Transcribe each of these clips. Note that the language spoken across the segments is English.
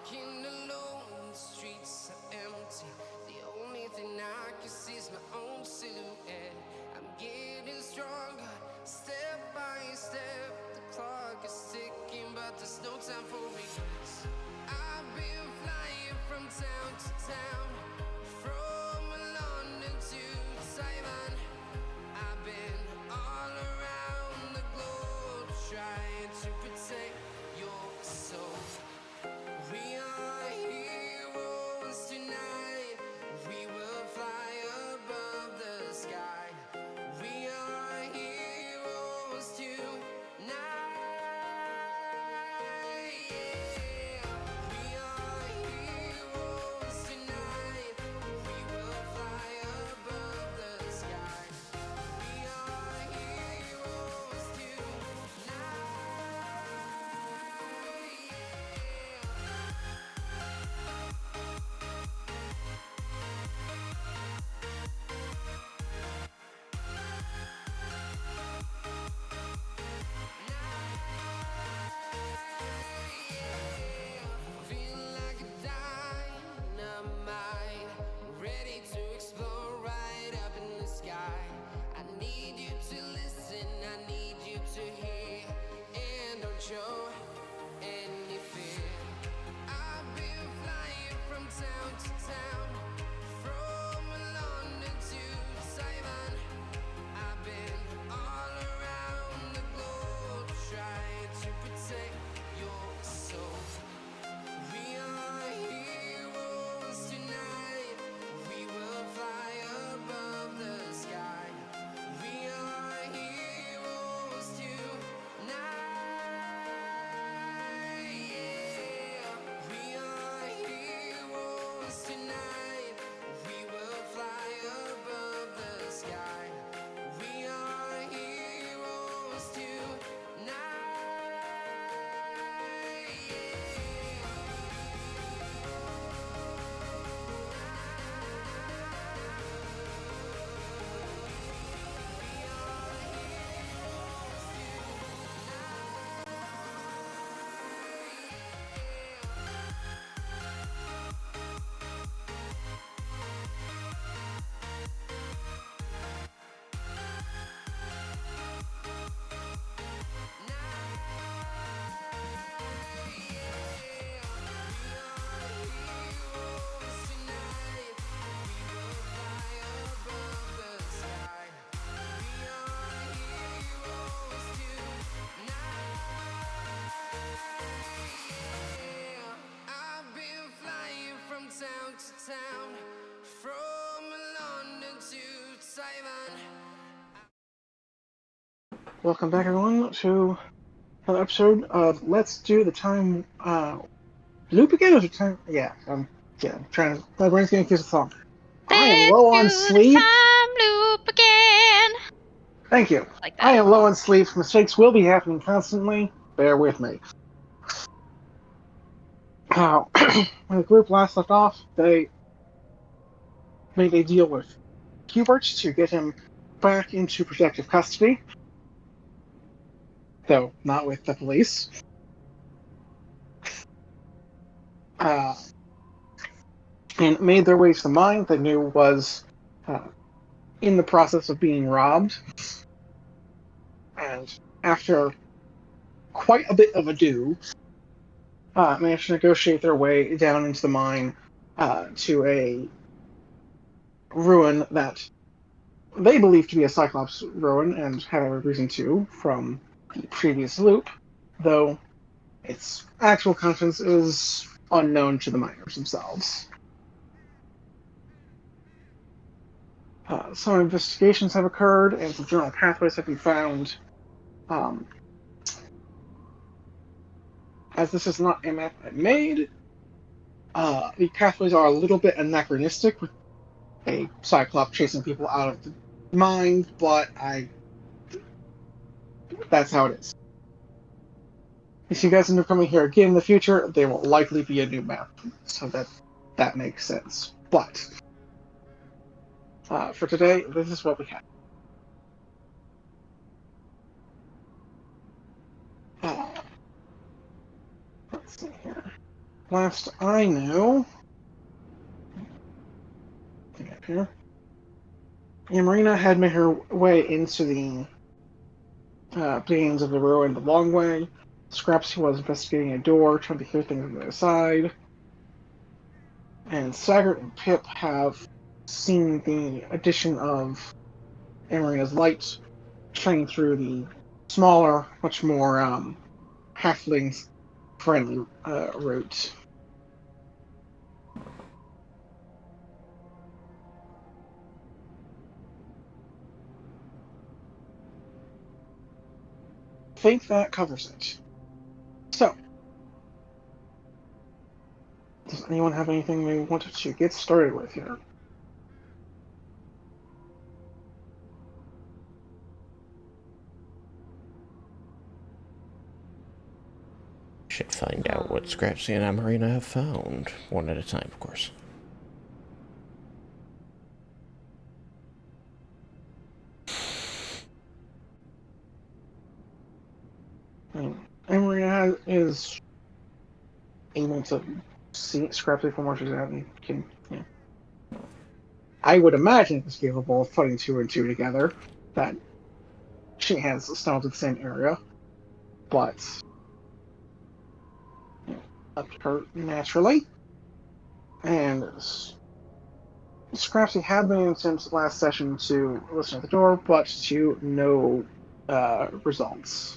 Walking alone, the streets are empty. The only thing I can see is my own silhouette. I'm getting stronger, step by step. The clock is ticking, but there's no time for regrets. I've been flying from town to town, from London to Taiwan. I've been all around the globe trying to protect your soul. We are heroes tonight. We will fly above the sky. We are heroes tonight. Yeah. We are heroes tonight. We will fly above the sky. We are heroes tonight. Feel like a dynamite, ready to explode right up in the sky. I need you to listen, I need you to hear, and don't show any fear. I've been flying from town to town, from London to Taiwan. I've been all around the globe trying to protect your soul. We are heroes tonight. We will fly above the sky. We are heroes tonight. Yeah. We are heroes tonight. We will fly above the sky. We are heroes tonight. Yeah. I've been flying from town to town, from London to Taiwan. Welcome back, everyone, to another episode of Let's Do the Time Loop again. Or is it time? Yeah. I'm trying to. My brain's getting confused with the song. I am Let's low on do the sleep. time loop again. Thank you. Like I that. am low on sleep. Mistakes will be happening constantly. Bear with me. When the group last left off, they made a deal with Hubert to get him back into protective custody, though not with the police. Uh, and made their way to the mine they knew was uh, in the process of being robbed. And after quite a bit of ado, managed to negotiate their way down into the mine to a ruin that they believe to be a Cyclops ruin and have every reason to from the previous loop, though its actual contents is unknown to the miners themselves. Some investigations have occurred and some general pathways have been found. Um, as this is not a map I made, the pathways are a little bit anachronistic with a Cyclops chasing people out of the mine, but that's how it is. If you guys end up coming here again in the future, there will likely be a new map, so that makes sense. But for today, this is what we have. Uh, let's see here. last I know, up here, Marina had made her way into the beginnings of the ruin the long way. Scraps was investigating a door, trying to hear things on the other side. And Saggart and Pip have seen the addition of Marina's light shining through the smaller, much more halflings-friendly route. I think that covers it. So, does anyone have anything they wanted to get started with here? Should find out what Scrapsy and Amarina have found, one at a time, of course. Marina is able to see Scrappy from where she's at and can, I would imagine it's capable of putting two and two together, that she has stumbled to the same area, but up to her naturally. And Scrapsy had been in since last session to listen at the door, but to no results.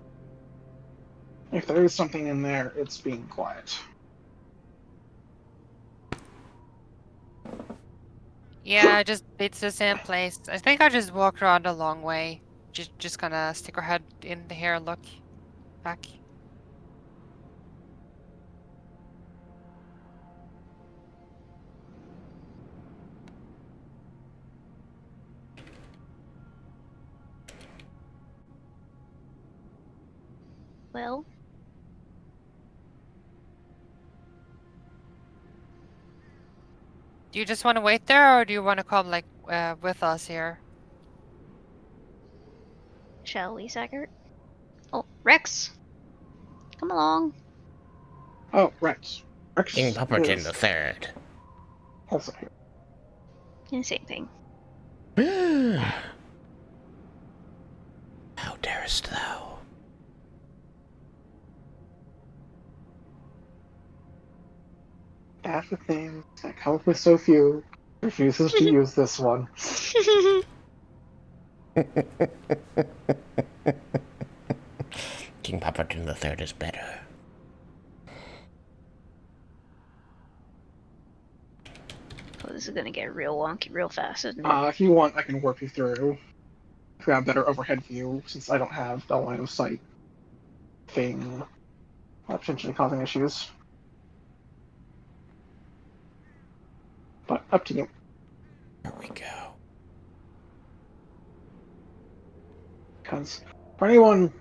If there is something in there, it's being quiet. Yeah, just it's the same place. I think I just walked around a long way. Just gonna stick our head in here and look back. Well, Do you just want to wait there, or do you want to come like with us here? shall we, Saggart? Oh, Rex, come along. Oh, Rex. Rex King Pupperton is the Third. also here. Yeah, same thing. How darest thou? Half the things that come up with so few refuses to use this one. King Pupperton the Third is better. Oh, this is gonna get real wonky real fast, isn't it? If you want, I can warp you through. If you have a better overhead view, since I don't have the line of sight thing potentially causing issues. But up to you. Here we go. Because for anyone,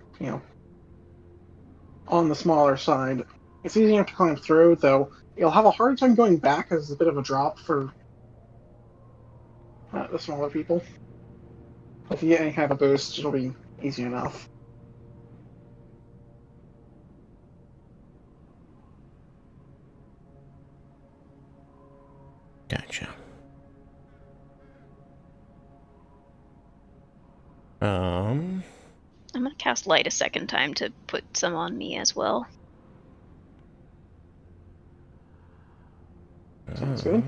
on the smaller side, it's easy enough to climb through, though you'll have a hard time going back as it's a bit of a drop for the smaller people. If you get any kind of a boost, it'll be easy enough. Gotcha. I'm gonna cast light a second time to put some on me as well. Sounds good.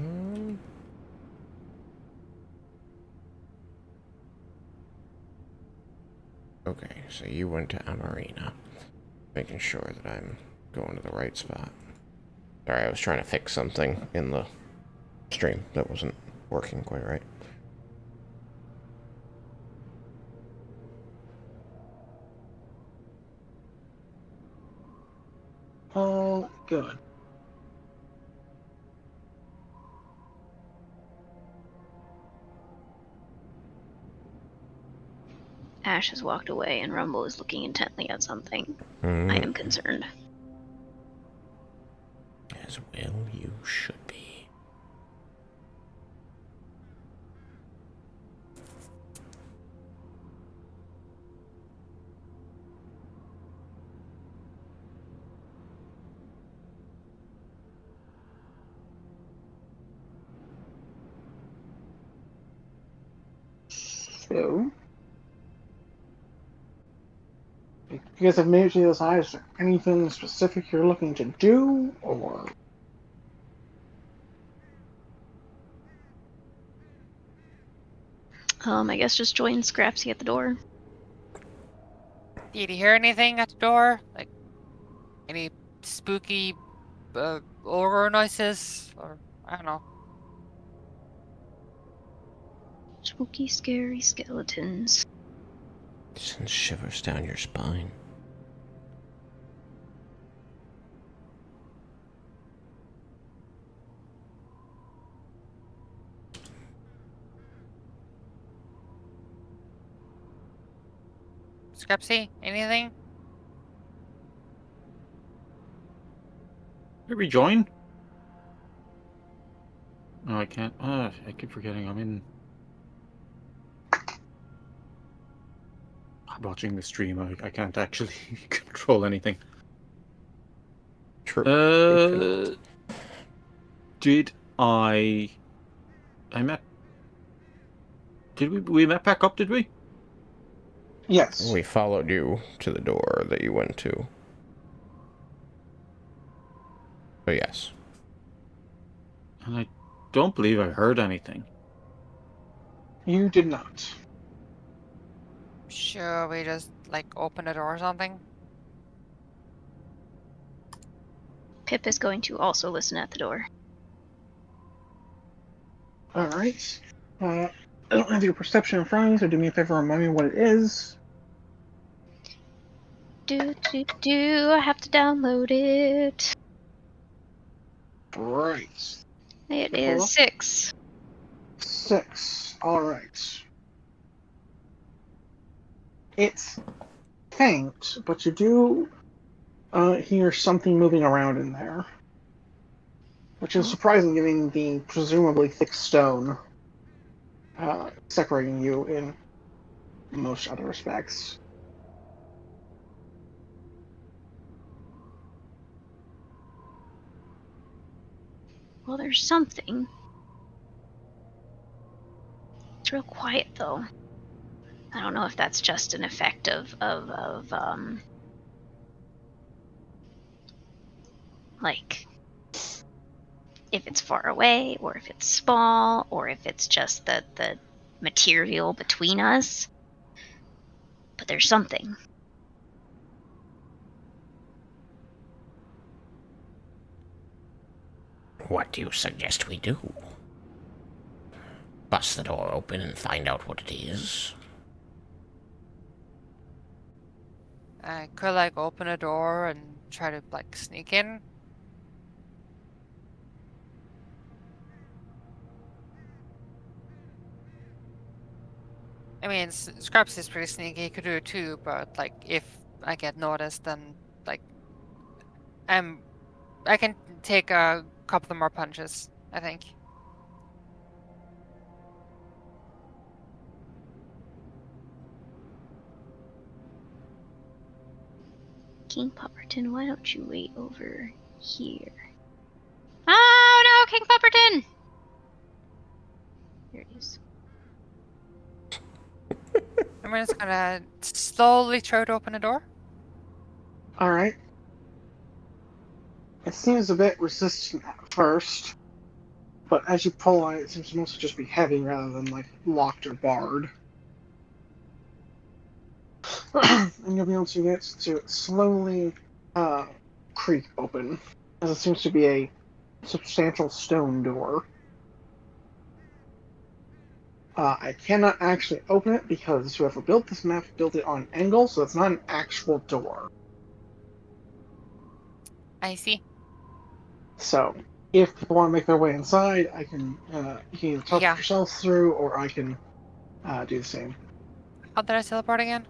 Okay, so you went to Amarina. Making sure that I'm going to the right spot. Sorry, I was trying to fix something in the stream that wasn't working quite right. All good. Ash has walked away and Rumble is looking intently at something. I am concerned. As well you should be. So, you guys have made it to the other side. Is there anything specific you're looking to do, or? I guess just join Scrapsy at the door. Did you hear anything at the door? Like any spooky ogre noises? Or I don't know. Spooky, scary skeletons. Sends shivers down your spine. Scrapsy, anything? Did we join? Oh, I can't. I keep forgetting I'm in. I'm watching the stream. I can't actually control anything. True. Did I met. Did we met back up? Did we? Yes. We followed you to the door that you went to. So yes. And I don't believe I heard anything. You did not. Sure, we just like open the door or something. Pip is going to also listen at the door. Alright. I don't have your perception in front of me, so do me a favor and remind me what it is. I have to download it. Right. It is 6. 6. Alright. It's faint, but you do hear something moving around in there. Which is surprising given the presumably thick stone separating you in most other respects. Well, there's something. It's real quiet, though. I don't know if that's just an effect of like, if it's far away, or if it's small, or if it's just the material between us. But there's something. What do you suggest we do? Bust the door open and find out what it is? I could like open a door and try to like sneak in. I mean, Scraps is pretty sneaky. He could do it too, but like if I get noticed, then like I can take a couple more punches, I think. King Pupperton, why don't you wait over here? Oh no, King Pupperton! Here it is. I'm just gonna slowly try to open the door. Alright. It seems a bit resistant at first, but as you pull on it, it seems to mostly just be heavy rather than like locked or barred. And you'll be able to get to slowly creak open, as it seems to be a substantial stone door. I cannot actually open it because whoever built this map built it on an angle, so it's not an actual door. I see. So, if people want to make their way inside, I can you can either teleport Yeah. yourselves through, or I can do the same. How did I teleport again?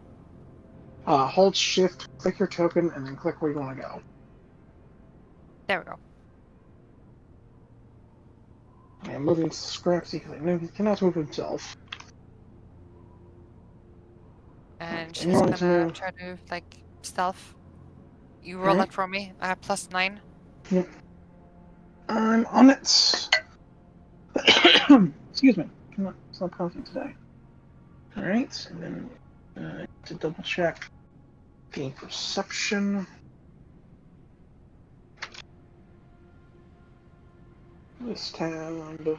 Hold shift, click your token, and then click where you want to go. There we go. And moving Scrapsy because I know he cannot move himself. And she's you want gonna to- try to like stealth. You roll Alright. that for me. I have +9. Yep. I'm on it. Excuse me. Cannot stop coughing today. Alright, and then to double check the perception. This tab.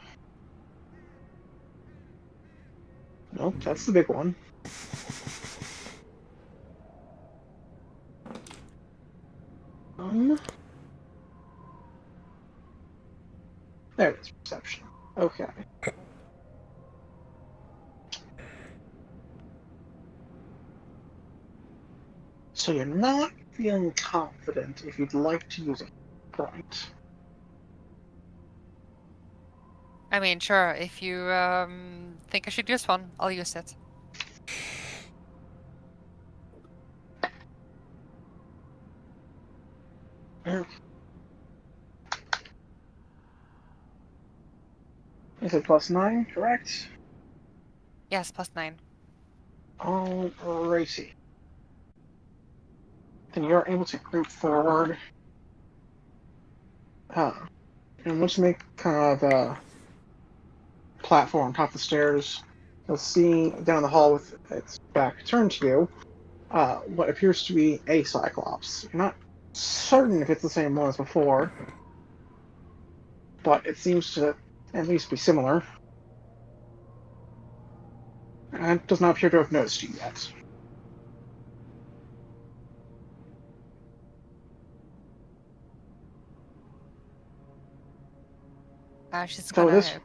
Nope, that's the big one. There it is, perception. Okay. So you're not feeling confident if you'd like to use a point. I mean, sure, if you think I should use one, I'll use it. Is it +9, correct? Yes, +9. Alrighty. Then you're able to creep forward. And once you make kind of a platform on top of the stairs, you'll see down the hall with its back turned to you, what appears to be a Cyclops. You're not certain if it's the same one as before, but it seems to at least be similar. And it does not appear to have noticed you yet. She's So gonna. this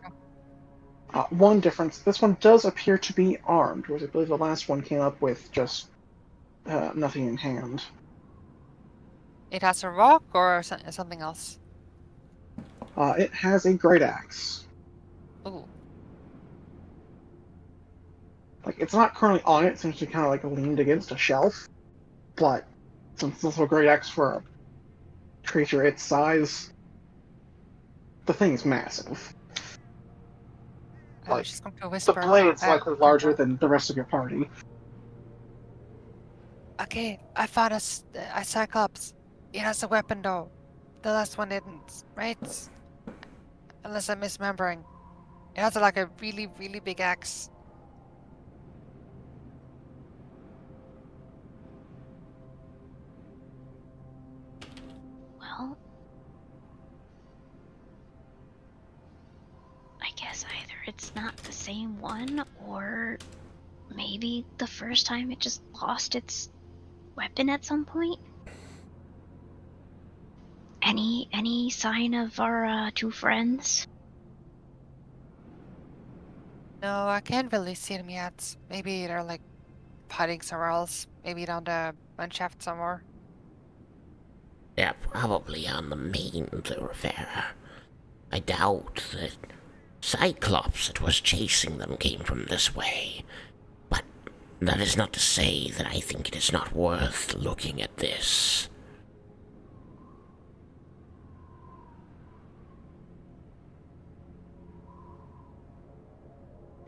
one difference, this one does appear to be armed, whereas I believe the last one came up with just nothing in hand. It has a rock or something else? It has a great axe. Ooh. Like, it's not currently on it, it seems to be kind of like leaned against a shelf, but since it's also a great axe for a creature its size, the thing's massive. Like, She's going to whisper. The blade's likely larger than the rest of your party. Okay, I found a Cyclops. It has a weapon though. The last one didn't, right? Unless I'm misremembering. It has like a really, really big axe. Well, I guess either it's not the same one, or maybe the first time it just lost its weapon at some point. Any sign of our two friends? No, I can't really see them yet. Maybe they're like hiding somewhere else. Maybe down the mine shaft somewhere. They're probably on the main thoroughfare. I doubt that Cyclops that was chasing them came from this way. But that is not to say that I think it is not worth looking at this.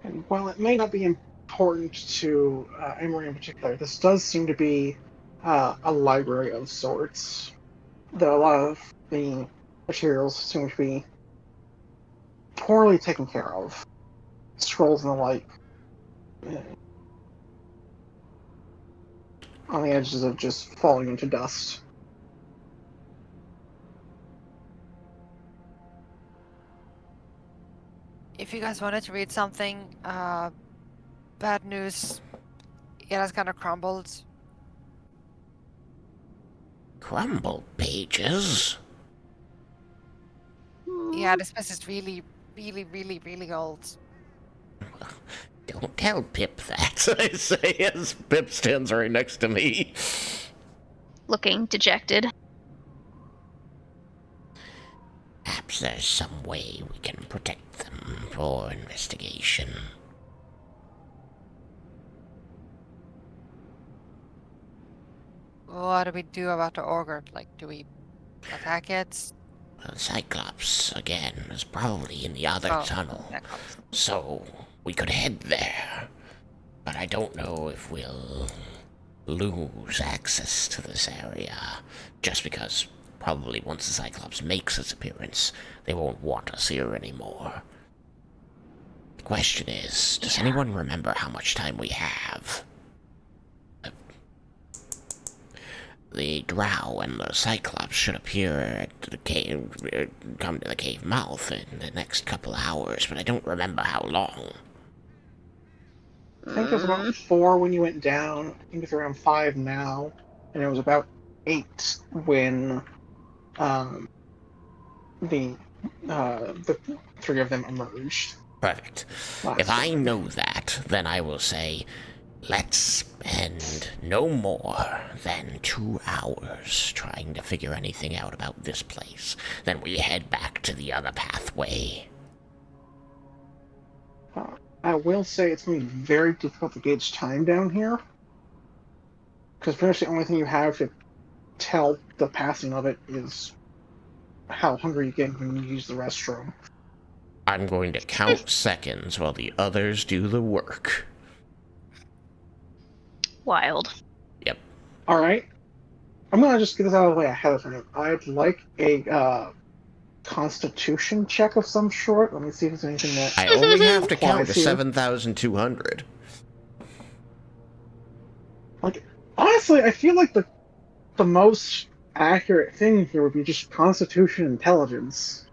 And while it may not be important to Emery in particular, this does seem to be a library of sorts. Though a lot of the materials seem to be poorly taken care of. Scrolls and the like. On the edges of just falling into dust. If you guys wanted to read something, bad news. It has kind of crumbled. Crumbled pages? Yeah, this place is really, really, really, really old. Don't tell Pip that, I say as Pip stands right next to me. Looking dejected. Perhaps there's some way we can protect them for investigation. What do we do about the ogre? Like, do we attack it? Well, Cyclops, again, is probably in the other tunnel, that comes. so we could head there. But I don't know if we'll lose access to this area, just because probably once the Cyclops makes its appearance, they won't want us here anymore. Question is, does anyone remember how much time we have? The drow and the cyclops should appear at the cave, come to the cave mouth in the next couple hours, but I don't remember how long. I think it was about 4 when you went down. I think it's around 5 now, and it was about 8 when the 3 of them emerged. Perfect. last If I time. know that, then I will say, let's spend no more than 2 hours trying to figure anything out about this place. Then we head back to the other pathway. I will say it's going to be very difficult to gauge time down here, because pretty much the only thing you have to tell the passing of it is how hungry you get when you use the restroom. I'm going to count seconds while the others do the work. Wild. Yep. All right, I'm going to just get this out of the way ahead of time. I'd like a Constitution check of some sort. Let me see if there's anything that I only have to count to applies here. 7,200. Like, honestly, I feel like the most accurate thing here would be just Constitution intelligence.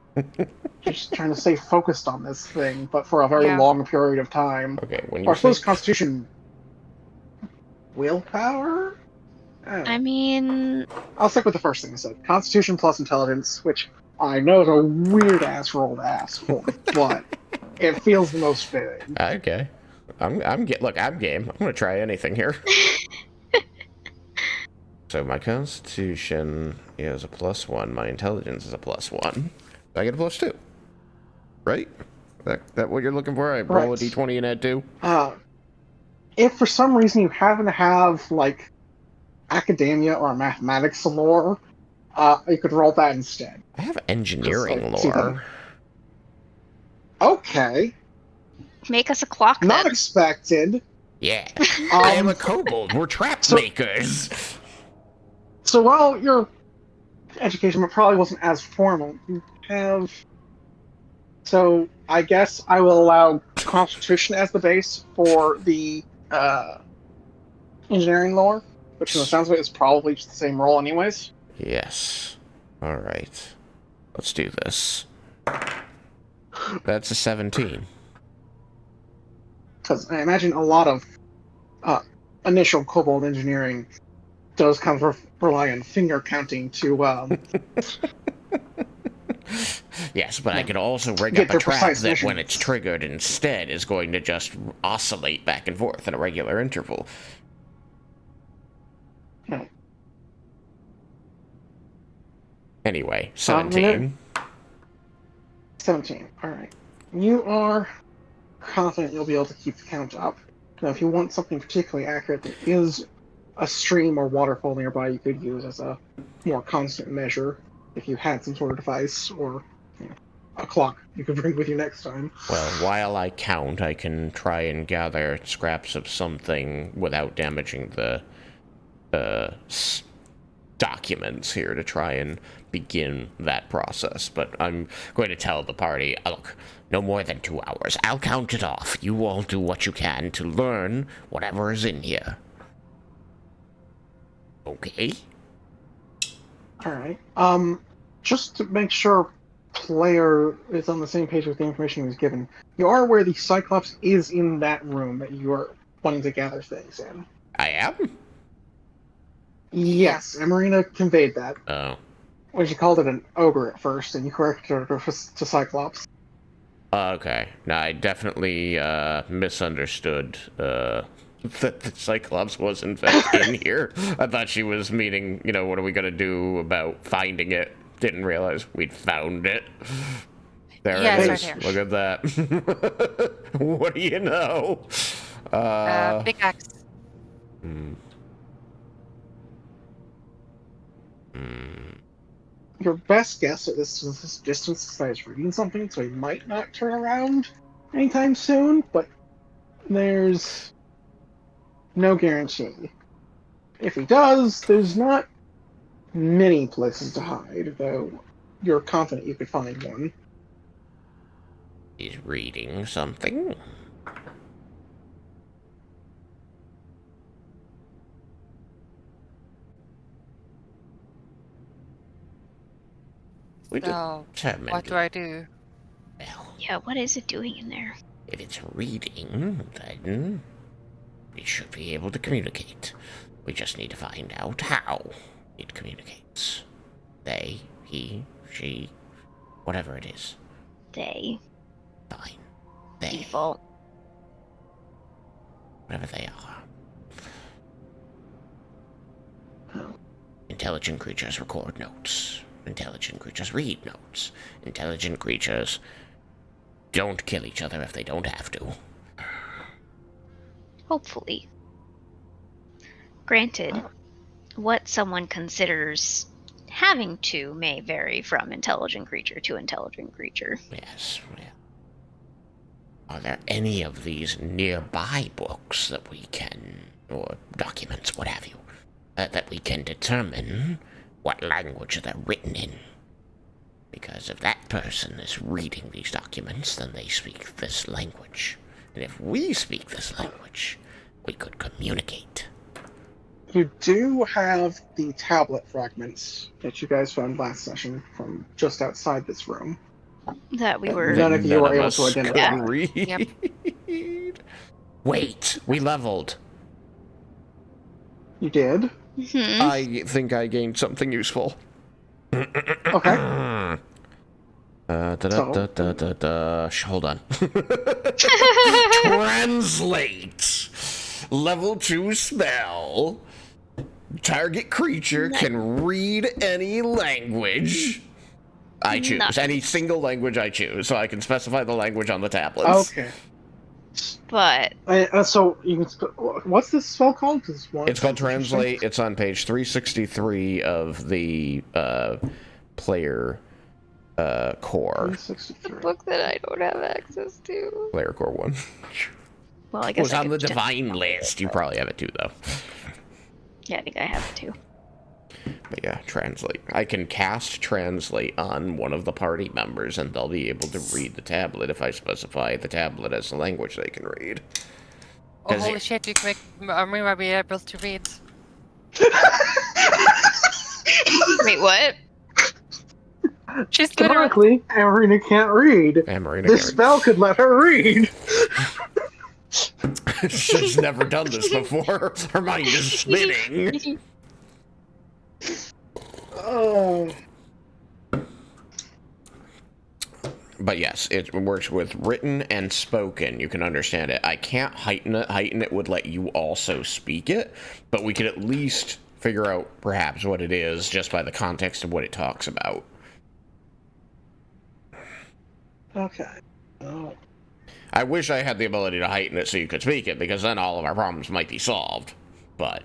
Just trying to stay focused on this thing, but for a very Yeah. long period of time. Okay, when Or you I suppose say... Constitution willpower? I don't know. I mean, I'll stick with the first thing I said. Constitution plus intelligence, which I know is a weird ass roll to ask for, but it feels the most fitting. Okay. I'm game. I'm gonna try anything here. So my constitution is a +1, my intelligence is a +1. I get a +2. Right? That what you're looking for? I roll a Right. d20 and add 2? If for some reason you happen to have, like, academia or mathematics lore, you could roll that instead. I have engineering Just, like, lore. Okay. make us a clock Not then. expected. Yeah. I am a Um, kobold. We're trap so- makers. So while your education probably wasn't as formal, you have... So I guess I will allow Constitution as the base for the engineering lore, which in the sounds of it is probably just the same roll anyways. Yes. Alright. Let's do this. That's a 17. Because I imagine a lot of initial Kobold engineering does kind of rely on finger counting to Yes, but I could also rig Get up a their trap precise that when it's measurements. triggered instead is going to just oscillate back and forth at a regular interval. Hmm. Anyway, 17. 17. Alright. You are confident you'll be able to keep the count up. Now, if you want something particularly accurate, there is a stream or waterfall nearby you could use as a more constant measure if you had some sort of device or a clock you could bring with you next time. Well, while I count, I can try and gather scraps of something without damaging the documents here to try and begin that process. But I'm going to tell the party, look, no more than 2 hours. I'll count it off. You all do what you can to learn whatever is in here. Okay? Alright. Just to make sure player is on the same page with the information he was given, you are aware the Cyclops is in that room that you are wanting to gather things in. I am? Yes, Marina conveyed that. Oh. When she called it an ogre at first, and you corrected her to Cyclops. Okay. No, I definitely misunderstood that the Cyclops was in fact in here. I thought she was meaning, what are we going to do about finding it? Didn't realize we'd found it. There Yeah, it it's is. right Look at that. What do you know? Big axe. Hmm. Your best guess at this distance is that he's reading something, so he might not turn around anytime soon, but there's no guarantee. If he does, there's not many places to hide, though you're confident you could find one. He's reading something. We So, determined. what do I do? Well, Yeah, what is it doing in there? if it's reading, then it should be able to communicate. We just need to find out how it communicates. They, he, she, whatever it is. They. Fine. They, Default. whatever they are. Intelligent creatures record notes. Intelligent creatures read notes. Intelligent creatures don't kill each other if they don't have to. Hopefully. Granted, what someone considers having to may vary from intelligent creature to intelligent creature. Yes, well. Are there any of these nearby books that we can, or documents, what have you, that we can determine what language they're written in? Because if that person is reading these documents, then they speak this language. And if we speak this language, we could communicate. You do have the tablet fragments that you guys found last session from just outside this room. That we were. None of you were able us to identify. could read. Yep. Wait, we leveled. You did? Mhm. I think I gained something useful. Okay. Hold on. Translate. Level 2 spell. Target creature can read any language I choose. Nice. Any single language I choose, so I can specify the language on the tablets. Okay. But So you can. What's this spell called? It's called Translate. It's on page 363 of the player core. 363. book that I don't have access to. Player core 1. Well, I It guess was I on the could just- divine list. You probably have it too, though. Yeah, I think I have it too. But yeah, translate. I can cast translate on one of the party members, and they'll be able to read the tablet if I specify the tablet as the language they can read. Oh, 'Cause holy it- shit, you can make Amira be able to read. Wait, what? She's literally. Technically, Amarina can't read. And Marina This can spell could let her read. read. She's never done this before. Her mind is spinning. Oh. But yes, it works with written and spoken. You can understand it. I can't heighten it. Heighten it would let you also speak it, but we could at least figure out perhaps what it is just by the context of what it talks about. Okay. Oh. I wish I had the ability to heighten it so you could speak it, because then all of our problems might be solved. But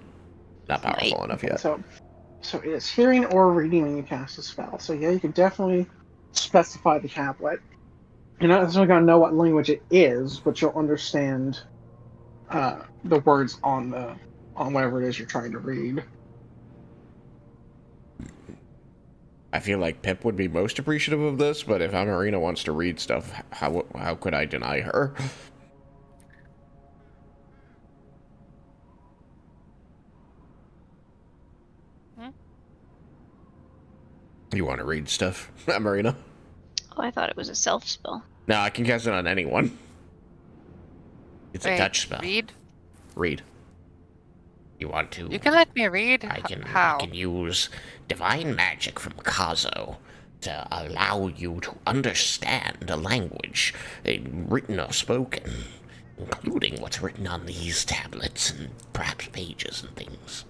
not powerful enough yet. So it is hearing or reading when you cast a spell. So yeah, you can definitely specify the tablet. You're not necessarily going to know what language it is, but you'll understand the words on whatever it is you're trying to read. I feel like Pip would be most appreciative of this, but if Amarina wants to read stuff, how could I deny her? You want to read stuff, Amarina? Oh, I thought it was a self spell. No, I can cast it on anyone. It's a Wait, touch spell. Read? Read. You want to? You can let me read? I can. How? I can use divine magic from Kazo to allow you to understand a language, written or spoken, including what's written on these tablets and perhaps pages and things.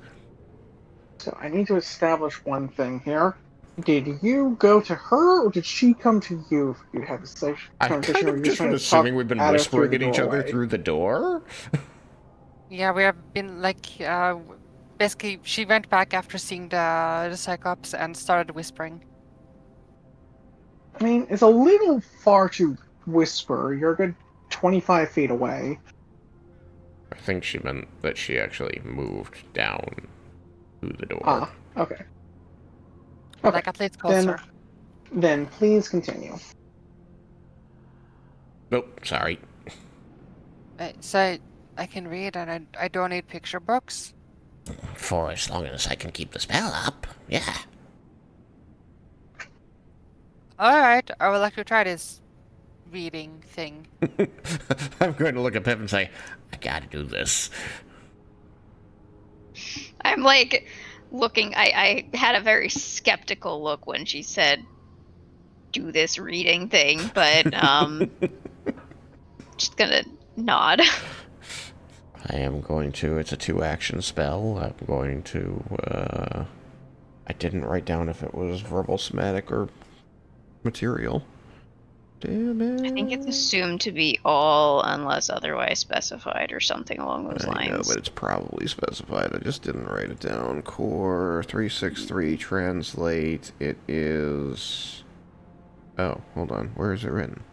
So I need to establish one thing here. Did you go to her, or did she come to you if you had this I conversation? kind or of you just been trying to assuming talk we've been at her through whispering the at each other doorway? through the door. Yeah, we have been like, basically, she went back after seeing the Cyclops and started whispering. I mean, it's a little far to whisper. You're a good 25 feet away. I think she meant that she actually moved down to the door. Ah, okay. Okay, Like, at least closer. then please continue. Nope, sorry. So I can read and I don't need picture books? For as long as I can keep the spell up, yeah. Alright, I would like to try this reading thing. I'm going to look at Pip and say, I gotta do this. I'm like looking. I had a very skeptical look when she said, "Do this reading thing," but just gonna nod. I am going to, it's a 2-action spell. I'm going to, I didn't write down if it was verbal, somatic, or material. Damn it. I think it's assumed to be all unless otherwise specified or something along those I know, lines. but it's probably specified. I just didn't write it down. Core 363 translate. It is. Oh, hold on. Where is it written?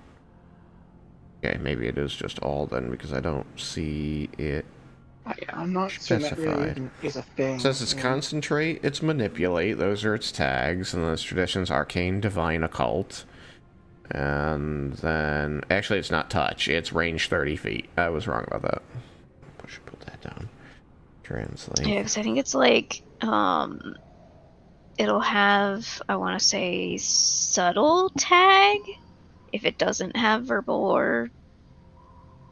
Okay, maybe it is just all then because I don't see it. Yeah, I'm not certain that really Specified. even is a thing. It says it's concentrate, it's manipulate. Those are its tags, and then it's traditions, arcane, divine, occult. And then, actually, it's not touch. It's range 30 feet. I was wrong about that. I should put that down. Translate. Yeah, because I think it's like it'll have, I want to say, subtle tag if it doesn't have verbal or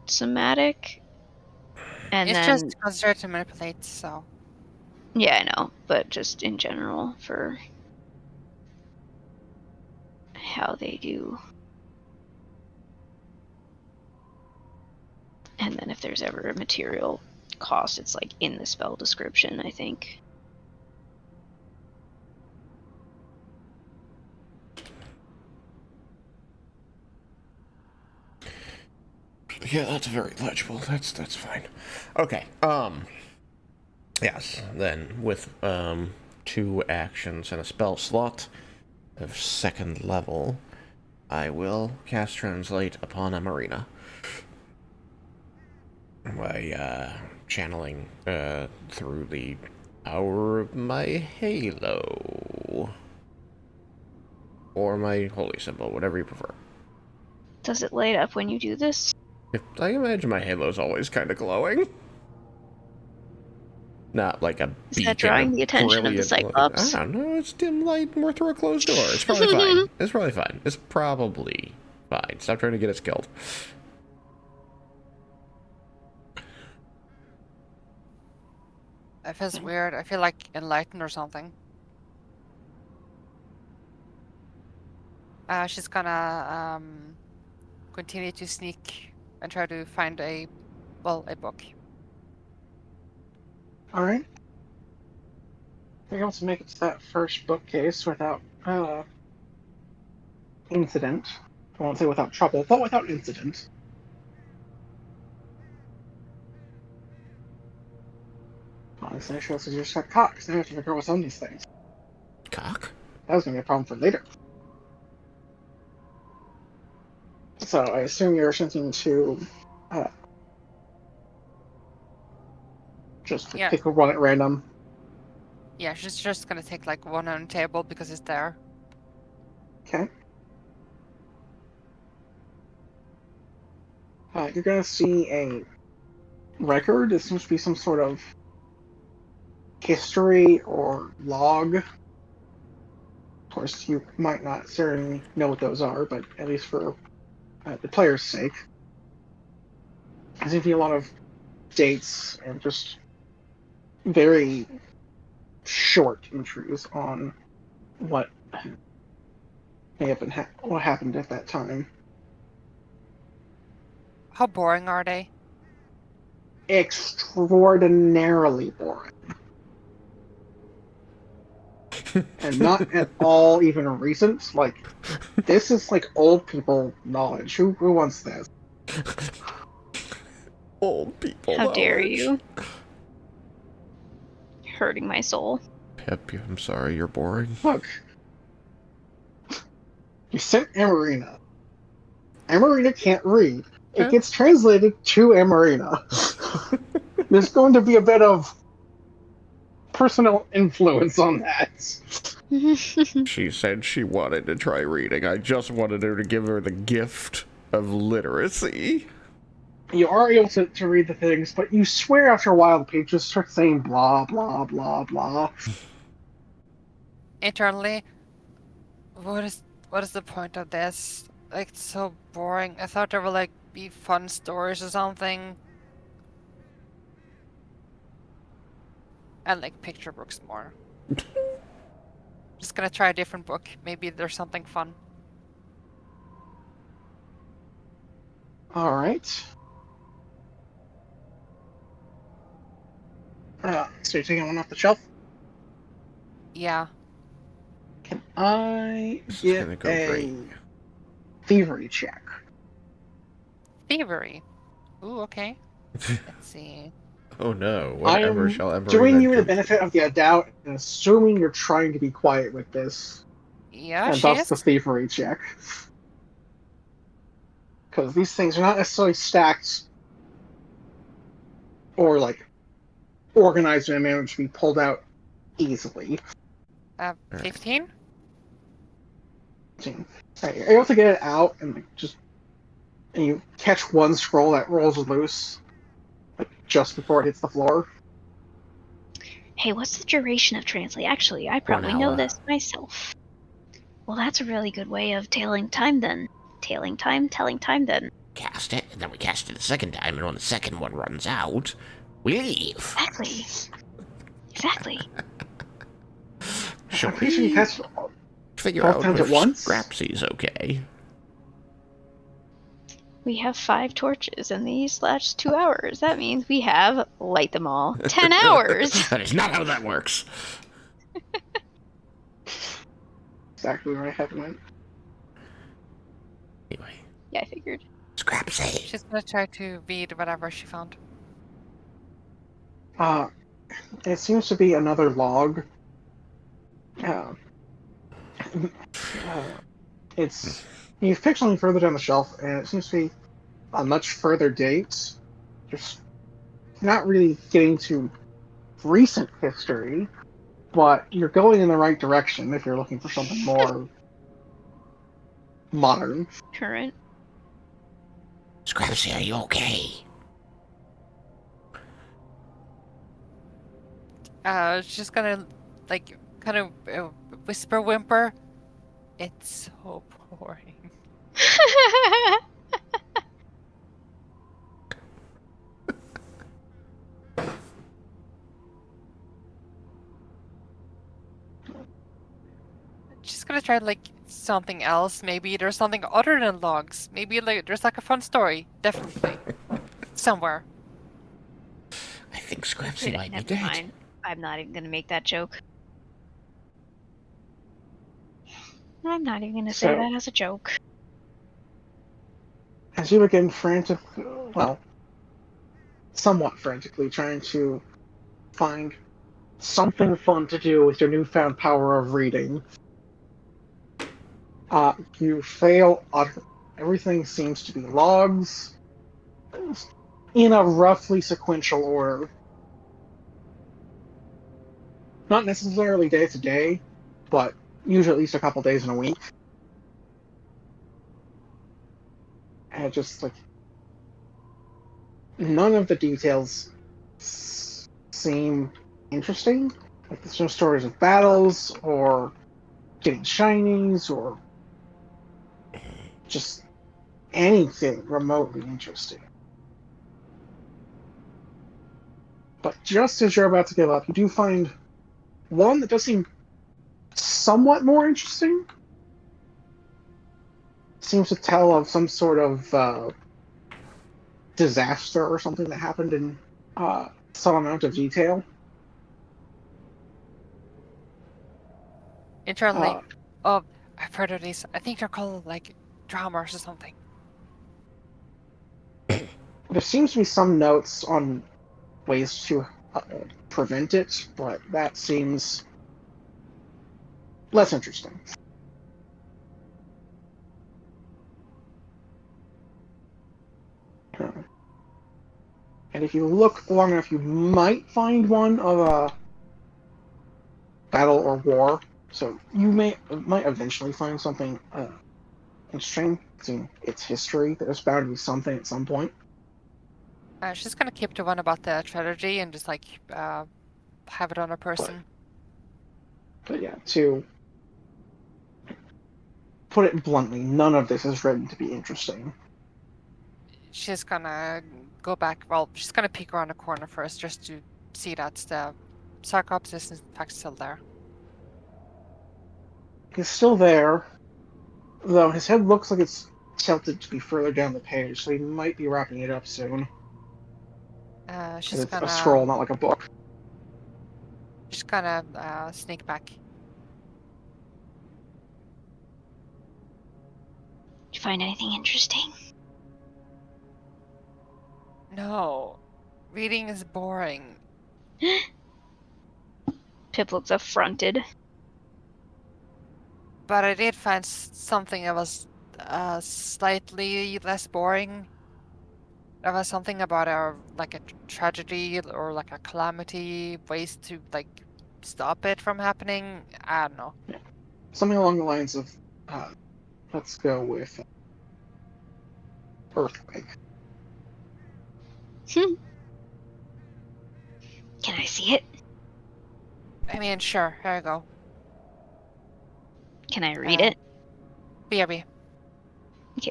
somatic. And It's then just considered to manipulate, so. yeah, I know, but just in general for how they do. And then if there's ever a material cost, it's like in the spell description, I think. Yeah, that's very legible. That's fine. Okay. Yes. Then with 2 actions and a spell slot of 2nd level, I will cast Translate upon Amarina by channeling through the power of my halo or my holy symbol, whatever you prefer. Does it light up when you do this? I imagine my halo's always kind of glowing. Not like a Is beacon that drawing of the attention of the brilliant light. Cyclops? I don't know. It's dim light and we're through a closed door. It's probably fine. It's probably fine. It's probably fine. Stop trying to get us killed. It feels weird. I feel like enlightened or something. She's gonna continue to sneak and try to find a book. Alright. You're able to make it to that first bookcase without incident. I won't say without trouble, but without incident. Honestly, I should also just check cock, because I have to figure out what's on these things. Cock? That was going to be a problem for later. So I assume you're attempting to just pick a one at random. Yeah, she's just gonna take like one on the table because it's there. Okay. You're going to see a record. It seems to be some sort of history or log. Of course, you might not certainly know what those are, but at least for the player's sake. There's going to be a lot of dates and just very short entries on what may have been what happened at that time. How boring are they? Extraordinarily boring. And not at all even recent. Like, this is like old people knowledge. Who wants this? Old people. How dare knowledge. you? Hurting my soul. Pip, I'm sorry, you're boring. Look. You sent Amarina. Amarina can't read. It gets translated to Amarina. There's going to be a bit of personal influence on that. She said she wanted to try reading. I just wanted her to give her the gift of literacy. You are able to read the things, but you swear after a while the pages start saying blah, blah, blah, blah. Internally, what is the point of this? Like, it's so boring. I thought there would like be fun stories or something. I like picture books more. Just gonna try a different book. Maybe there's something fun. Alright. So you're taking one off the shelf? Yeah. Can I This is get gonna go a great. thievery check? Thievery. Ooh, okay. Let's see. Oh no, I whatever am shall ever doing you the venture benefit of the doubt and assuming you're trying to be quiet with this. Yeah, And she thus is. the thievery check. Because these things are not necessarily stacked or like organized in a manner to be pulled out easily. 15? Right, you're able to get it out and like, and you catch one scroll that rolls loose, like just before it hits the floor. Hey, what's the duration of translate? Actually, I probably know this myself. Well, that's a really good way of telling time then. Telling time then. Cast it, and then we cast it a second time, and when the second one runs out, we leave. Exactly. Shall I'm pretty sure you cast figure both out times if at once? Scrapsy's okay? We have 5 torches in these last 2 hours. That means we have, light them all, 10 hours! That is not how that works. exactly where I had went. Anyway, Yeah, I figured. Scrapsy. She's gonna try to read whatever she found. It seems to be another log. It's you've picked something further down the shelf, and it seems to be a much further date. Just not really getting to recent history, but you're going in the right direction if you're looking for something more modern. Current. Scrapsy, are you okay? She's gonna, like, kind of whisper whimper. It's so boring. She's gonna try, like, something else. Maybe there's something other than logs. Maybe, like, there's, like, a fun story. Definitely. Somewhere. I think Scrapsy might be Never dead. mind. I'm not even gonna make that joke. I'm not even gonna say So- that as a joke. As you begin somewhat frantically trying to find something fun to do with your newfound power of reading, you fail utterly. Everything seems to be logs in a roughly sequential order. Not necessarily day to day, but usually at least a couple days in a week. And it just like none of the details seem interesting. Like there's no stories of battles or getting shinies or just anything remotely interesting. But just as you're about to give up, you do find one that does seem somewhat more interesting. Seems to tell of some sort of disaster or something that happened in some amount of detail. Internally, oh, I've heard of these. I think they're called, like, dramas or something. There seems to be some notes on ways to prevent it, but that seems less interesting. And if you look long enough, you might find one of a battle or war. So you might eventually find something interesting. Seeing its history, there's bound to be something at some point. She's gonna keep to one about the tragedy and just like have it on her person. But yeah, to put it bluntly, none of this is written to be interesting. She's gonna go back. Well, she's gonna peek around the corner first just to see that the Cyclops is in fact still there. He's still there, though his head looks like it's tilted to be further down the page, so he might be wrapping it up soon. She's It's gonna a scroll, not like a book. She's gonna sneak back. Did you find anything interesting? No, reading is boring. Pip looks affronted. But I did find something that was slightly less boring. There was something about like a tragedy or like a calamity, ways to like stop it from happening. I don't know. Something along the lines of, let's go with earthquake. Can I see it? I mean, sure. Here you go. Can I read it? BRB.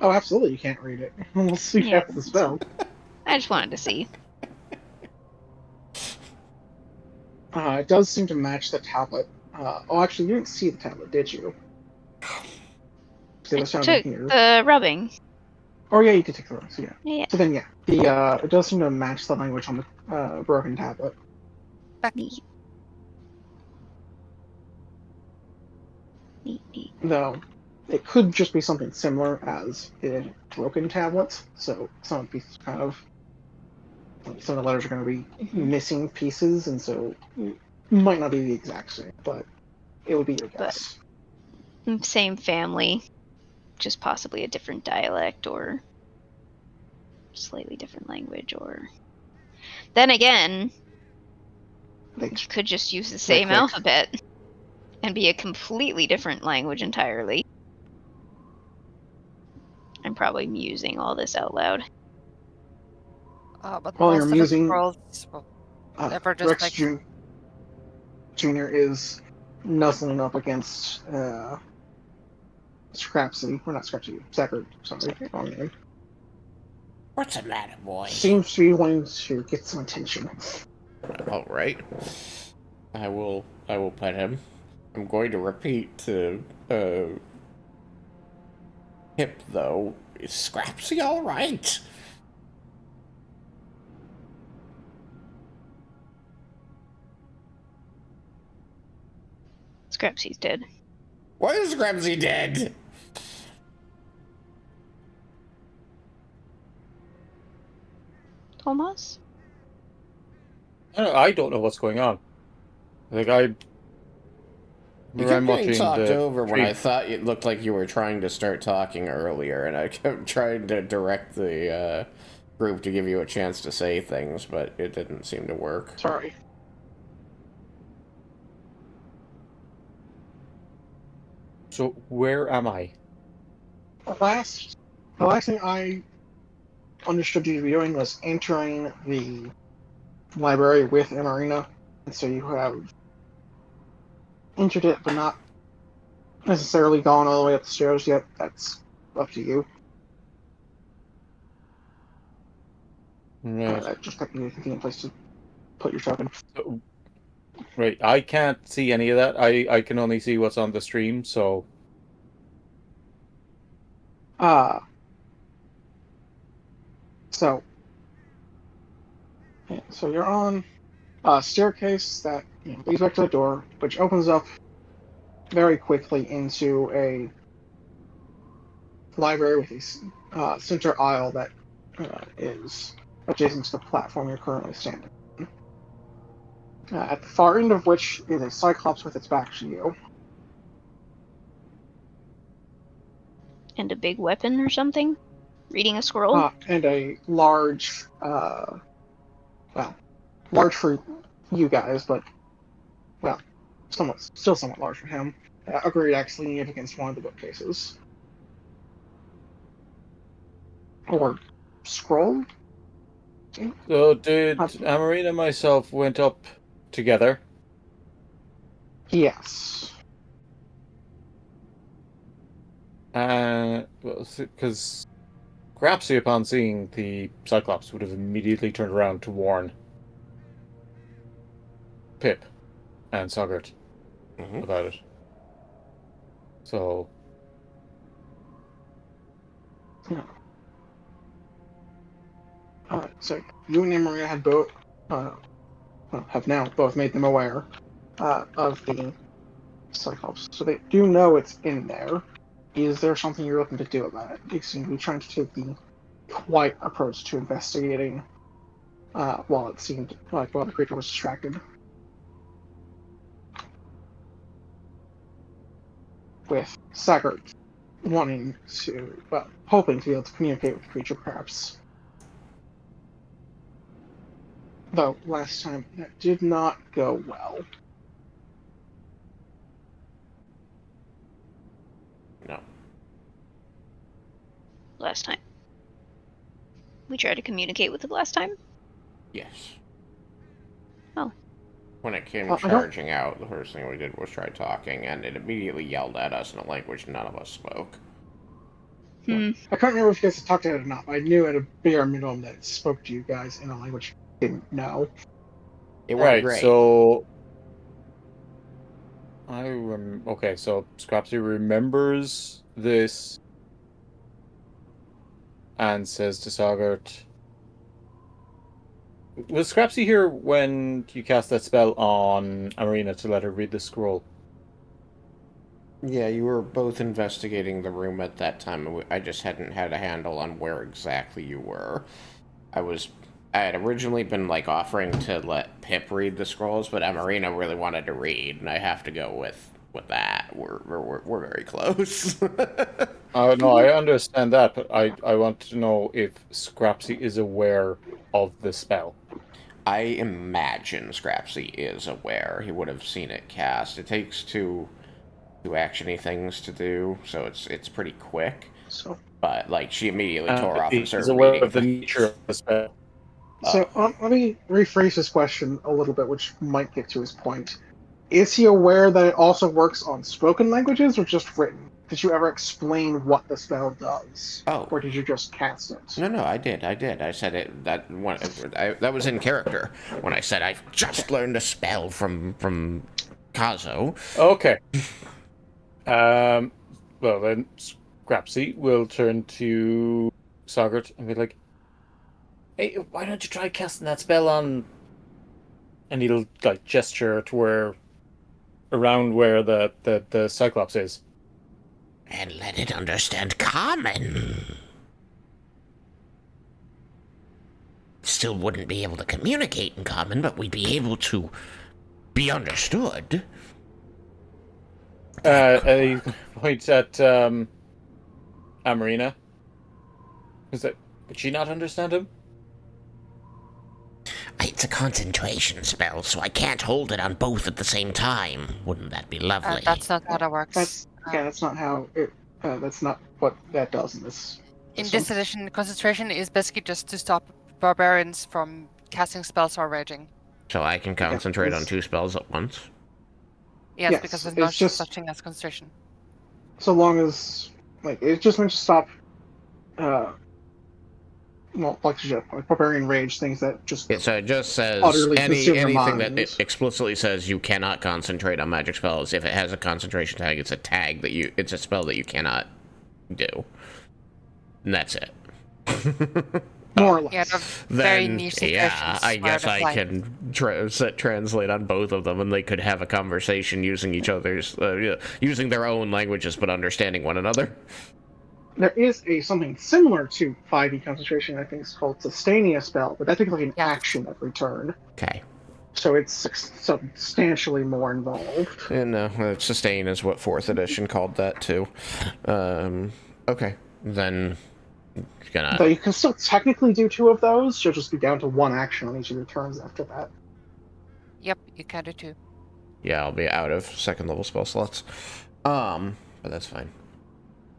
Oh, absolutely, you can't read it unless you Yeah. have the spell. I just wanted to see. It does seem to match the tablet. Oh, actually, you didn't see the tablet, did you? It was found in Took here. the rubbing. Oh yeah, you did take the rocks, yeah. Yeah. So then, yeah, it does seem to match the language on the broken tablet. Neat. Neat. Though, it could just be something similar as in broken tablets. So some of these kind of some of the letters are going to be missing pieces, and so it might not be the exact same, but it would be your guess. Same family, just possibly a different dialect or slightly different language, or then again, They- you could just use the same click. alphabet and be a completely different language entirely. I'm probably musing all this out loud. But While most you're of the musing, scrolls, well, Ever just Rex like- Jr. is nuzzling up against Scrapsy. Or not Scrapsy, Saccard. Sorry, wrong name. What's the matter, boy? Seems to be wanting to get some attention. All right. I will pet him. I'm going to repeat to Pip, though, is Scrapsy all right? Scrapsy's dead. Why is Scrapsy dead? Thomas? I don't know what's going on. Like You I'm kept getting watching talked the over when I stream. thought it looked like you were trying to start talking earlier, and I kept trying to direct the group to give you a chance to say things, but it didn't seem to work. Sorry. So where am I? The last thing I understood you to be doing was entering the library with Amarina, and so you have entered it, but not necessarily gone all the way up the stairs yet. That's up to you. Right. That just might be a convenient place to put your token. Right. I can't see any of that. I can only see what's on the stream, so So you're on a staircase that leads back to the door, which opens up very quickly into a library with a center aisle that is adjacent to the platform you're currently standing on. At the far end of which is a Cyclops with its back to you. And a big weapon or something? Reading a scroll? And a large, large for you guys, but, still somewhat large for him. A great axe leaning up against one of the bookcases. Or scroll? So did Have- Amarina and myself went up together? Yes. Because Grapsy, upon seeing the Cyclops, would have immediately turned around to warn Pip and Sogurt Mhm. about it. So, So you and Maria had both, have now both made them aware of the Cyclops. So they do know it's in there. Is there something you're looking to do about it? You seem to be trying to take the quiet approach to investigating while it seemed like while the creature was distracted. With Sagert wanting to, well, hoping to be able to communicate with the creature, perhaps. Though last time that did not go well. No. Last time. We tried to communicate with it last time? Yes. Oh. When it came I don't- charging out, the first thing we did was try talking, and it immediately yelled at us in a language none of us spoke. Hmm. I can't remember if you guys had talked to it or not, but I knew at a bare minimum that it spoke to you guys in a language you didn't know. It went right, great. so okay, so Scrapsy remembers this and says to Sogurt, was Scrapsy here when you cast that spell on Amarina to let her read the scroll? Yeah, you were both investigating the room at that time. And I just hadn't had a handle on where exactly you were. I had originally been like offering to let Pip read the scrolls, but Amarina really wanted to read, and I have to go with that. We're very close. No, I understand that, but I want to know if Scrapsy is aware of the spell. I imagine Scrapsy is aware. He would have seen it cast. It takes two actiony things to do, so it's pretty quick. So, But like she immediately tore off and He's started aware reading. of the nature of the spell. let me rephrase this question a little bit, which might get to his point. Is he aware that it also works on spoken languages or just written? Did you ever explain what the spell does? Oh. Or did you just cast it? No, I did. I said it. That was in character when I said I've just learned a spell from Kazo. Okay. Well then, Scrapsy will turn to Sogurt and be like, "Hey, why don't you try casting that spell on?" And he'll like gesture to around where the Cyclops is. And let it understand common. Still wouldn't be able to communicate in common, but we'd be able to be understood. And he points at Amarina. Would she not understand him? It's a concentration spell, so I can't hold it on both at the same time. Wouldn't that be lovely? That's not how that works. That's not how it. That's not what that does in this. In system. this edition, concentration is basically just to stop barbarians from casting spells or raging. So I can concentrate on it's- 2 spells at once. Yes, Yes, because there's it's no just- such thing as concentration. So long as it's just meant to stop. Well, like you said, barbarian rage, things that just. So it just says Utterly consume your anything that minds. it explicitly says you cannot concentrate on magic spells. If it has a concentration tag, it's a tag it's a spell that you cannot do. And that's it. More or less. Yeah, they're very Then, niche yeah, situations. I where guess they I apply. can translate on both of them, and they could have a conversation using each other's, using their own languages, but understanding one another. There is something similar to 5e concentration. I think it's called Sustainia spell, but that takes like an Yeah. action every turn, Okay. so it's substantially more involved. And sustain is what 4th edition called that too. Okay, then Though you can still technically do 2 of those, you'll just be down to 1 action on each of your turns after that. Yep, you can do too. Yeah, I'll be out of 2nd level spell slots. But that's fine.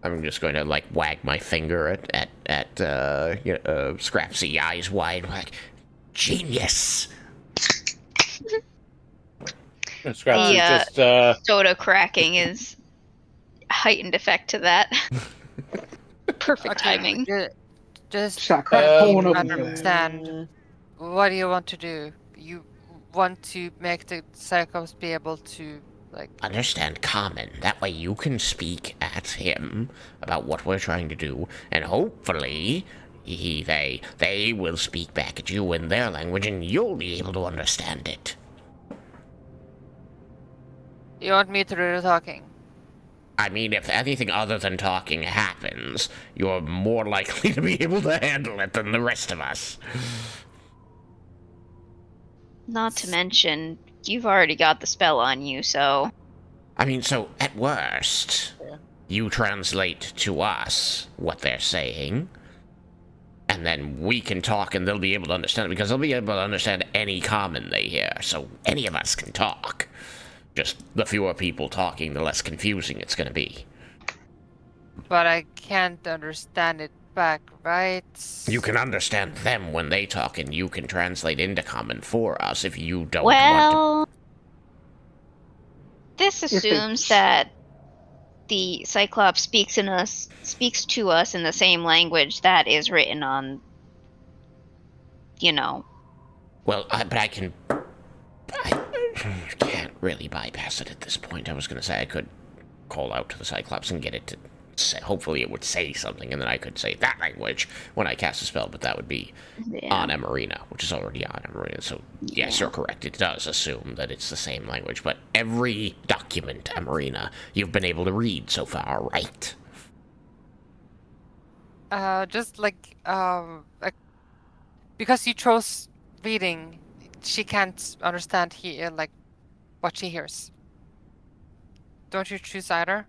I'm just going to like wag my finger at Scrapsy, eyes wide, like, genius. Scraps The, is just Soda cracking is heightened effect to that. Perfect timing. Just Shot crack pulling over understand. What do you want to do? You want to make the Cyclops be able to, like... Understand common. That way you can speak at him about what we're trying to do, and hopefully they will speak back at you in their language, and you'll be able to understand it. You want me to do the talking? I mean, if anything other than talking happens, you're more likely to be able to handle it than the rest of us. Not to mention, you've already got the spell on you, so... I mean, so at worst, you translate to us what they're saying, and then we can talk and they'll be able to understand it, because they'll be able to understand any common they hear, so any of us can talk. Just the fewer people talking, the less confusing it's going to be. But I can't understand it back, right? You can understand them when they talk, and you can translate into common for us if you don't want Well... This they- assumes that the Cyclops speaks to us in the same language that is written on, you know. Well, I can't really bypass it at this point. I was going to say I could call out to the Cyclops and get it to say, hopefully it would say something, and then I could say that language when I cast a spell, but that would be on Emarina, which is already on Emarina. So, yes, you're correct. It does assume that it's the same language, but every document, Emarina, you've been able to read so far, right? Just like, because you chose reading, she can't understand like what she hears. Don't you choose either?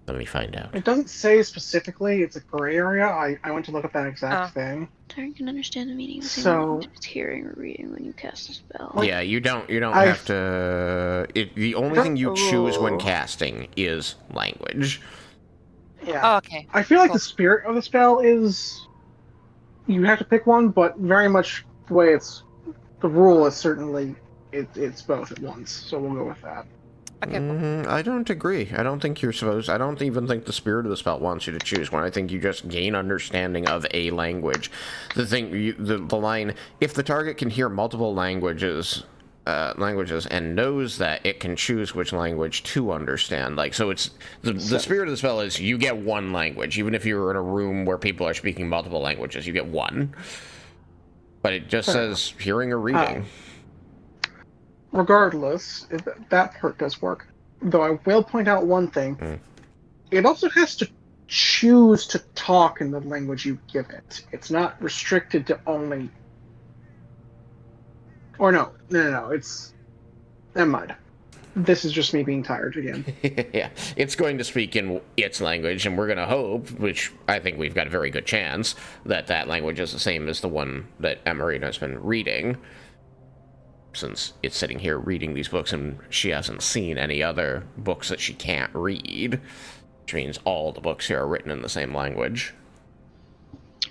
Let me find out. It doesn't say specifically. It's a gray area. I went to look up that exact thing. Taryn can understand the meaning of the same So- language if it's hearing or reading when you cast a spell. Yeah, you don't I- have to... the only thing you choose when Oh. casting is language. Yeah. Oh, okay. I feel like Cool. the spirit of the spell is you have to pick one, but very much the way the rule is certainly it's both at once. So we'll go with that. Okay, cool. I don't agree. I don't think you're supposed... I don't even think the spirit of the spell wants you to choose one. I think you just gain understanding of a language. The thing, the line, if the target can hear multiple languages and knows that it can choose which language to understand. Like, so it's... The spirit of the spell is you get one language. Even if you're in a room where people are speaking multiple languages, you get one. But it just says hearing or reading. Regardless, that part does work. Though I will point out one thing. It also has to choose to talk in the language you give it. It's not restricted to only... Or no. It's... Never mind. This is just me being tired again. Yeah, it's going to speak in its language, and we're going to hope, which I think we've got a very good chance, that that language is the same as the one that Emarina's been reading, since it's sitting here reading these books and she hasn't seen any other books that she can't read, which means all the books here are written in the same language.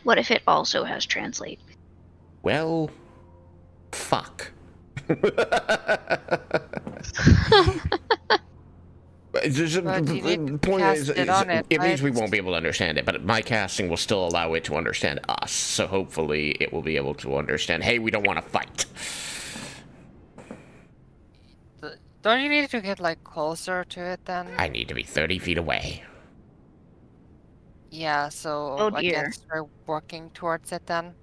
What if it also has translate? Well, fuck. The point is, it means we won't be able to understand it, but my casting will still allow it to understand us, so hopefully it will be able to understand, hey, we don't want to fight. Don't you need to get like closer to it then? I need to be 30 feet away. Yeah, so Oh, I dear. guess we're working towards it then.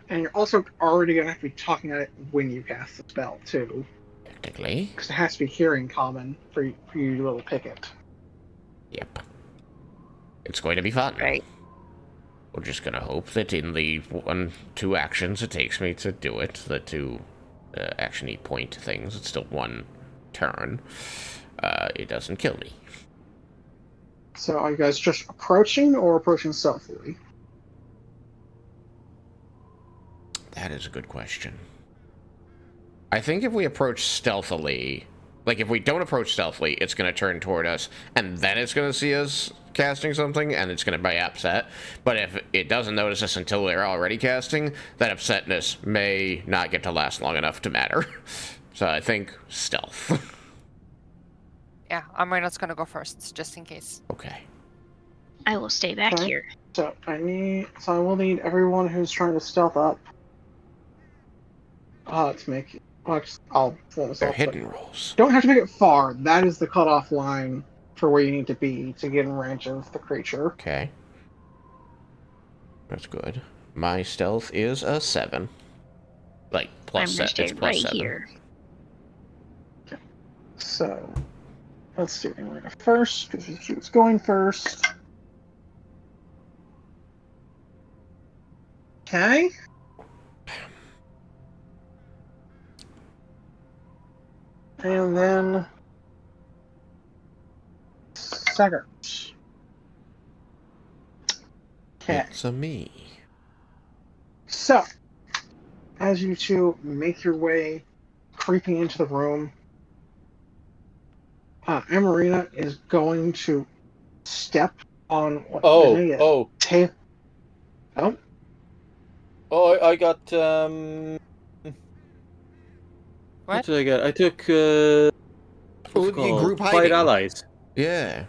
And you're also already going to have to be talking at it when you cast the spell, too. Technically. Because it has to be hearing common for you to be able to pick it. Yep. It's going to be fun. Right. We're just going to hope that in the 2 actions it takes me to do it, the 2 actiony point things, it's still 1 turn, it doesn't kill me. So are you guys just approaching or approaching stealthily? That is a good question. I think if we approach stealthily, Like, if we don't approach stealthily, it's going to turn toward us, and then it's going to see us casting something, and it's going to be upset. But if it doesn't notice us until they're already casting, that upsetness may not get to last long enough to matter. So I think stealth. Yeah, Amarina's gonna go first, just in case. Okay. I will stay back Okay. here. So I will need everyone who's trying to stealth up. To make. I'll pull this They're off. hidden rolls. Don't have to make it far. That is the cutoff line for where you need to be to get in range of the creature. Okay. That's good. My stealth is a 7. Like, plus I'm gonna 7. stay It's plus right 7. here. So, let's do Amarina first, because she was going first. Okay. And then second. Okay. It's a me. So, as you two make your way, creeping into the room, Amarina is going to step on what Oh. tape. Oh, I got What? What did I get? I took what's it called? Group Quiet hiding. Allies. Yeah.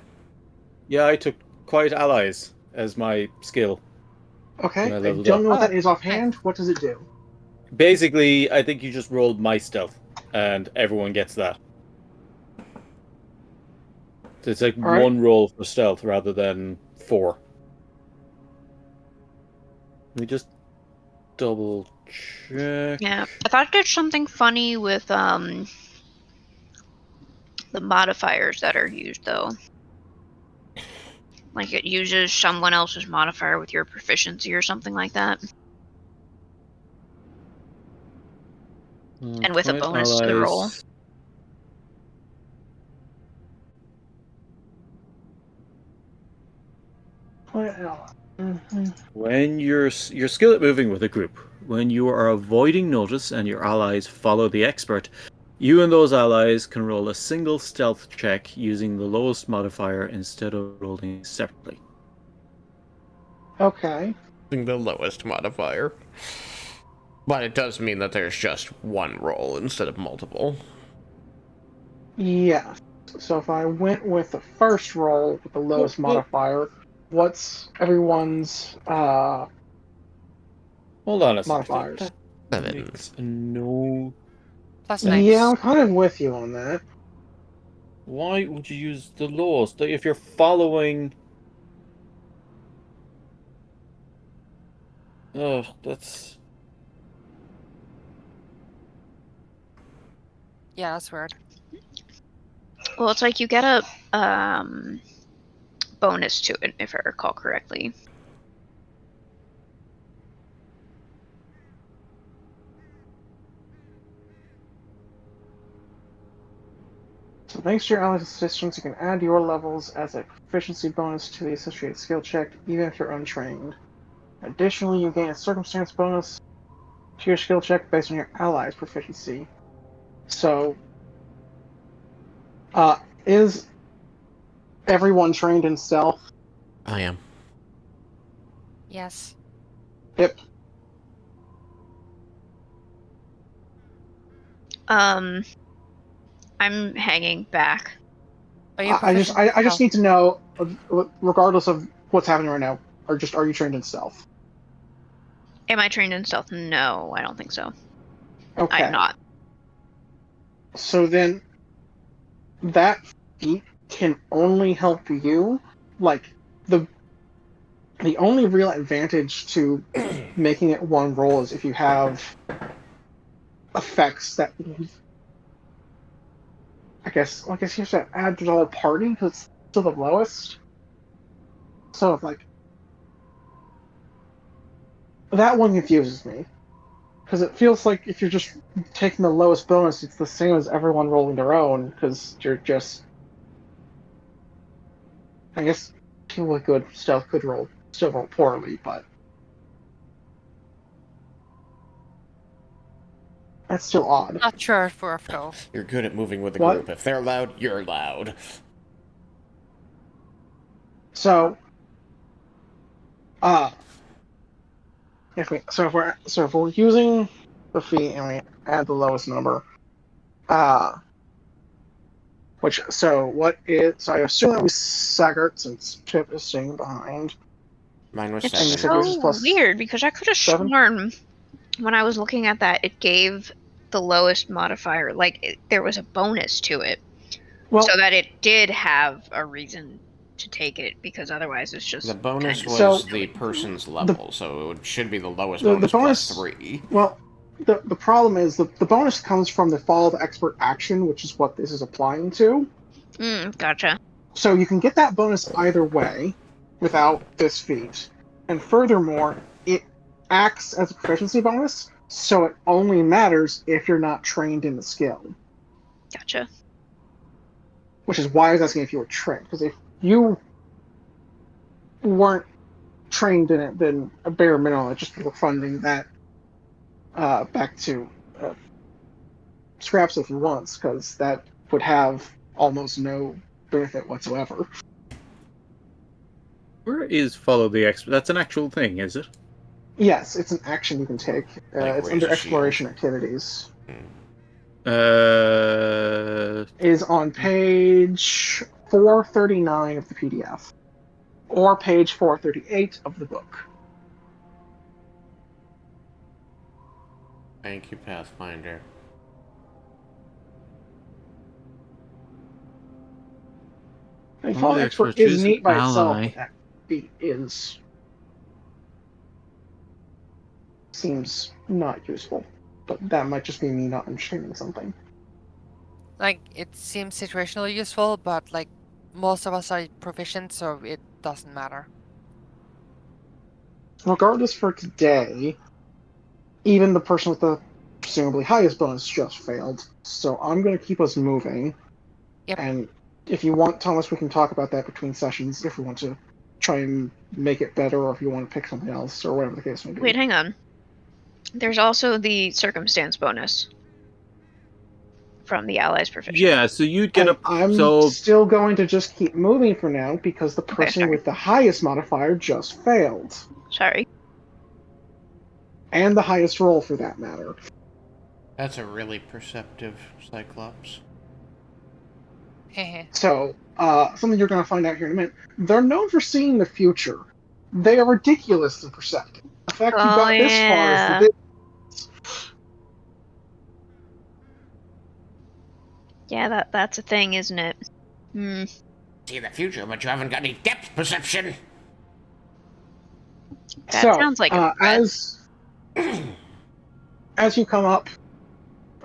Yeah, I took Quiet Allies as my skill. Okay, When I I leveled don't up. know what that Oh, is offhand. What does it do? Basically, I think you just rolled my stealth, and everyone gets that. So it's like Alright. one roll for stealth rather than 4. Let me just double check. Yeah, I thought there's something funny with the modifiers that are used though. Like it uses someone else's modifier with your proficiency or something like that, and with a Quiet bonus to the roll. Allies. When you're skilled at moving with a group, when you are avoiding notice and your allies follow the expert, you and those allies can roll a single stealth check using the lowest modifier instead of rolling separately. Okay. The lowest modifier. But it does mean that there's just one roll instead of multiple. Yeah. So if I went with the first roll with the lowest modifier, what's everyone's Hold on a second. modifiers? That 7. makes no. +9. Yeah, I'm kind of with you on that. Why would you use the lowest if you're following? Oh, that's. Yeah, that's weird. Well, it's like you get a bonus to it if I recall correctly. So thanks to your allies' assistance, you can add your levels as a proficiency bonus to the associated skill check, even if you're untrained. Additionally, you gain a circumstance bonus to your skill check based on your allies' proficiency. So, is everyone trained in stealth? I am. Yes. Yep. I'm hanging back. Are you I just proficient? need to know, regardless of what's happening right now, are you trained in stealth? Am I trained in stealth? No, I don't think so. Okay. I'm not. So then, that feat can only help you. Like the only real advantage to making it one roll is if you have effects that. I guess you have to add to the whole party because it's still the lowest. So like that one confuses me because it feels like if you're just taking the lowest bonus, it's the same as everyone rolling their own because you're just. I guess people with good stealth could still roll poorly, but That's still odd. Not sure if we're though. You're good at moving with the What? group. If they're loud, you're loud. So, if we're using the feat and we add the lowest number, so I assume that we Saggart since Chip is staying behind. Mine was It's And you said 7. yours is so plus weird because I could have 7? sworn when I was looking at that, it gave the lowest modifier. Like there was a bonus to it, Well, so that it did have a reason to take it. Because otherwise, it's just The bonus kinda was So, the person's level, so it should be the lowest the bonus, bonus- plus 3. well, the problem is the bonus comes from the follow the expert action, which is what this is applying to. Gotcha. So you can get that bonus either way without this feat. And furthermore, it acts as a proficiency bonus, so it only matters if you're not trained in the skill. Gotcha. Which is why I was asking if you were trained. Because if you weren't trained in it, then a bare minimum, it's just refunding that back to Scraps if he wants, because that would have almost no benefit whatsoever. Where is follow the expert? That's an actual thing, is it? Yes, it's an action you can take. Like It's raise under a exploration shield. activities. Uh, Is on page 439 of the PDF. Or page 438 of the book. Thank you, Pathfinder. I mean, Well, Fallen the Expert expert is is neat by an itself, ally. but that feat is... seems not useful. But that might just be me not understanding something. Like, it seems situationally useful, but like most of us are proficient, so it doesn't matter. Regardless, for today, even the person with the presumably highest bonus just failed. So I'm going to keep us moving. Yep. And if you want, Thomas, we can talk about that between sessions if we want to try and make it better, or if you want to pick something else, or whatever the case may be. Wait, hang on. There's also the circumstance bonus from the allies proficient. yeah, so you'd get a. I'm So still going to just keep moving for now because the person sorry. with the highest modifier just failed. Sorry. And the highest roll for that matter. That's a really perceptive Cyclops. Hehe. So, something you're going to find out here in a minute. They're known for seeing the future. They are ridiculously perceptive. The fact you Oh, got this far is yeah. the big... Yeah, that's a thing, isn't it? See the future, but you haven't got any depth perception. That So, sounds like a threat. as you come up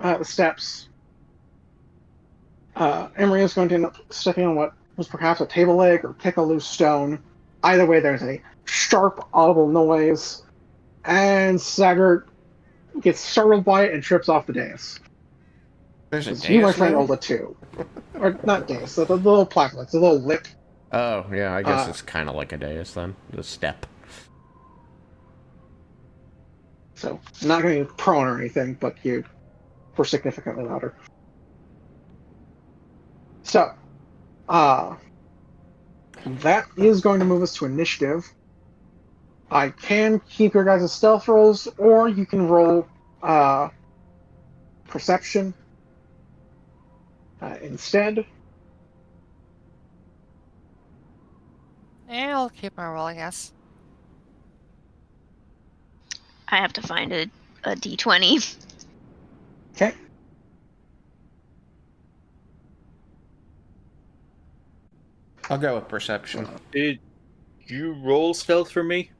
the steps, Emery is going to end up stepping on what was perhaps a table leg or pick a loose stone. Either way, there's a sharp, audible noise, and Saggart gets startled by it and trips off the dais. There's a You, my dais friend, now? rolled a 2. Or, not dais, the little plaque, the little lip. Oh, yeah, I guess Uh, it's kind of like a dais then. The step. So, not going to be prone or anything, but you were significantly louder. So, that is going to move us to initiative. I can keep your guys' stealth rolls, or you can roll perception instead. I'll keep my roll, I guess. I have to find a d20. Okay. I'll go with perception. did you roll stealth for me?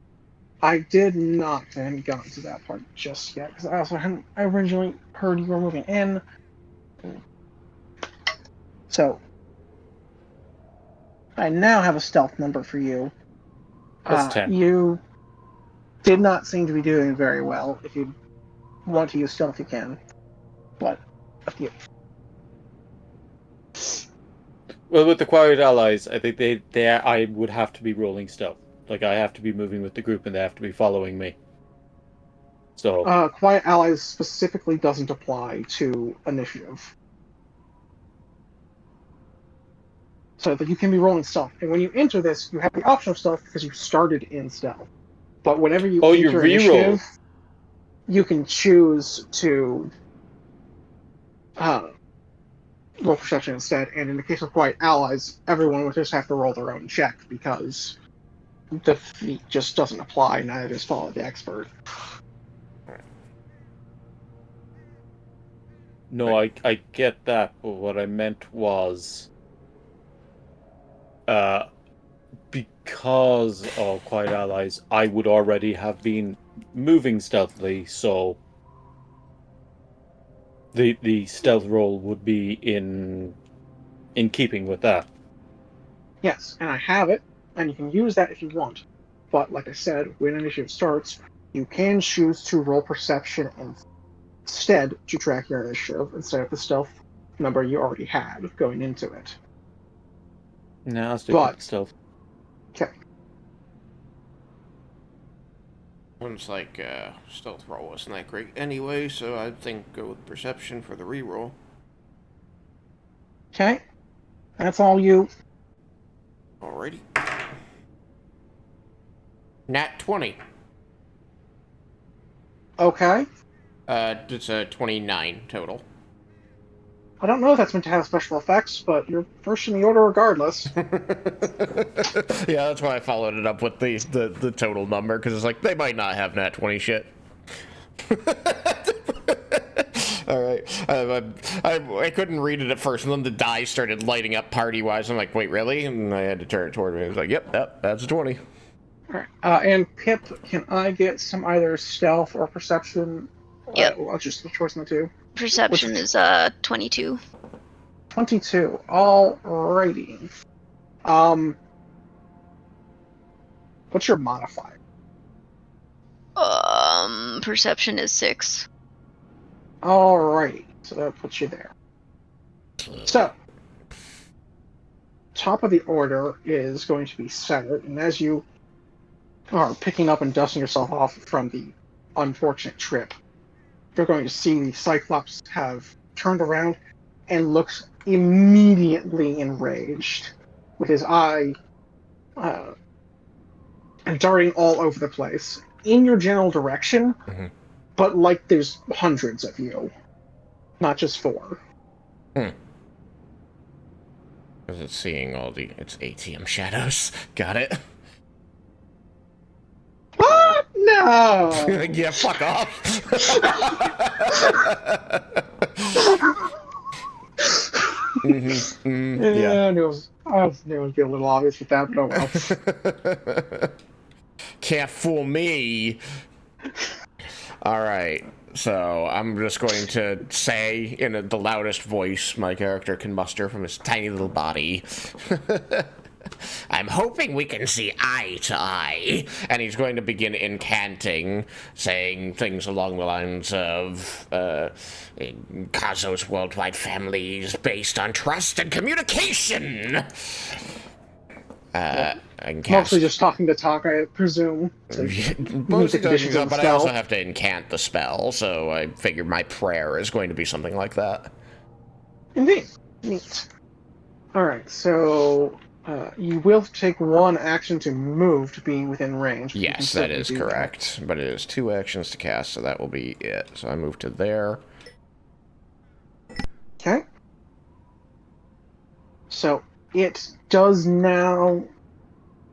I did not. I hadn't gotten to that part just yet, because I also hadn't. I originally heard you were moving in. So, I now have a stealth number for you. Plus 10. You did not seem to be doing very well. If you want to use stealth, you can. But, up to you. Well, with the quiet allies, I think I would have to be rolling stealth. Like I have to be moving with the group, and they have to be following me. So Quiet Allies specifically doesn't apply to initiative. So that you can be rolling stealth. And when you enter this, you have the option of stealth because you started in stealth. But whenever you you enter reroll. initiative, you can choose to roll perception instead. And in the case of Quiet Allies, everyone would just have to roll their own check because the feat just doesn't apply. Neither does Follow the Expert. No, I get that, but what I meant was because of Quiet Allies, I would already have been moving stealthily, so the stealth roll would be in keeping with that. Yes, and I have it, and you can use that if you want. But like I said, when initiative starts, you can choose to roll perception instead to track your initiative instead of the stealth number you already had going into it. Nah, I'll stick with stealth. Okay. One's like, stealth roll wasn't that great anyway, so I think go with perception for the reroll. Okay. That's all you. Alrighty. Nat 20. Okay. It's a 29 total. I don't know if that's meant to have special effects, but you're first in the order regardless. Yeah, that's why I followed it up with the total number, because it's like, they might not have nat 20 shit. Alright. I couldn't read it at first, and then the die started lighting up party-wise. I'm like, wait, really? And I had to turn it toward me. It was like, yep, that's a 20. Alright. And Pip, can I get some either stealth or perception? Yep. I'll just choice from the two. Perception is 22. 22. Alrighty. What's your modifier? Perception is 6. Alrighty. So that puts you there. So, top of the order is going to be centered, and as you are picking up and dusting yourself off from the unfortunate trip, you're going to see the Cyclops have turned around and looks immediately enraged, with his eye darting all over the place in your general direction, but like there's hundreds of you, not just 4. Because it's seeing all it's ATM shadows. Got it. What? No! Yeah, fuck off. Yeah, I knew it would be a little obvious with that, but oh well. Can't fool me. Alright, so I'm just going to say in the loudest voice my character can muster from his tiny little body. I'm hoping we can see eye to eye. And he's going to begin incanting, saying things along the lines of, Kazo's worldwide family is based on trust and communication! Mostly just talking to talk, I presume. Mostly talking, but I also have to incant the spell, so I figured my prayer is going to be something like that. Indeed. Neat. Alright, so you will take one action to move to be within range. Yes, that is correct. But it is 2 actions to cast, so that will be it. So I move to there. Okay. So it does now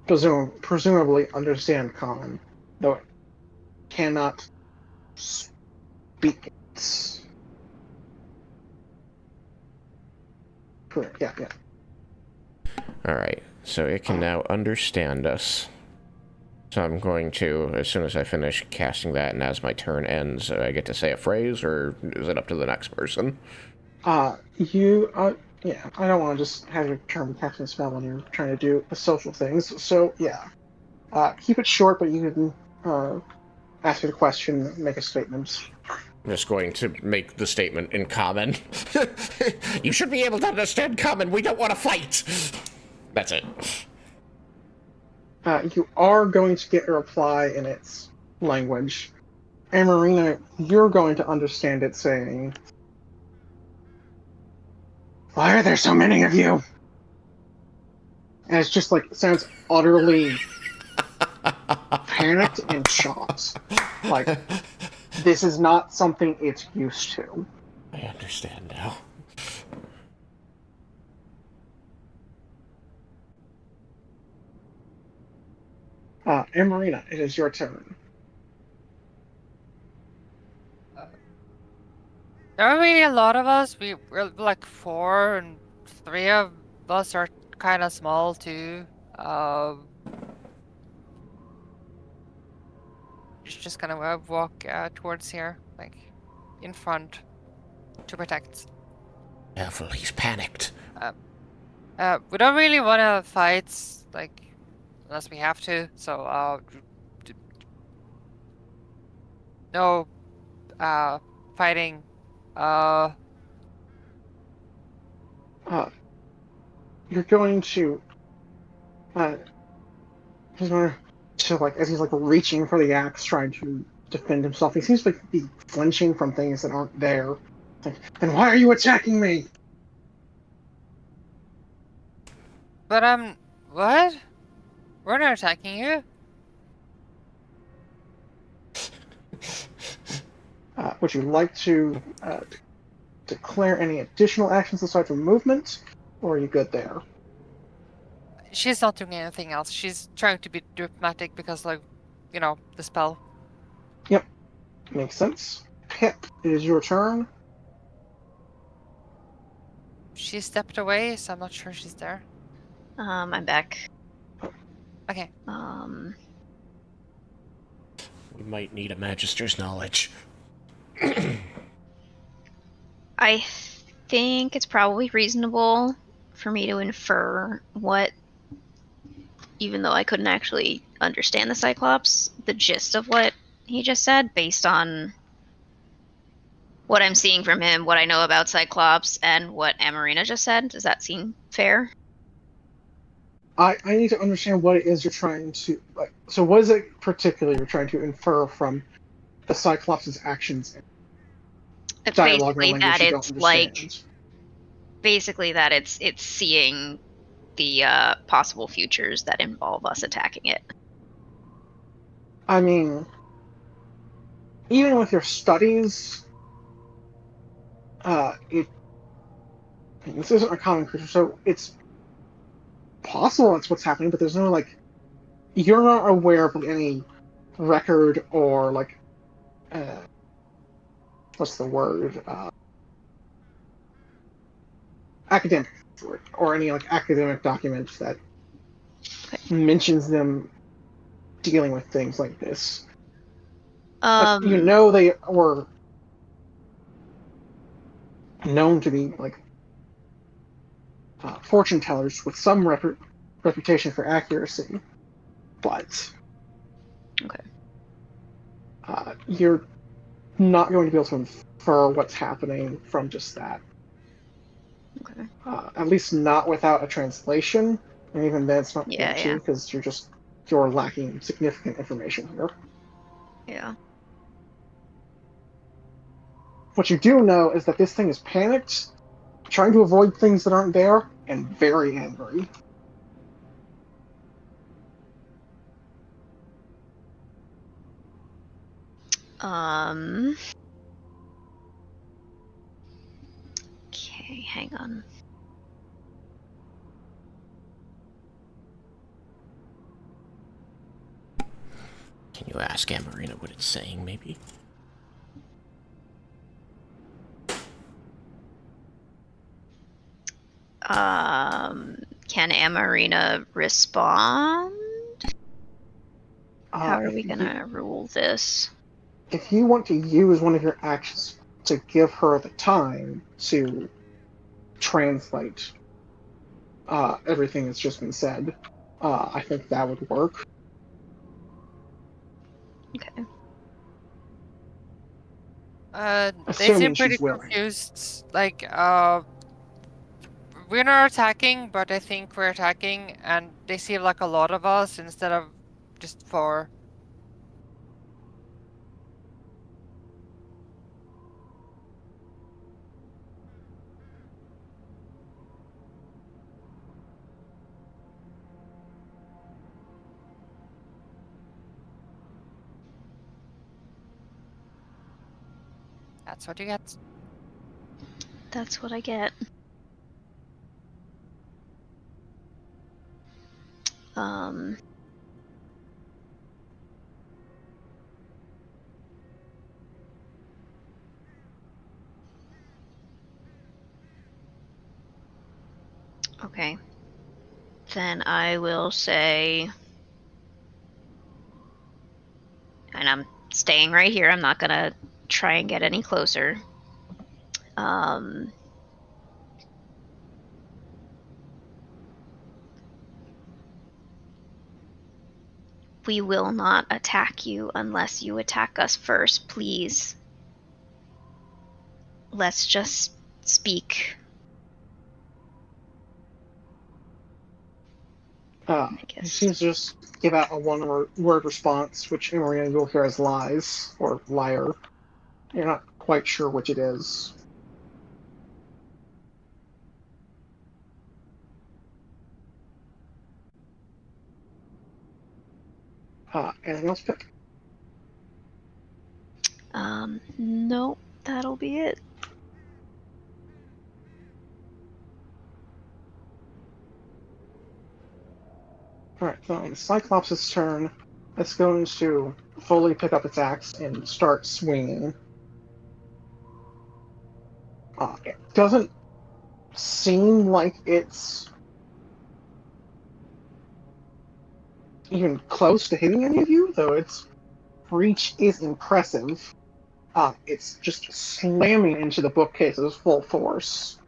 presumably understand Common, though it cannot speak it. Yeah. Alright, so it can now understand us. So I'm going to, as soon as I finish casting that, and as my turn ends, I get to say a phrase, or is it up to the next person? Yeah, I don't want to just have your turn casting a spell when you're trying to do the social things, so yeah. Keep it short, but you can ask me the question, make a statement. I'm just going to make the statement in Common. You should be able to understand Common, we don't want to fight! That's it. You are going to get a reply in its language. And Marina, you're going to understand it saying, "Why are there so many of you?" And it's just like, it sounds utterly panicked and shocked. Like, this is not something it's used to. I understand now. And Marina, it is your turn. There are really a lot of us. We're like 4, and 3 of us are kind of small too. Just gonna walk towards here, like in front, to protect. Careful, he's panicked. We don't really want to fight, like, unless we have to. So, no, fighting. You're going to, he's going to, like, as he's, like, reaching for the axe, trying to defend himself, he seems to be flinching from things that aren't there. Like, then why are you attacking me? But what? We're not attacking you. Would you like to declare any additional actions aside from movement, or are you good there? She's not doing anything else. She's trying to be diplomatic because, like, you know, the spell. Yep, makes sense. Pip, it is your turn. She stepped away, so I'm not sure she's there. I'm back. Okay. We might need a magister's knowledge. I think it's probably reasonable for me to infer what, even though I couldn't actually understand the Cyclops, the gist of what he just said based on what I'm seeing from him, what I know about Cyclops, and what Amarina just said. Does that seem fair? I need to understand what it is you're trying to, like, so what is it particularly you're trying to infer from the Cyclops' actions and dialogue or Basically language that you don't it's understand? basically that it's seeing the possible futures that involve us attacking it. I mean, even with your studies, this isn't a common creature, so it's possible that's what's happening, but there's no, like, you're not aware of any record or, like, what's the word? Academic, or any, like, academic document that mentions them dealing with things like this. Like, you know, they were known to be, like, fortune tellers with some reputation for accuracy, but you're not going to be able to infer what's happening from just that. Okay. At least not without a translation, and even then it's not going to, because you're lacking significant information here. Yeah. What you do know is that this thing is panicked, trying to avoid things that aren't there, and very angry. Okay, hang on. Can you ask Amarina what it's saying, maybe? Can Amarina respond? How are we gonna rule this? If you want to use one of your actions to give her the time to translate everything that's just been said, I think that would work. Okay. They seem pretty confused. Like, we're not attacking, but I think we're attacking, and they seem like a lot of us instead of just 4. That's what you get. That's what I get. Okay. Then I will say, and I'm staying right here. I'm not gonna try and get any closer. We will not attack you unless you attack us first, please. Let's just speak. I He guess. seems to just give out a one-word response, which in Marina you'll hear as lies or liar. You're not quite sure which it is. Anything else, Pip? Nope, that'll be it. Alright, so on Cyclops' turn, it's going to fully pick up its axe and start swinging. It doesn't seem like it's even close to hitting any of you, though its reach is impressive. It's just slamming into the bookcases full force.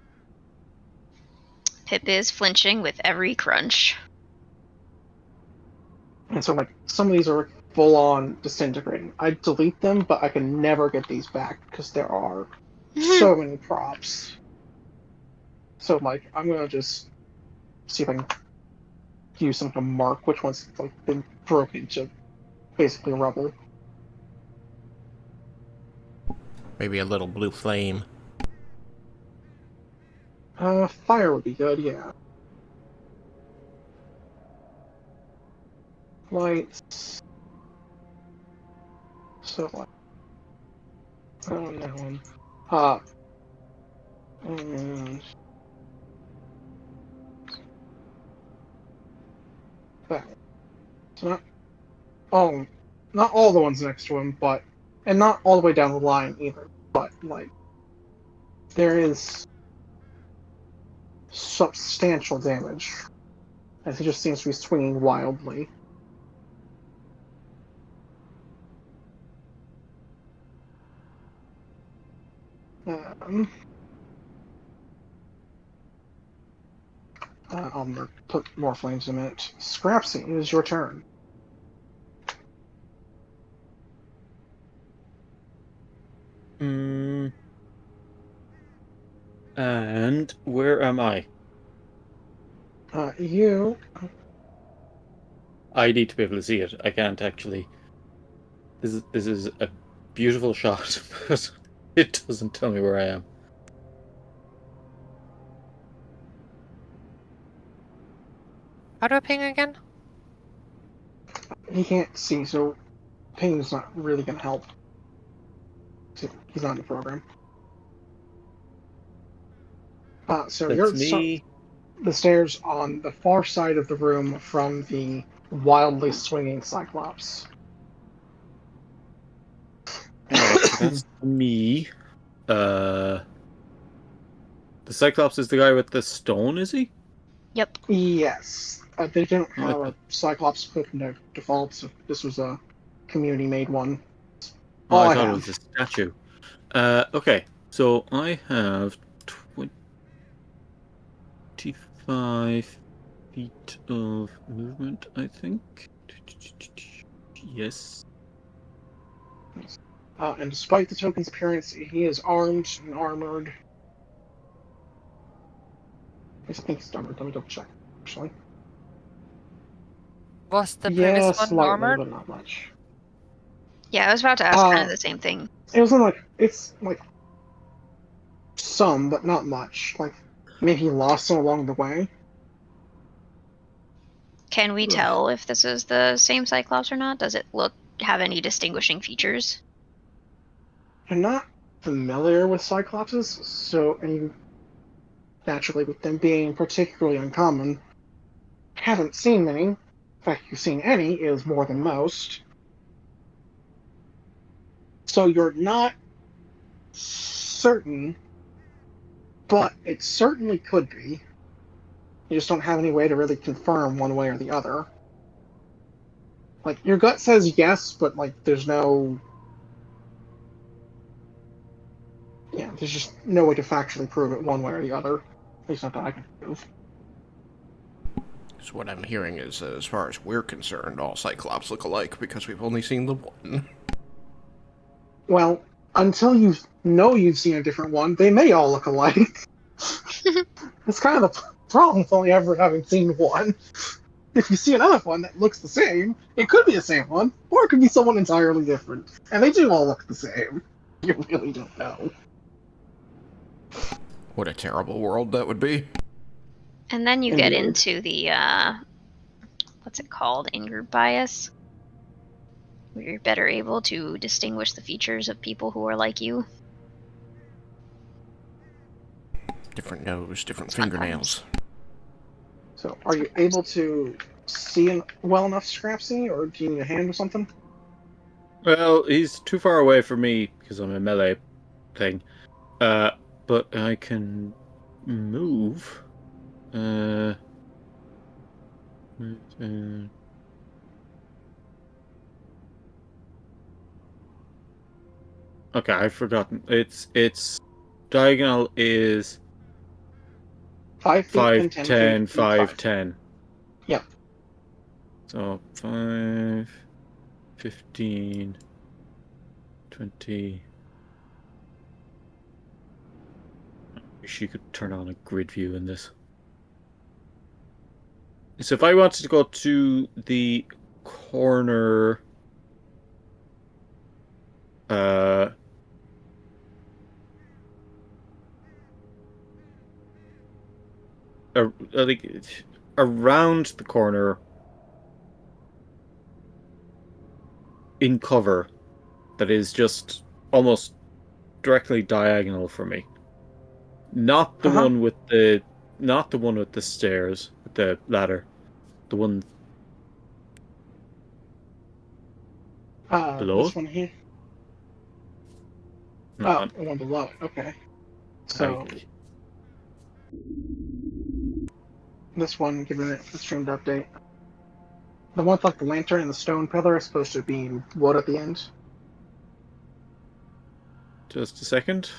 Pip is flinching with every crunch. And so, like, some of these are full-on disintegrating. I delete them, but I can never get these back because there are so many props. So, like, I'm gonna just see if I can use something to mark which ones like been broken to basically rubble. Maybe a little blue flame. Fire would be good, yeah. Lights. So, like, that one. And that one. So not all the ones next to him, but, and not all the way down the line either, but, like, there is substantial damage, as he just seems to be swinging wildly. I'll put more flames in a minute. Scrapsy, it is your turn. And where am I? You. I need to be able to see it. I can't actually. This is a beautiful shot, but it doesn't tell me where I am. How do I ping again? He can't see, so ping's not really going to help. He's not in the program. So That's you're me. the stairs on the far side of the room from the wildly swinging Cyclops. Alright, so that's me. The Cyclops is the guy with the stone, is he? Yep. Yes. They didn't have Okay. a Cyclops put in their default, so this was a community-made one. Oh, All I I thought it have. was a statue. Okay, so I have 25 feet of movement, I think. Yes. And despite the token's appearance, he is armed and armored. I think he's armored. Let me double check, actually. Was the previous one Slightly, armored? but not much. Yeah, I was about to ask kind of the same thing. It wasn't like it's like some, but not much. Like maybe he lost some along the way. Can we tell if this is the same Cyclops or not? Does it have any distinguishing features? They're not familiar with Cyclopses, so, and you, naturally, with them being particularly uncommon, haven't seen many. In fact, you've seen any is more than most. So you're not certain, but it certainly could be. You just don't have any way to really confirm one way or the other. Like, your gut says yes, but, like, there's no... Yeah, there's just no way to factually prove it one way or the other. At least not that I can prove. So what I'm hearing is, as far as we're concerned, all Cyclops look alike because we've only seen the one. Well, until you know you've seen a different one, they may all look alike. It's kind of the problem with only ever having seen one. If you see another one that looks the same, it could be the same one, or it could be someone entirely different. And they do all look the same. You really don't know. What a terrible world that would be. And then you get Indeed. into the, what's it called? In-group bias? Where you're better able to distinguish the features of people who are like you. Different nose, different fingernails. So, are you able to see well enough, Scrapsy, or do you need a hand or something? Well, he's too far away for me because I'm a melee thing. But I can move. Okay, I've forgotten. It's diagonal is 5 feet 5, and 10 10, feet. 5, 10. Yep. So 5, 15, 20. I wish you could turn on a grid view in this. So if I wanted to go to the corner, like around the corner in cover, that is just almost directly diagonal for me. Not the one with the, not the one with the stairs, with the ladder. The one below. This one here? No, The one below it. Okay. So, this one, given it the streamed update. The one with, like, the lantern and the stone pillar is supposed to be wood at the end. just a second.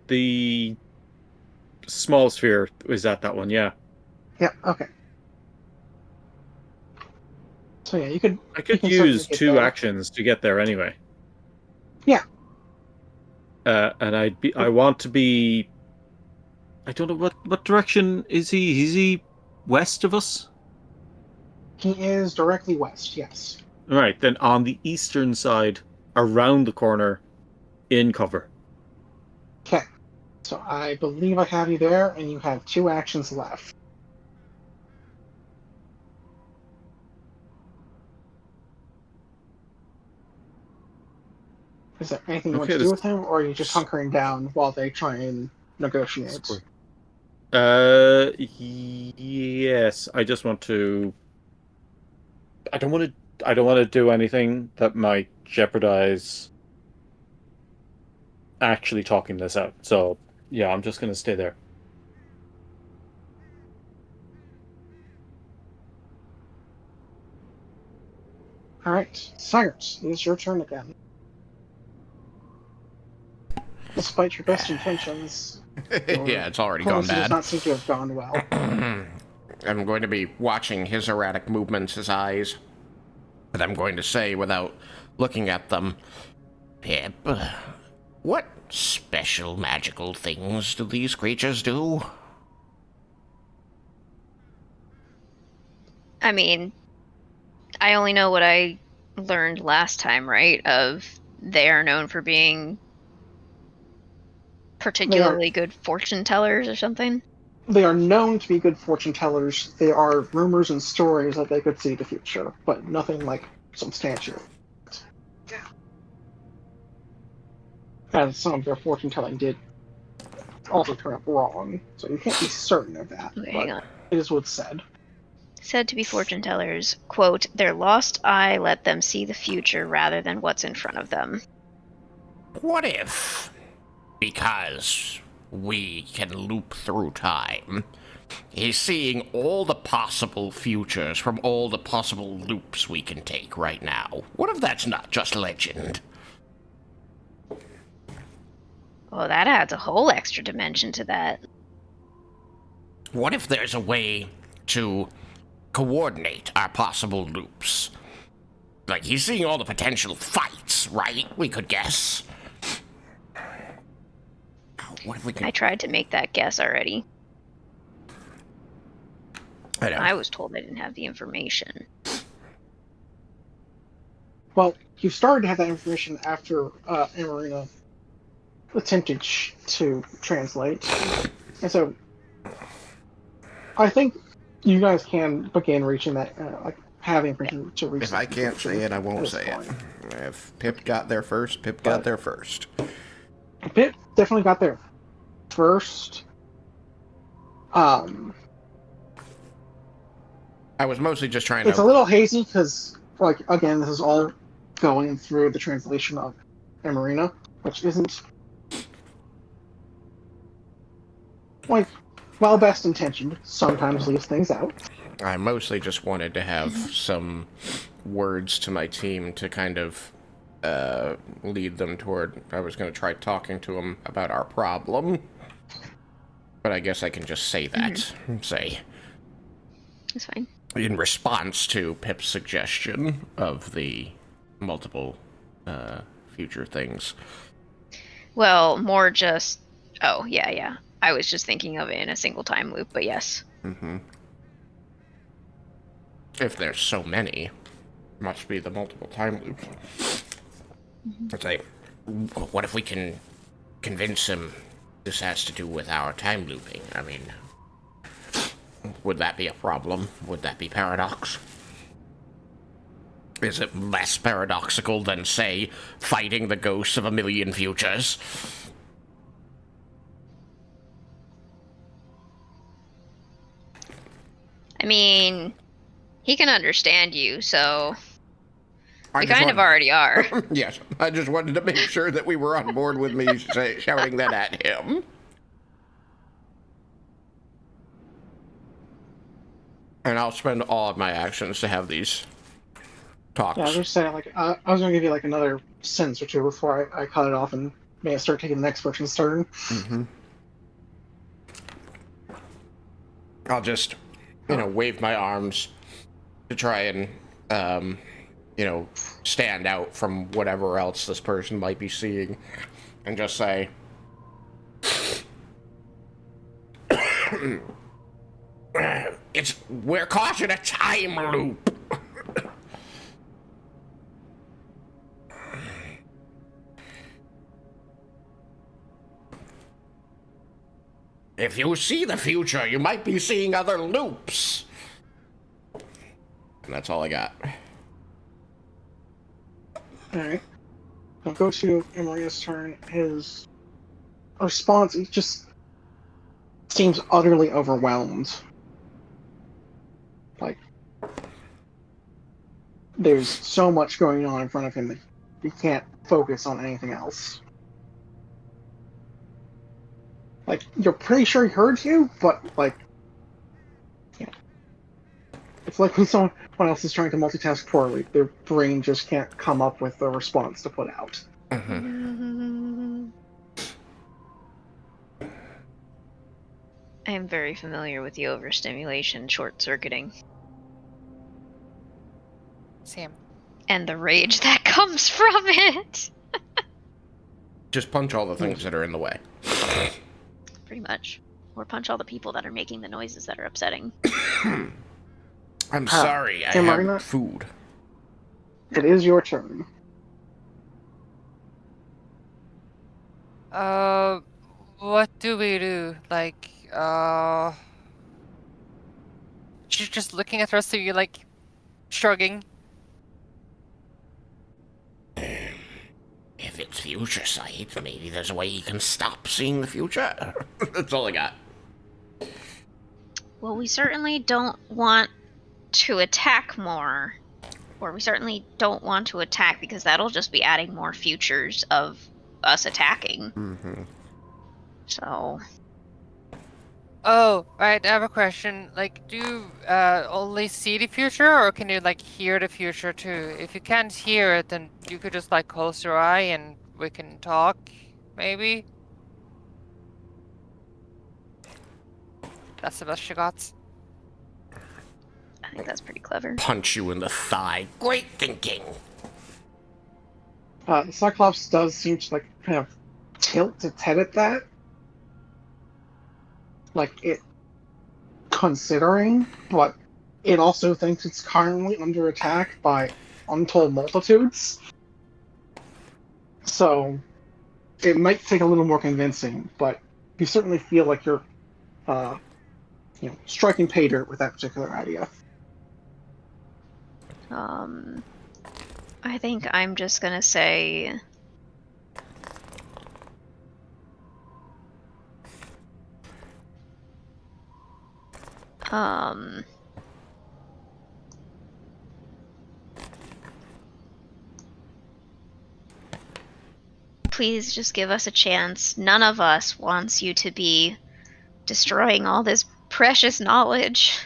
The small sphere is at that one, yeah. Yeah, okay. So yeah, you could... I could can certainly use get 2 there. actions to get there anyway. Yeah. And I want to be... I don't know what direction is he? Is he west of us? He is directly west, yes. Right, then on the eastern side, around the corner, in cover. Okay. So I believe I have you there, and you have 2 actions left. Is there anything you want to do with him, or are you just hunkering down while they try and negotiate? Yes. I just want to. I don't want to do anything that might jeopardize actually talking this out. So yeah, I'm just gonna stay there. All right, Cyrus, it is your turn again. Despite your best intentions, Yeah, it's already your gone policy does bad. not seem to have gone well. I'm going to be watching his erratic movements, his eyes. But I'm going to say, without looking at them, Pip, what special magical things do these creatures do? I mean, I only know what I learned last time, right? Of they are known for being particularly good fortune tellers or something? They are known to be good fortune tellers. They are rumors and stories that they could see the future, but nothing like substantial. And some of their fortune telling did also turn up wrong, so you can't be certain of that. Okay, but hang on. it is what's said. Said to be fortune tellers, quote, their lost eye let them see the future rather than what's in front of them. What if, because we can loop through time, he's seeing all the possible futures from all the possible loops we can take right now? What if that's not just legend? Well, that adds a whole extra dimension to that. What if there's a way to coordinate our possible loops? Like, he's seeing all the potential fights, right? We could guess. What if we could... I tried to make that guess already. I was told I didn't have the information. Well, you started to have that information after Amarina attempted to translate. And so, I think you guys can begin reaching that, like, having information to reach. If I can't say it, I won't say it. If Pip got there first, Pip got there first. Pip definitely got there first. I was mostly just trying It's to... a little hazy because, like, again, this is all going through the translation of Amarina, which isn't, like, while best intentioned, sometimes leaves things out. I mostly just wanted to have some words to my team to kind of lead them toward... I was going to try talking to them about our problem. But I guess I can just say that. Say. That's fine. In response to Pip's suggestion of the multiple future things. Well, more just... Oh, yeah. I was just thinking of it in a single time loop, but yes. Mm-hmm. If there's so many, must be the multiple time loops. It's like, what if we can convince him this has to do with our time looping? I mean, would that be a problem? Would that be paradox? Is it less paradoxical than, say, fighting the ghosts of a million futures? I mean, he can understand you, so we kind of already are. Yes, I just wanted to make sure that we were on board with me shouting that at him. And I'll spend all of my actions to have these talks. Yeah, I was just saying, like, I was going to give you, like, another sentence or two before I cut it off and may start taking the next person's turn. Mm-hmm. I'll just, wave my arms to try and, stand out from whatever else this person might be seeing, and just say, we're caught in a time loop. If you see the future, you might be seeing other loops. And that's all I got. Alright. I'll go to Amarina's turn. His response, he just seems utterly overwhelmed. Like, there's so much going on in front of him that he can't focus on anything else. Like, you're pretty sure he heard you, but, like, yeah. It's like when someone else is trying to multitask poorly, their brain just can't come up with a response to put out. Mm-hmm. I am very familiar with the overstimulation short-circuiting. Same. And the rage that comes from it! Just punch all the things that are in the way. Pretty much. Or punch all the people that are making the noises that are upsetting. I'm sorry, I Amarina? have food. It is your turn. What do we do? Like, she's just looking at her, so you're like shrugging. If it's future sight, maybe there's a way he can stop seeing the future. That's all I got. Well, we certainly don't want to attack more. Or we certainly don't want to attack because that'll just be adding more futures of us attacking. Mm-hmm. So, Oh, right, I have a question. Like, do you only see the future, or can you, like, hear the future too? If you can't hear it, then you could just, like, close your eye and we can talk, maybe? That's the best she got. I think that's pretty clever. Punch you in the thigh. Great thinking. The Cyclops does seem to like kind of tilt its head at that. Like it considering, but it also thinks it's currently under attack by untold multitudes. So it might take a little more convincing, but you certainly feel like you're striking pay dirt with that particular idea. I think I'm just gonna say... Please just give us a chance. None of us wants you to be destroying all this precious knowledge.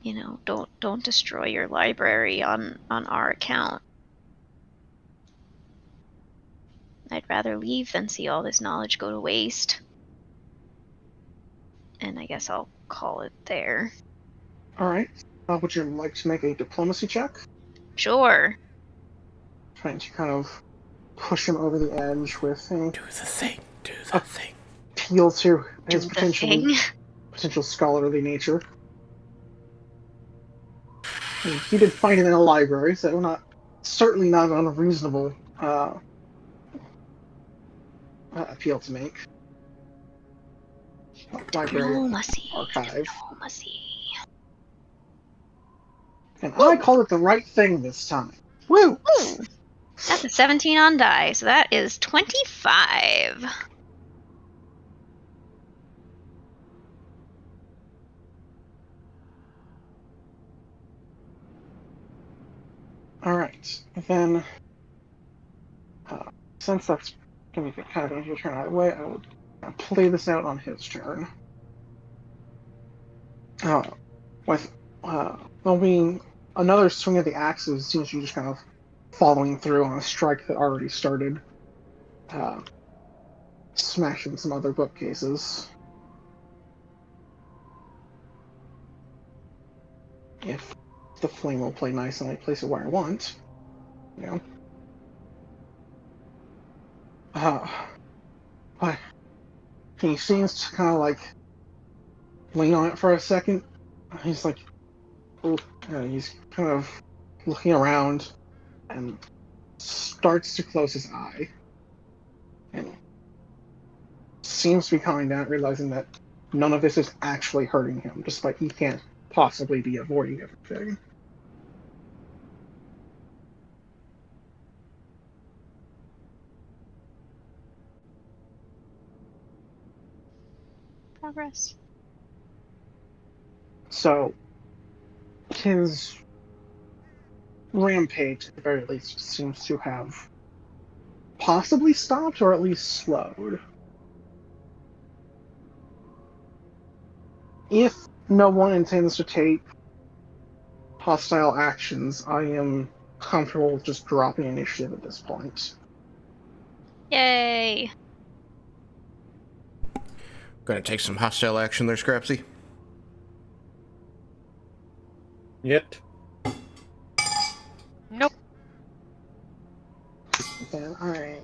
You know, don't destroy your library on our account. I'd rather leave than see all this knowledge go to waste. And I guess I'll call it there. Alright. Would you like to make a diplomacy check? Sure. Trying to kind of push him over the edge with a Do the thing. Do the thing. appeal to Do his the thing. potential scholarly nature. I mean, he did find it in a library, so certainly not an unreasonable appeal to make. Library Diplomacy. archive. Diplomacy. And I called it the right thing this time. Woo! Ooh, that's a 17 on die, so that is 25. Alright, then, since that's going to be kind of your turn either way, I will play this out on his turn. There'll be another swing of the axes as soon as you're just kind of following through on a strike that already started, smashing some other bookcases. If the flame will play nice and I place it where I want, you know. But he seems to kind of like lean on it for a second. He's like, he's kind of looking around and starts to close his eye. And seems to be calming down, realizing that none of this is actually hurting him, despite he can't possibly be avoiding everything. Progress. So, his rampage, at the very least, seems to have possibly stopped, or at least slowed. If no one intends to take hostile actions, I am comfortable with just dropping initiative at this point. Yay! Gonna take some hostile action there, Scrapsy? Yet. Nope. Then I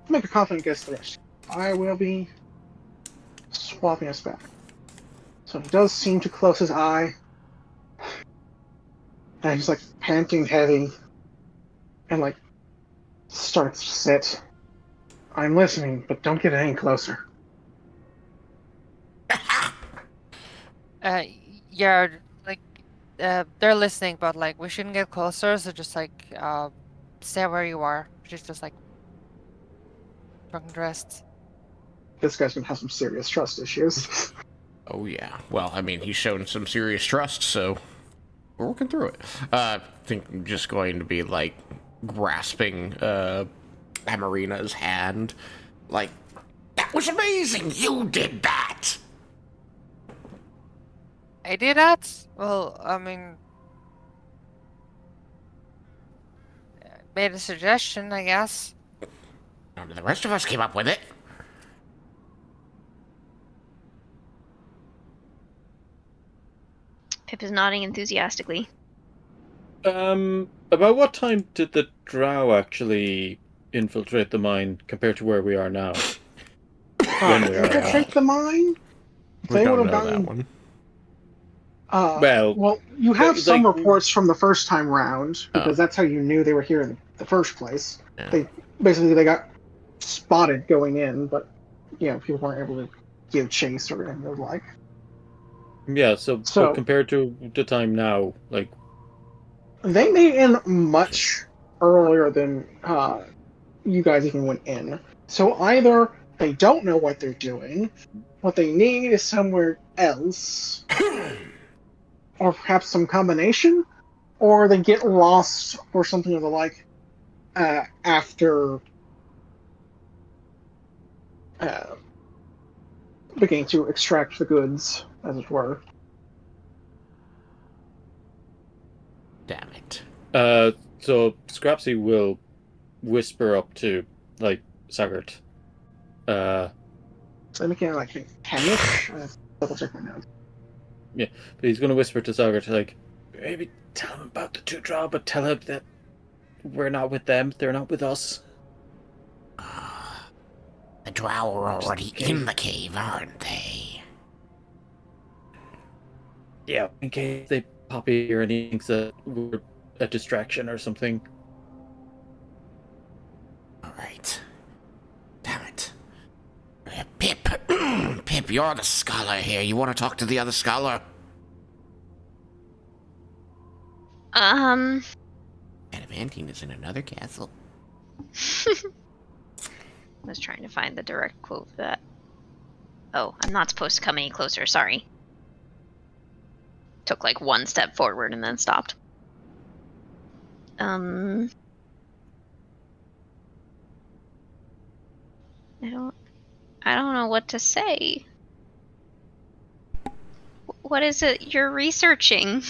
make a confident guess the rest. I will be swapping us back. So he does seem to close his eye. And he's like panting heavy. And like starts to sit. I'm listening, but don't get any closer. Yeah, like, they're listening, but like, we shouldn't get closer, so just like, stay where you are. Just like, drunk dressed. This guy's gonna have some serious trust issues. Oh yeah. Well, I mean, he's shown some serious trust, so we're working through it. I think I'm just going to be like grasping Amarina's hand, like, that was amazing. You did that. I did that? Well, I mean, made a suggestion, I guess. The rest of us came up with it. Pip is nodding enthusiastically. About what time did the drow actually infiltrate the mine compared to where we are now? When we are Infiltrate the mine? We They don't would have know done. that one. Well, You have some like- reports from the first time round because that's how you knew they were here in the first place. Yeah. They got spotted going in, but people weren't able to give chase or anything of the like. Yeah, so but compared to the time now, like, They made in much earlier than you guys even went in. So either they don't know what they're doing, what they need is somewhere else, or perhaps some combination, or they get lost or something of the like after beginning to extract the goods, as it were. Damn it. so Scrapsy will whisper up to, like, Sagart. So making it like 10-ish. Double check my notes. But he's going to whisper to Sagart, like, maybe tell him about the two drow, but tell him that we're not with them, they're not with us. The drow are already in the cave, aren't they? Yeah, in case they pop here and he thinks that we're a distraction or something. Alright. Damn it. Pip. Pip, you're the scholar here. You want to talk to the other scholar? Adamantine is in another castle. I was trying to find the direct quote for that. Oh, I'm not supposed to come any closer, sorry. Took like one step forward and then stopped. I don't know what to say. What is it you're researching?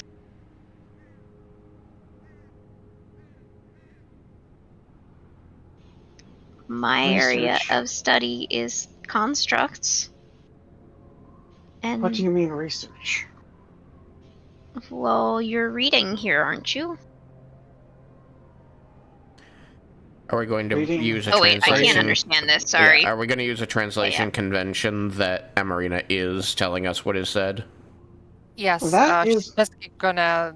My area Research. of study is constructs. And What do you mean research? well, you're reading here, aren't you? Are we going to Reading. use a Oh wait, I translation? can't understand this. Sorry. Yeah, are we going to use a translation convention that Amarina is telling us what is said? Yes, That she's is- just gonna,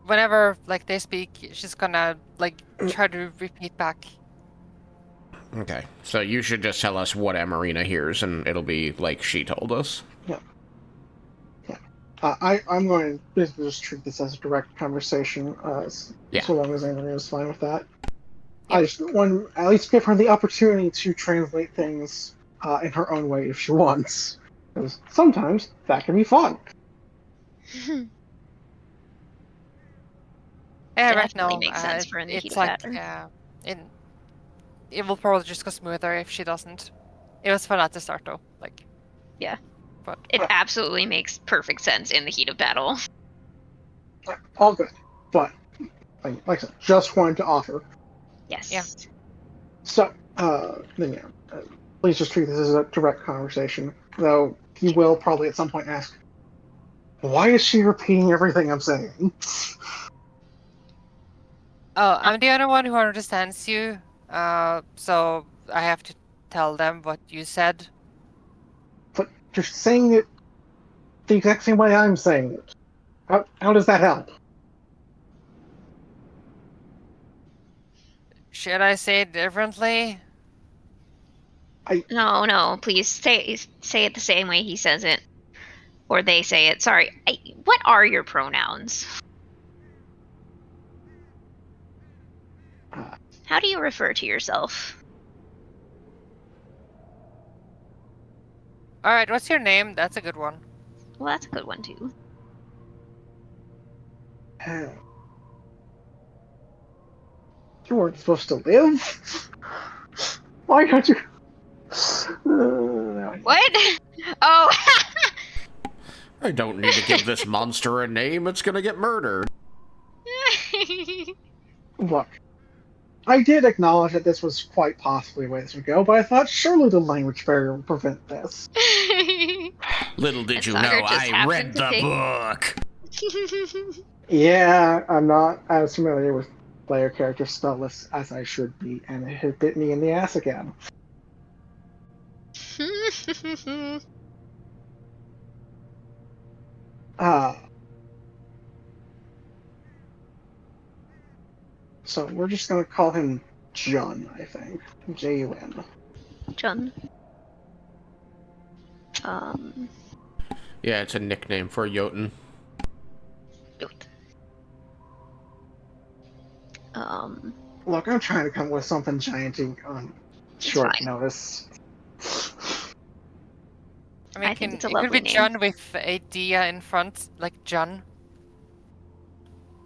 whenever like they speak, she's gonna like try to repeat back. Okay, so you should just tell us what Amarina hears, and it'll be like she told us. I'm going to basically just treat this as a direct conversation, Yeah. so long as Amarina is fine with that. I just want to at least give her the opportunity to translate things in her own way if she wants. Because sometimes that can be fun. Yeah, right Definitely now, makes sense for in the heat it's of like, battle. it will probably just go smoother if she doesn't. It was fun at the start though, like. Yeah. But It absolutely makes perfect sense in the heat of battle. All good. But, like I said, just wanted to offer. Yes. Yeah. So, then please just treat this as a direct conversation. Though he will probably at some point ask, why is she repeating everything I'm saying? oh, I'm the only one who understands you. So I have to tell them what you said. But you're saying it the exact same way I'm saying it. How does that help? Should I say it differently? No, please say it the same way he says it. Or they say it. Sorry. What are your pronouns? How do you refer to yourself? Alright, what's your name? That's a good one. Well, that's a good one, too. You weren't supposed to live? Why don't you... What? Oh! I don't need to give this monster a name. It's gonna get murdered. Look, I did acknowledge that this was quite possibly a way this would go, but I thought surely the language barrier would prevent this. Little did you Sagar know, just I read happened to the think- book. Yeah, I'm not as familiar with player character spell lists as I should be, and it had bit me in the ass again. So we're just gonna call him Jun, I think. Jun. Jun. Yeah, it's a nickname for a Jotun. Look, I'm trying to come up with something gianty on short fine. notice. I mean, I think it's a it could lovely be name. John with a dia in front, like John.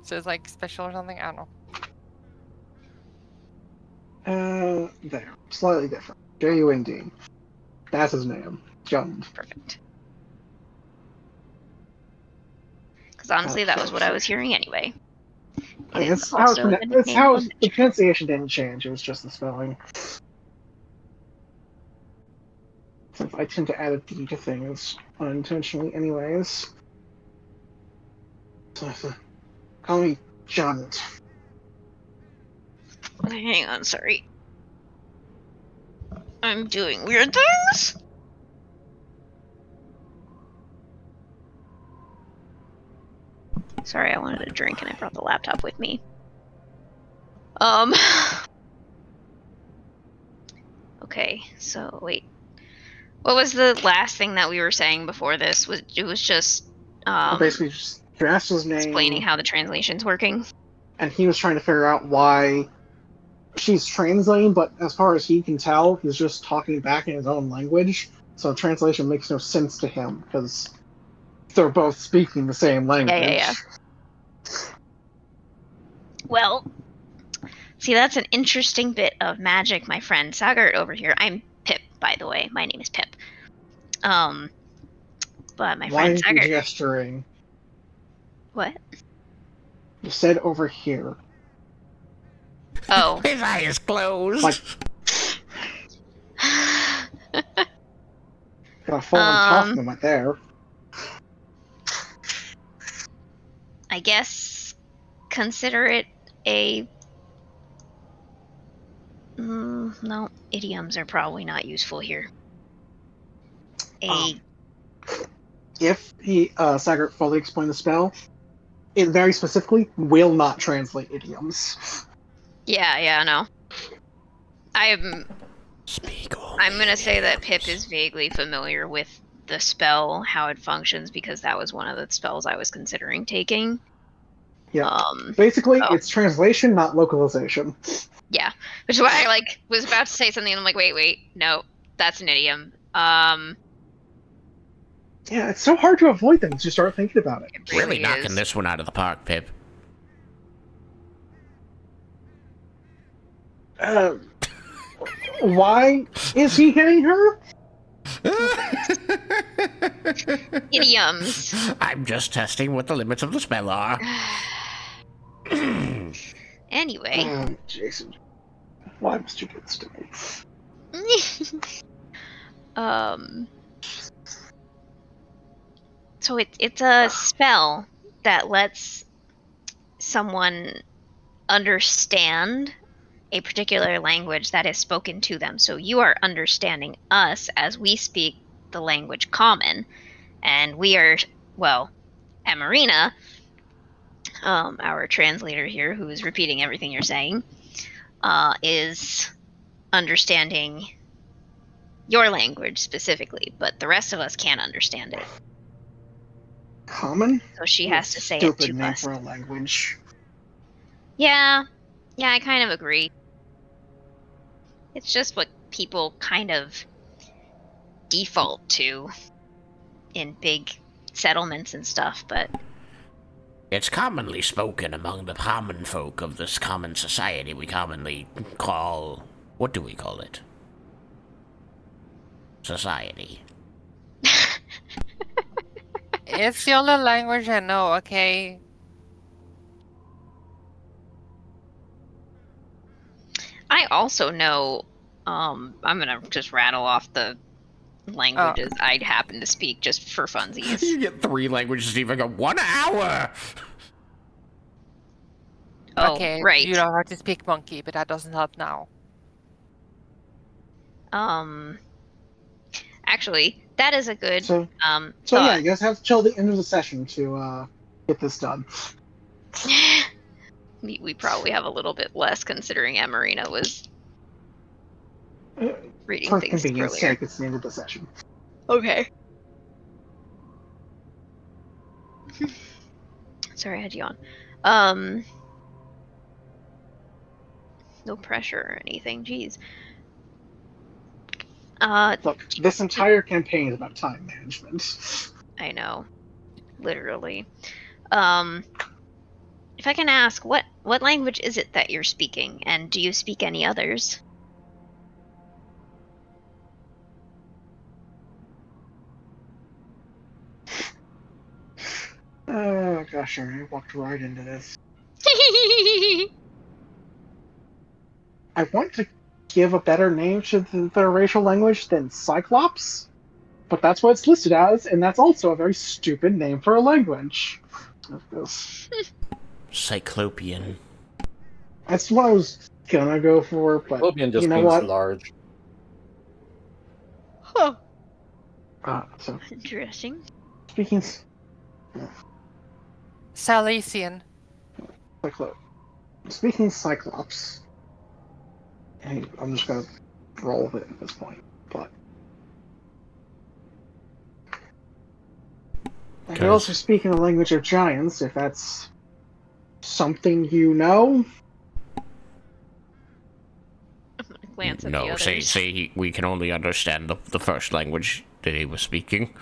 So it's like special or something. I don't know. There. Slightly different. Jund. That's his name. Jund. Perfect. Because honestly, that was what I was hearing anyway. I mean, It it's is how, also the it's nickname how of the pronunciation didn't change, it was just the spelling. Since I tend to add a D to things unintentionally anyways. So I have to call me Jund. Hang on, sorry. I'm doing weird things. Sorry, I wanted a drink and I brought the laptop with me. Okay, so wait. What was the last thing that we were saying before this? It was just Basically just you asked his name, explaining how the translation's working. and he was trying to figure out why she's translating, but as far as he can tell, he's just talking back in his own language, so translation makes no sense to him, because they're both speaking the same language. Yeah. Well, see, that's an interesting bit of magic, my friend Sagart over here. I'm Pip, by the way. My name is Pip. But my Why friend are you Sagart. gesturing? What? You said over here. Oh. His eyes closed. Like, got a full on compliment there. I guess consider it a. No, idioms are probably not useful here. If he Sagart fully explained the spell, it very specifically will not translate idioms. Yeah, no. I'm gonna say that Pip idioms. is vaguely familiar with the spell, how it functions, because that was one of the spells I was considering taking. Yeah. Basically, oh. it's translation, not localization. Yeah, which is why I was about to say something, and I'm like, wait, no, that's an idiom. Yeah, it's so hard to avoid them once you start thinking about it. It Really is. knocking this one out of the park, Pip. Why is he hitting her? Idioms. I'm just testing what the limits of the spell are. Anyway. Jason, why must you do this to me? So it's a spell that lets someone understand a particular language that is spoken to them. So you are understanding us as we speak the language common, and we are well, Amarina, our translator here, who is repeating everything you're saying, is understanding your language specifically, but the rest of us can't understand it. Common? So she What a has to say it stupid to name us. for a language. Yeah, I kind of agree. It's just what people kind of default to in big settlements and stuff, but It's commonly spoken among the common folk of this common society. We commonly call... What do we call it? Society. It's the only language I know, okay? I also know, I'm gonna just rattle off the languages I'd happen to speak just for funsies. You get 3 languages even go 1 hour! Oh, Okay, right. you know how to speak monkey, but that doesn't help now. Actually, that is a good, So thought. yeah, you guys have till the end of the session to get this done. We probably have a little bit less considering Amarina was reading For things convenience earlier. sake, it's the end of the session. Okay. Sorry, I had you on. No pressure or anything. Jeez. Look, this entire campaign is about time management. I know. Literally. If I can ask, what language is it that you're speaking, and do you speak any others? Oh gosh, I walked right into this. I want to give a better name to the racial language than Cyclops, but that's what it's listed as, and that's also a very stupid name for a language. Cyclopean. That's what I was gonna go for, but Cyclopean just you know means what? large. Huh. So Interesting. speaking Salesian. Speaking Cyclops, I'm just gonna roll with it at this point, but I could also speak in the language of giants if that's something you know. I'm gonna glance at the No, others. say we can only understand the first language that he was speaking.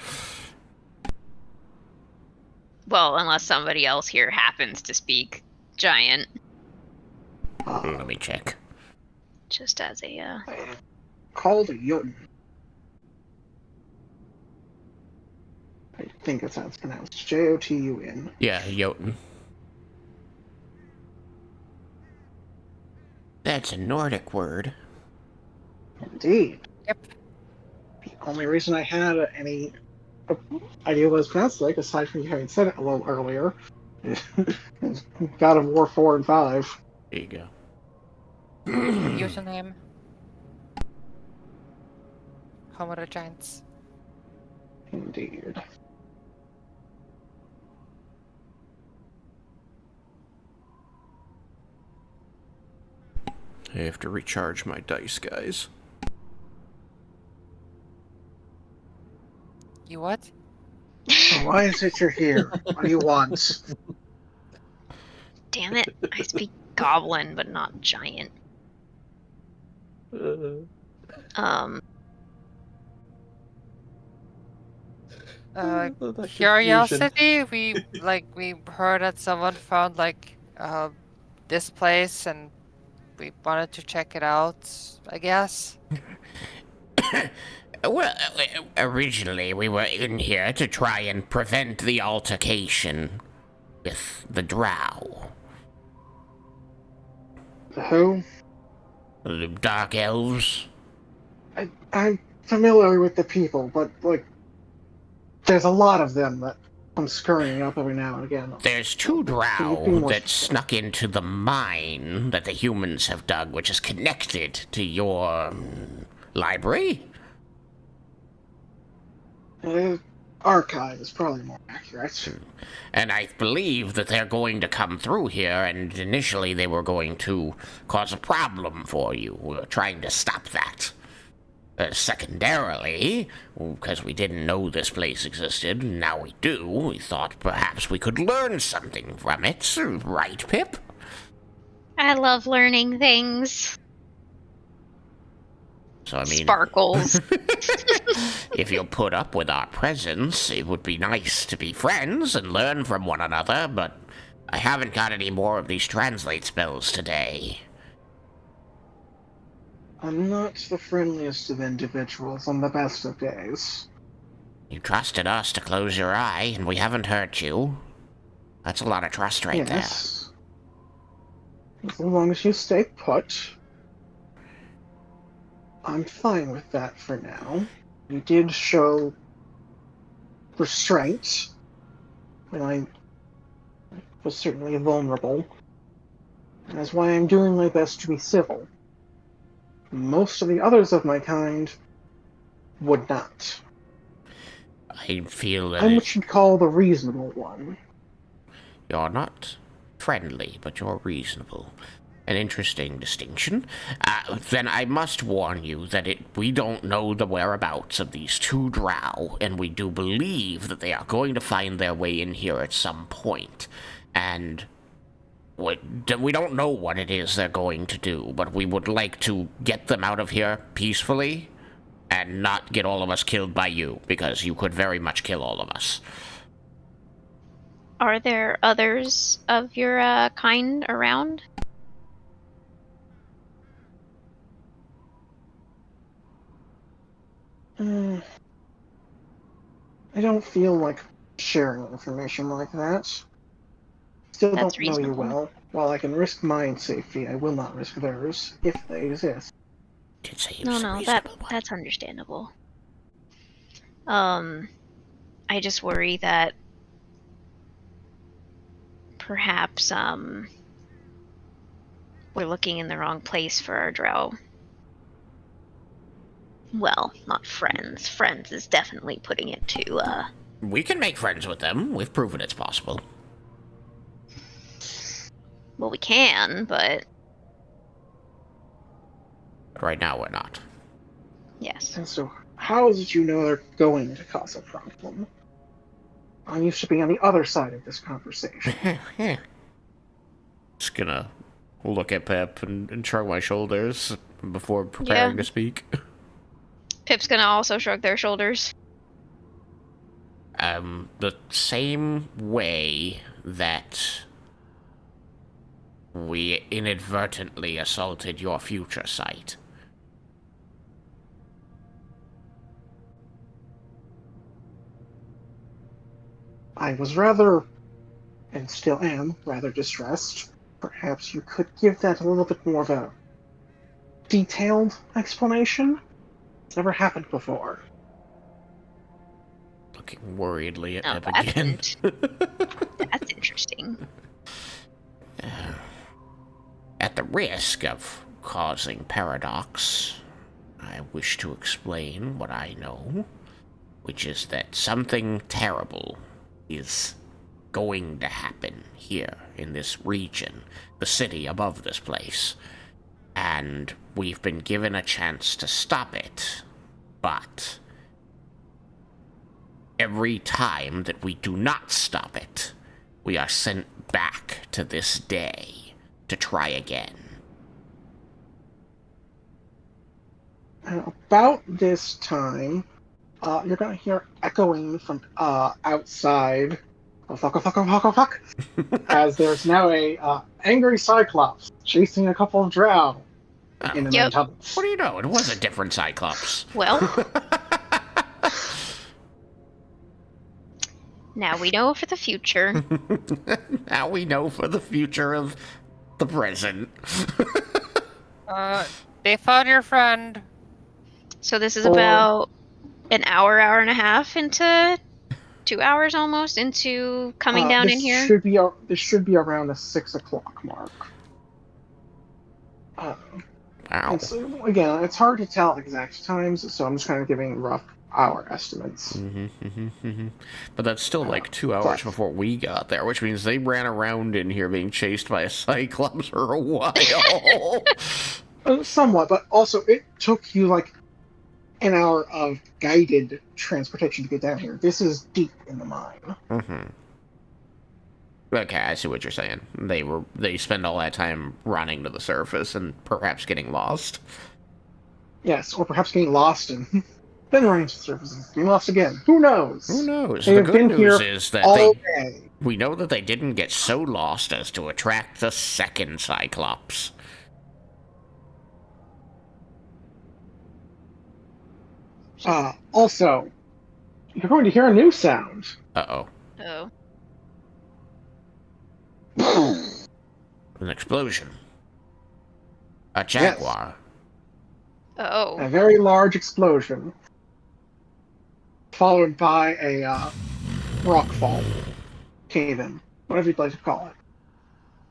Well, unless somebody else here happens to speak giant, Let me check. just as a, Called a Jotun. I think that's how it's pronounced. Jotun. Yeah, Jotun. That's a Nordic word. Indeed. Yep. The only reason I had any idea what it was pronounced like, aside from you having said it a little earlier, is God of War 4 and 5. There you go. Username. Home of the Giants. Indeed. I have to recharge my dice, guys. You what? Why is it you're here? What do you want? damn it, I speak goblin, but not giant. Curiosity. We heard that someone found this place, and we wanted to check it out. I guess. Well, originally we were in here to try and prevent the altercation with the Drow. Who? The Dark Elves. I'm familiar with the people, but, there's a lot of them that come scurrying up every now and again. There's 2 Drow that snuck into the mine that the humans have dug, which is connected to your library. archive is probably more accurate. And I believe that they're going to come through here, and initially they were going to cause a problem for you. We're trying to stop that. Secondarily, because we didn't know this place existed, now we do, we thought perhaps we could learn something from it, right, Pip? I love learning things. So, I mean, Sparkles. if you'll put up with our presence, it would be nice to be friends and learn from one another, but I haven't got any more of these translate spells today. I'm not the friendliest of individuals on the best of days. You trusted us to close your eye, and we haven't hurt you. That's a lot of trust right Yes. As long as you stay put, I'm fine with that for now. You did show restraint when I was certainly vulnerable. And that's why I'm doing my best to be civil. Most of the others of my kind would not. there. I feel that I'm what you'd call the reasonable one. you're not friendly, but you're reasonable. An interesting distinction. Then I must warn you that we don't know the whereabouts of these two drow, and we do believe that they are going to find their way in here at some point. And we don't know what it is they're going to do, but we would like to get them out of here peacefully and not get all of us killed by you, because you could very much kill all of us. Are there others of your kind around? I don't feel like sharing information like that. Still That's don't know you reasonable. well. While I can risk my safety, I will not risk theirs, if they exist. Did say it No, was a no, reasonable one. that's understandable. I just worry that perhaps we're looking in the wrong place for our drow. Well, not friends. Friends is definitely putting it to We can make friends with them. We've proven it's possible. well, we can, but Right now, we're not. yes. And so, how is it you know they're going to cause a problem? I'm used to being on the other side of this conversation. Just gonna look at Pep and shrug my shoulders before preparing Yeah. to speak. Pip's gonna also shrug their shoulders. The same way that we inadvertently assaulted your future sight. I was rather, and still am, rather distressed. Perhaps you could give that a little bit more of a detailed explanation? It's never happened before. Looking worriedly at Oh, Pep again. That's interesting. At the risk of causing paradox, I wish to explain what I know, which is that something terrible is going to happen here in this region, the city above this place. And we've been given a chance to stop it, but every time that we do not stop it, we are sent back to this day to try again. And about this time, you're gonna hear echoing from outside. Oh, fuck. As there's now a angry Cyclops chasing a couple of drow in the main Yep. tunnels. What do you know? It was a different Cyclops. Well, now we know for the future. Now we know for the future of the present. They found your friend. So this is Or- about an hour and a half into 2 hours almost into coming down this in here. This should be around the 6 o'clock mark. Wow. And so, again, it's hard to tell exact times, so I'm just kind of giving rough our estimates. But that's still like 2 hours But- before we got there, which means they ran around in here being chased by a cyclops for a while. Somewhat, but also it took you like an hour of guided transportation to get down here. This is deep in the mine. Okay, I see what you're saying. They spend all that time running to the surface and perhaps getting lost. Yes, or perhaps getting lost and then running to the surface and getting lost again. Who knows? Who knows? They The have good been news here is that all day. we know that they didn't get so lost as to attract the second cyclops. Also, you're going to hear a new sound. Uh-oh. Oh. An explosion. A jaguar. Oh. A very large explosion, followed by a rockfall, cave-in, whatever you'd like to call it.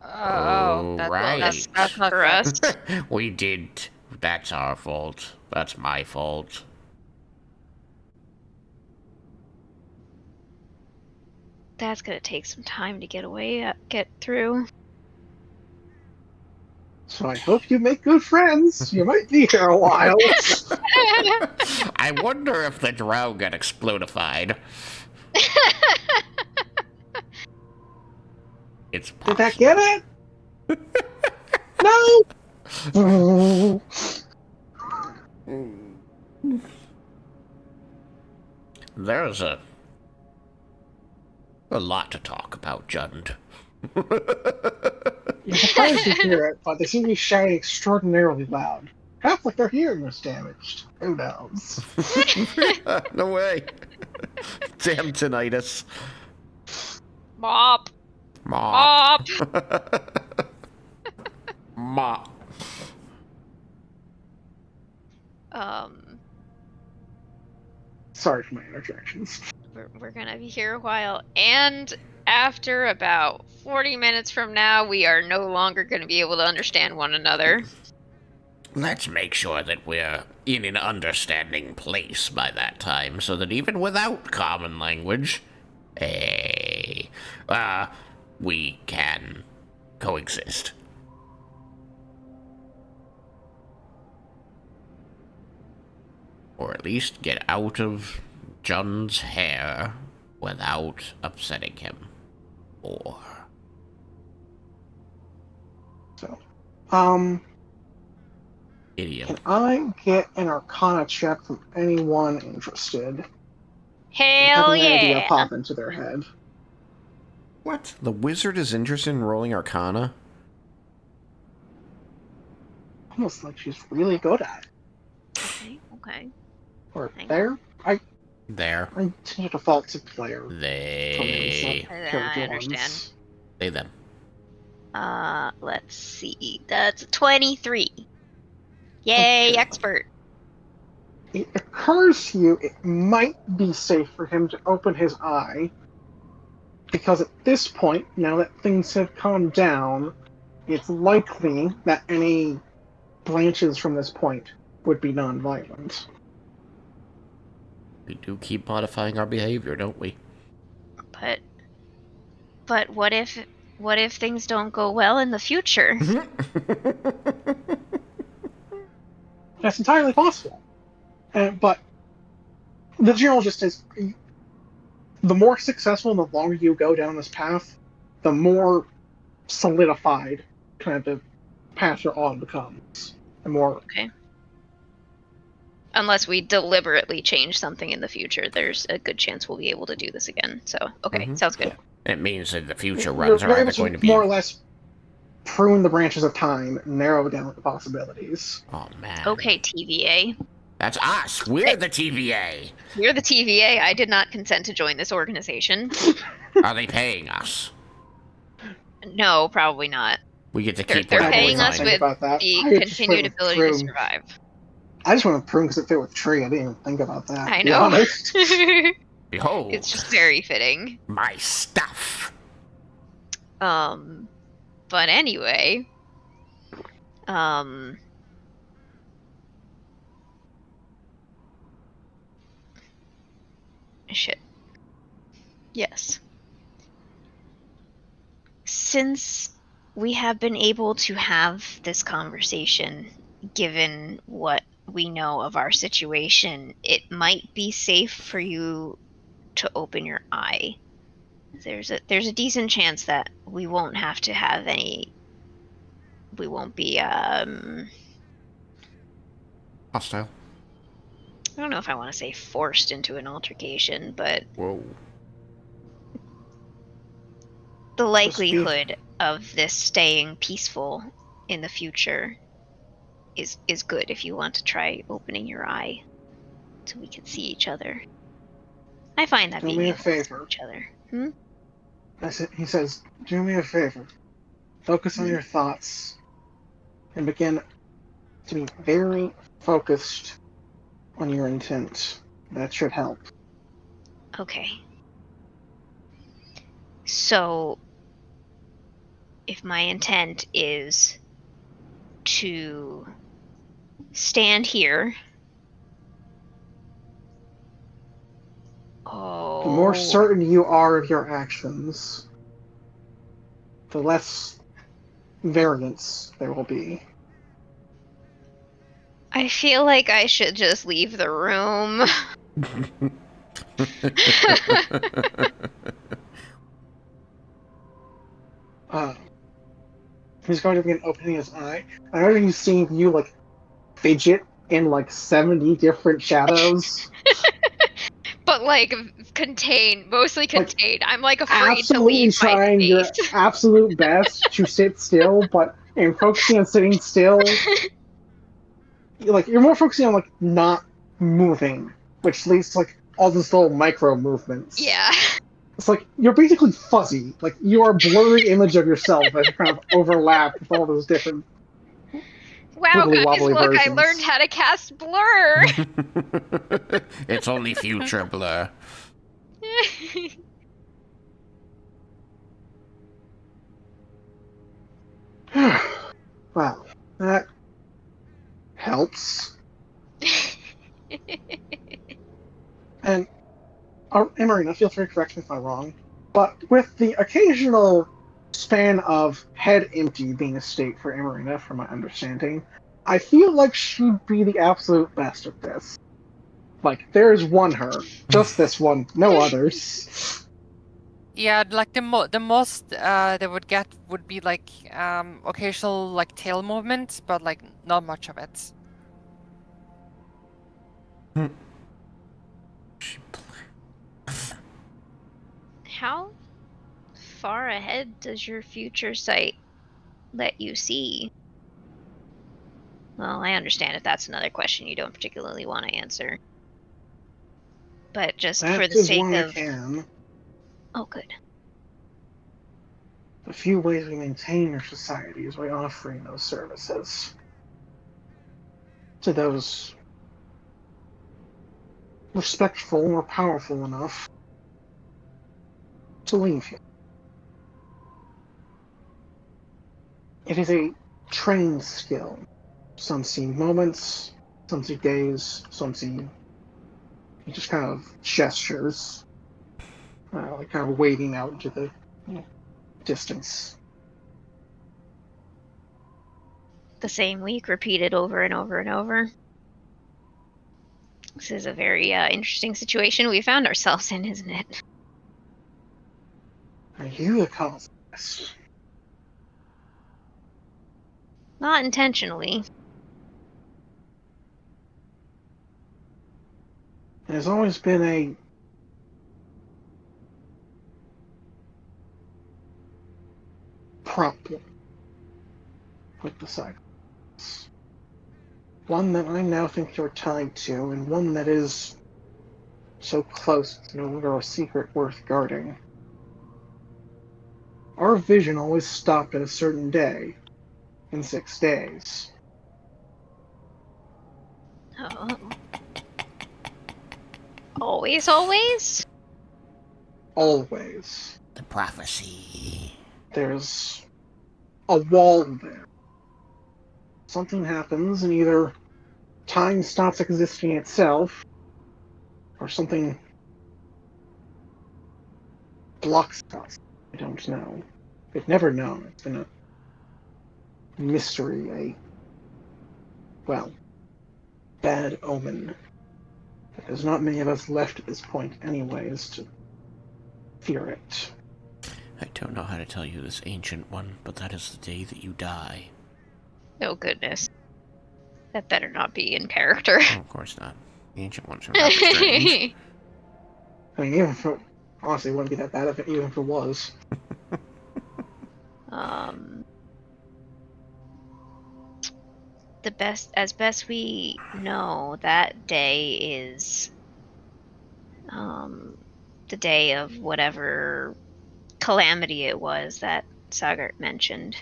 Oh, right. that's not For us. We did. That's our fault. That's my fault. That's gonna take some time to get through. So I hope you make good friends. You might be here a while. I wonder if the drow got explodified. It's Did that possible. get it? No! There's a lot to talk about, Jund. You can hardly hear it, but they seem to be shouting extraordinarily loud. Perhaps like their hearing was damaged. Who knows? No way. Damn tinnitus. Mop. Mop. Mop. Mop. Sorry for my interjections. We're gonna be here a while, and after about 40 minutes from now, we are no longer gonna be able to understand one another. Let's make sure that we're in an understanding place by that time, so that even without common language, we can coexist. Or at least get out of Jund's hair without upsetting him. Or... So, idiom. can I get an Arcana check from anyone interested? Hell Having an idea yeah! pop into their head. What? The wizard is interested in rolling Arcana? Almost like she's really good at it. Okay. Or Hang there? There. I tend to default to player. They... I understand. They them. Let's see. That's a 23. Yay, Okay. expert. It occurs to you it might be safe for him to open his eye, because at this point, now that things have calmed down, it's likely that any branches from this point would be non-violent. We do keep modifying our behavior, don't we? But what if things don't go well in the future? That's entirely possible. But the general gist is, the more successful and the longer you go down this path, the more solidified kind of the path you're on becomes. The more Okay. Unless we deliberately change something in the future, there's a good chance we'll be able to do this again. So, okay, Mhm. sounds good. It means that the future you're runs are able either to going to be... more or less prune the branches of time, narrow down the possibilities. Oh, man. Okay, TVA. That's us! We're the TVA! You're the TVA. I did not consent to join this organization. Are they paying us? No, probably not. We get to They're- keep they're whatever paying we us find. with About that. The I just continued went with ability to prune. survive. I just want to prune because it fit with tree. I didn't even think about that. I to be know. honest. Behold, It's just very fitting. my stuff! But anyway, Shit. Yes. Since we have been able to have this conversation, given what we know of our situation, it might be safe for you to open your eye. There's a decent chance that we won't have to have any. We won't be Hostile. I don't know if I want to say forced into an altercation, but Whoa. the to speak. likelihood of this staying peaceful in the future is good if you want to try opening your eye so we can see each other. I find that Do being me a able to see favor. each other. He says, do me a favor. Focus on your thoughts and begin to be very focused on your intent. That should help. Okay. So, if my intent is to stand here. The more Oh. certain you are of your actions, the less variance there will be. I feel like I should just leave the room. He's going to begin opening his eye. I know he's seeing you, like, fidget in, like, 70 different shadows. But, like, contained. Mostly contained. I'm, like, afraid to Absolutely leave my trying your space. absolute best to sit still, but in focusing on sitting still, you're more focusing on, like, not moving, which leads to, like, all these little micro movements. Yeah. It's like, you're basically fuzzy. Like, you are a blurry image of yourself as you kind of overlap with all those different Wow, wibbly guys, wobbly look, versions. I learned how to cast Blur! It's only future blur. Wow, that helps. And, Emarina, feel free to correct me if I'm wrong, but with the occasional span of head empty being a state for Emarina, from my understanding, I feel like she'd be the absolute best at this. Like, there's one her. Just this one, no others. Yeah, like the most they would get would be like occasional like tail movements, but like not much of it. How far ahead does your future sight let you see? Well, I understand if that's another question you don't particularly want to answer. But just for That the is sake one I of... can. Oh, good. The few ways we maintain our society is by offering those services to those respectful or powerful enough to leave here. It is a trained skill. Some see moments, some see days, some see just kind of gestures, like kind of wading out into the distance. The same week repeated over and over and over. This is a very interesting situation we found ourselves in, isn't it? Are you the cause of this? Not intentionally. There's always been a problem with the cycles. One that I now think you're tied to, and one that is so close it's no longer a secret worth guarding. Our vision always stopped at a certain day, in 6 days. Oh. Always, always? Always. The prophecy. There's a wall there. Something happens, and either time stops existing itself, or something blocks us? I don't know. We've never known. It's been a mystery, well, bad omen. But there's not many of us left at this point anyways to fear it. I don't know how to tell you this, Ancient One, but that is the day that you die. Oh, goodness. That better not be in character. Oh, of course not. The Ancient Ones are not strange. I mean, even if it, honestly, it wouldn't be that bad even if it was. As best we know, that day is the day of whatever calamity it was that Sagart mentioned.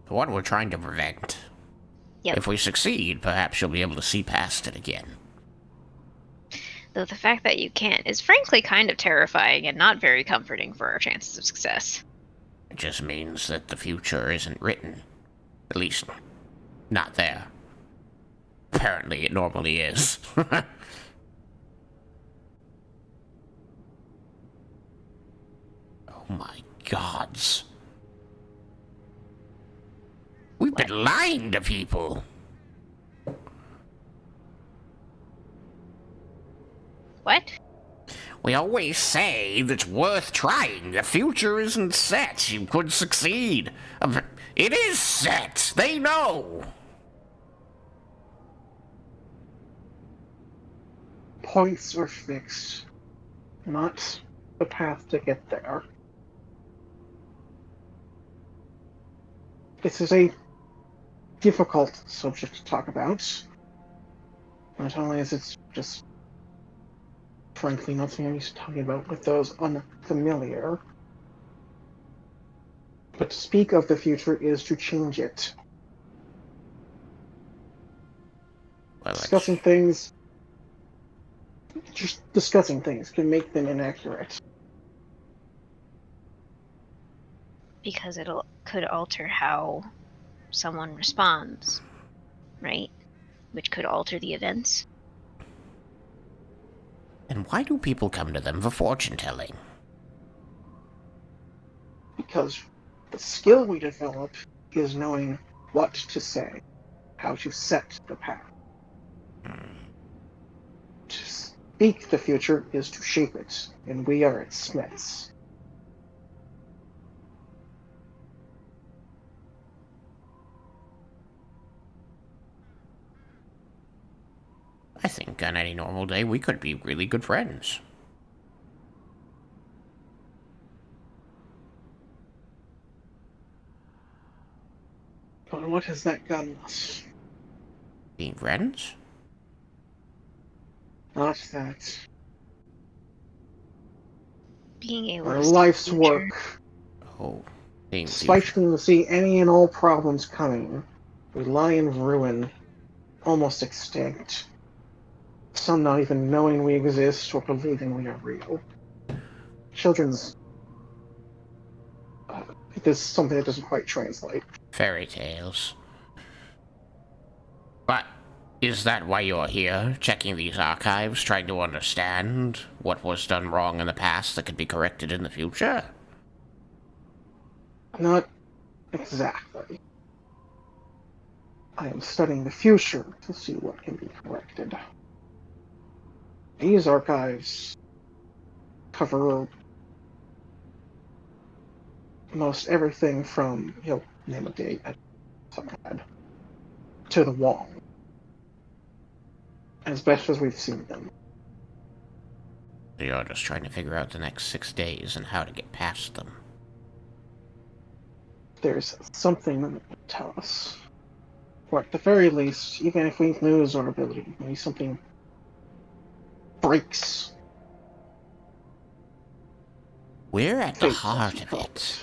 The one we're trying to prevent. Yep. If we succeed, perhaps you'll be able to see past it again. Though the fact that you can't is frankly kind of terrifying and not very comforting for our chances of success. It just means that the future isn't written. At least, not there. Apparently, it normally is. Oh my gods. We've been lying to people. What? We always say that it's worth trying. The future isn't set. You could succeed. It is set. They know. Points are fixed, not the path to get there. This is a difficult subject to talk about. Not only is it just, frankly, not something I'm used to talking about with those unfamiliar, but to speak of the future is to change it. Well, Discussing things, just discussing things can make them inaccurate. Because it could alter how someone responds, right? Which could alter the events. And why do people come to them for fortune-telling? Because the skill we develop is knowing what to say, how to set the path. To speak the future is to shape it, and we are its smiths. I think on any normal day we could be really good friends. But what has that gotten us? Being friends? Not that. Being able Our to see life's the future. work, Oh, being despite future. being able to see any and all problems coming, we lie in ruin, almost extinct. Some not even knowing we exist or believing we are real. Children's. There's something that doesn't quite translate. Fairy tales. But is that why you're here, checking these archives, trying to understand what was done wrong in the past that could be corrected in the future? Not exactly. I am studying the future to see what can be corrected. These archives cover most everything from, name a date at some head, to the wall. As best as we've seen them. You're just trying to figure out the next 6 days and how to get past them. There's something that will tell us. Or at the very least, even if we lose our ability, maybe something breaks. We're at the Fate, heart of it.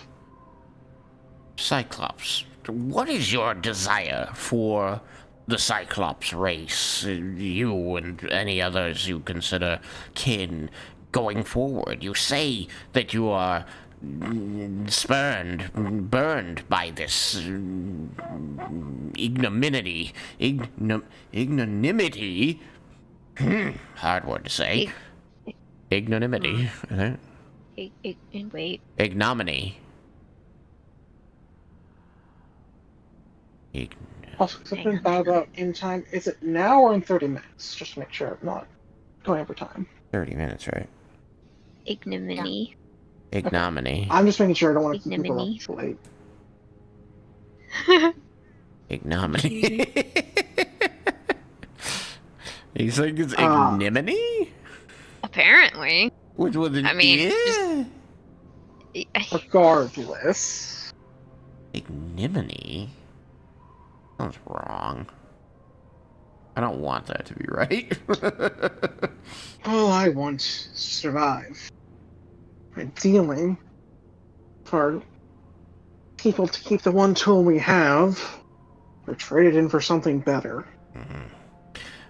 Cyclops, what is your desire for the Cyclops race? You and any others you consider kin going forward. You say that you are burned by this ignominy. Hard word to say. Ignominy. Wait. Ignominy. Also, something about in time. Is it now or in 30 minutes? Just to make sure I'm not going over time. 30 minutes, right? Ignominy. Ignominy. I'm just making sure I don't want to keep people Ignominy. up late. Ignominy. You think it's ignominy? Apparently. With an I mean, Regardless. Ignominy? Sounds wrong. I don't want that to be right. All I want is to survive. Ideally, for people to keep the one tool we have, or trade it in for something better.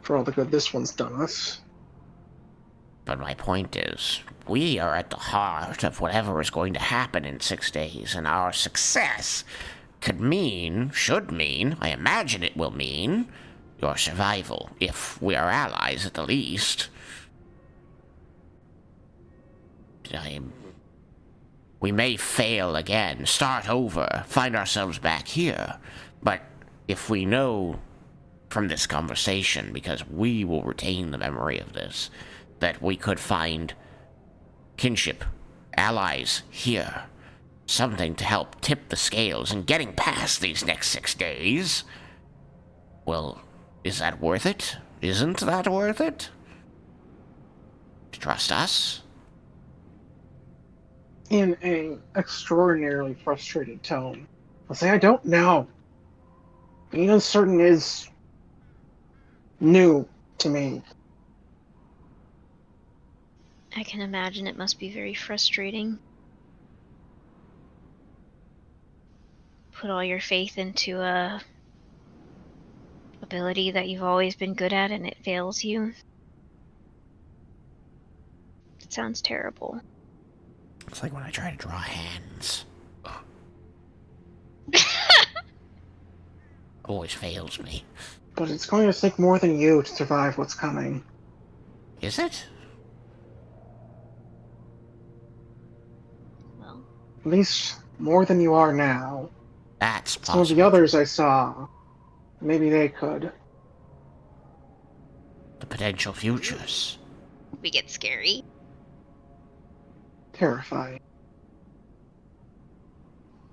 For all the good this one's done us. But my point is, we are at the heart of whatever is going to happen in 6 days, and our success should mean, I imagine it will mean, your survival, if we are allies at the least. We may fail again, start over, find ourselves back here, but if we know from this conversation, because we will retain the memory of this, that we could find kinship, allies here, something to help tip the scales in getting past these next 6 days, well, is that worth it? Isn't that worth it? Trust us? In an extraordinarily frustrated tone, I'll say, I don't know. Being uncertain is new to me. I can imagine it must be very frustrating. Put all your faith into a ability that you've always been good at and it fails you. It sounds terrible. It's like when I try to draw hands. Always fails me. But it's going to take more than you to survive what's coming. Is it? Well, At least more than you are now. That's possible. Some of the others I saw, maybe they could. The potential futures. we get scary. Terrifying.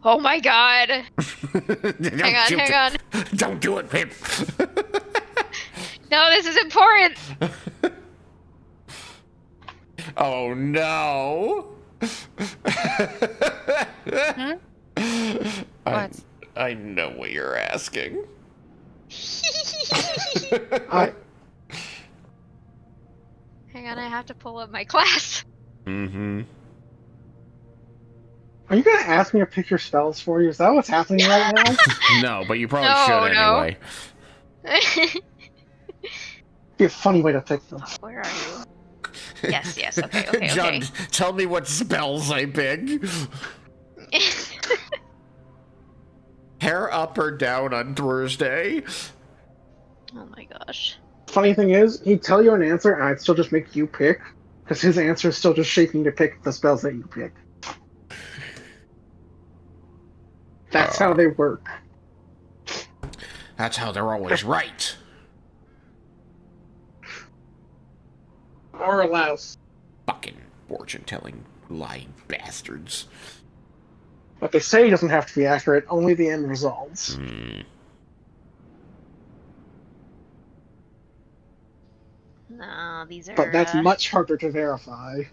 Oh my god! Hang on. Don't do it, Pip. No, this is important! Oh no. What? I know what you're asking. Hang on, I have to pull up my class. Mm-hmm. Are you gonna ask me to pick your spells for you? Is that what's happening right now? No, but you probably No, should no. anyway. Be a funny way to pick them. Where are you? Yes, okay. John, tell me what spells I pick. Hair up or down on Thursday? Oh my gosh. Funny thing is, he'd tell you an answer, and I'd still just make you pick, because his answer is still just shaping to pick the spells that you pick. That's how they work. That's how they're always right. More or less. Fucking fortune-telling, lying bastards. What they say doesn't have to be accurate, only the end results. No, these are. But that's much harder to verify.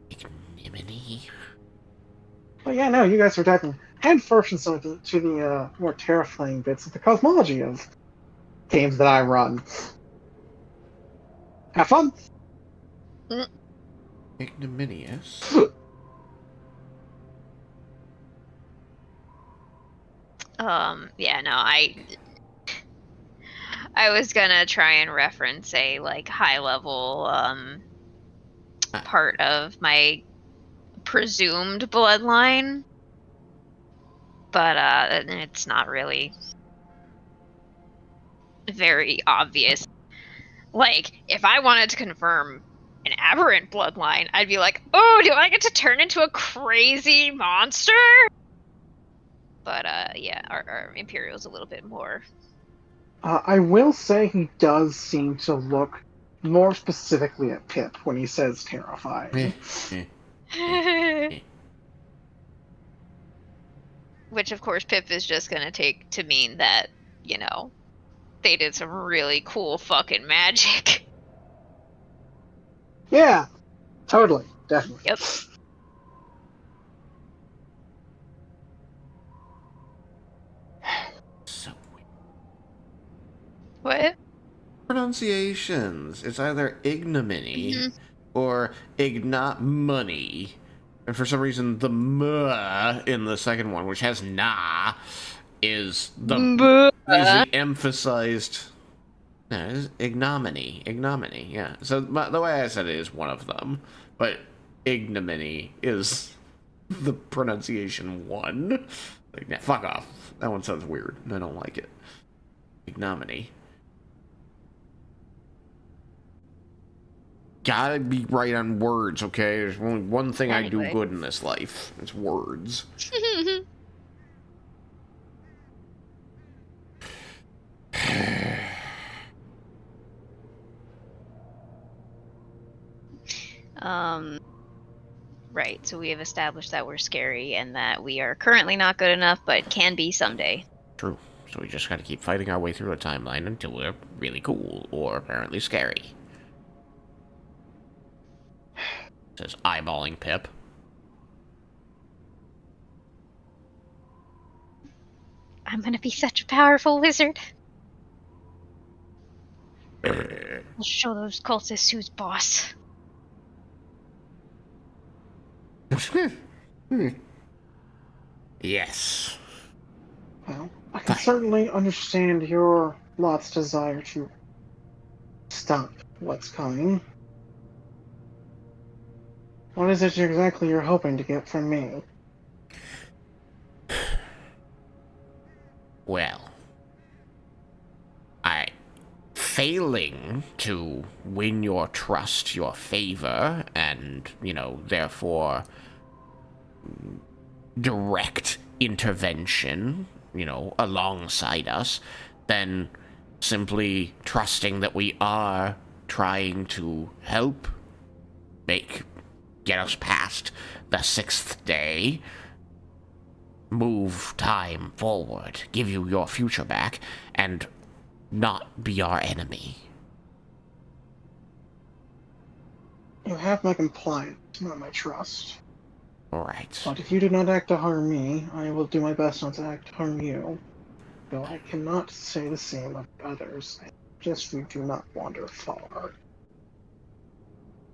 Ignominy. But yeah, no, you guys are diving head first into the more terrifying bits of the cosmology of games that I run. Have fun! Ignominious. Yeah, no, I was gonna try and reference a like high level part of my presumed bloodline, but it's not really very obvious. Like, if I wanted to confirm an aberrant bloodline, I'd be like, oh, do I get to turn into a crazy monster? But yeah, our Imperial's a little bit more. I will say he does seem to look more specifically at Pip when he says terrifying. Which, of course, Pip is just gonna take to mean that, you know, they did some really cool fucking magic. Yeah, totally, definitely. Yep. So What? pronunciations. It's either ignominy Mhm. or ignominy. And for some reason, the m in the second one, which has na, is the emphasized. No, it's ignominy. Ignominy, yeah. So the way I said it is one of them, but ignominy is the pronunciation one. Like, nah, fuck off. That one sounds weird. I don't like it. Ignominy. Gotta be right on words, okay? There's only one thing I do Anyway. good in this life. It's words. Right, so we have established that we're scary and that we are currently not good enough, but can be someday. True. So we just gotta keep fighting our way through a timeline until we're really cool, or apparently scary. Says eyeballing Pip. I'm gonna be such a powerful wizard. I'll show those cultists who's boss. Yes. Well, I can certainly understand your lot's desire to stop what's coming. What is it exactly you're hoping to get from me? Well, failing to win your trust, your favor, and, you know, therefore direct intervention, you know, alongside us, then simply trusting that we are trying to help get us past the 6th day, move time forward, give you your future back, and not be our enemy. You have my compliance, not my trust. Alright. But if you do not act to harm me, I will do my best not to act to harm you. Though I cannot say the same of others. I suggest you do not wander far.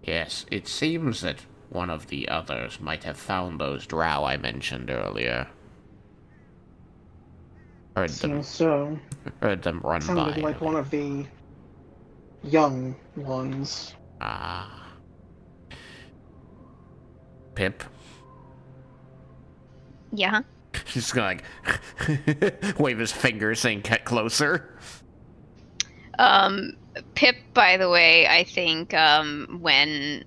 Yes, it seems that one of the others might have found those drow I mentioned earlier. Heard them So. run by. Sounded like one of the young ones. Ah. Pip? Yeah. He's gonna, like, wave his finger saying, get closer. Pip, by the way, I think, when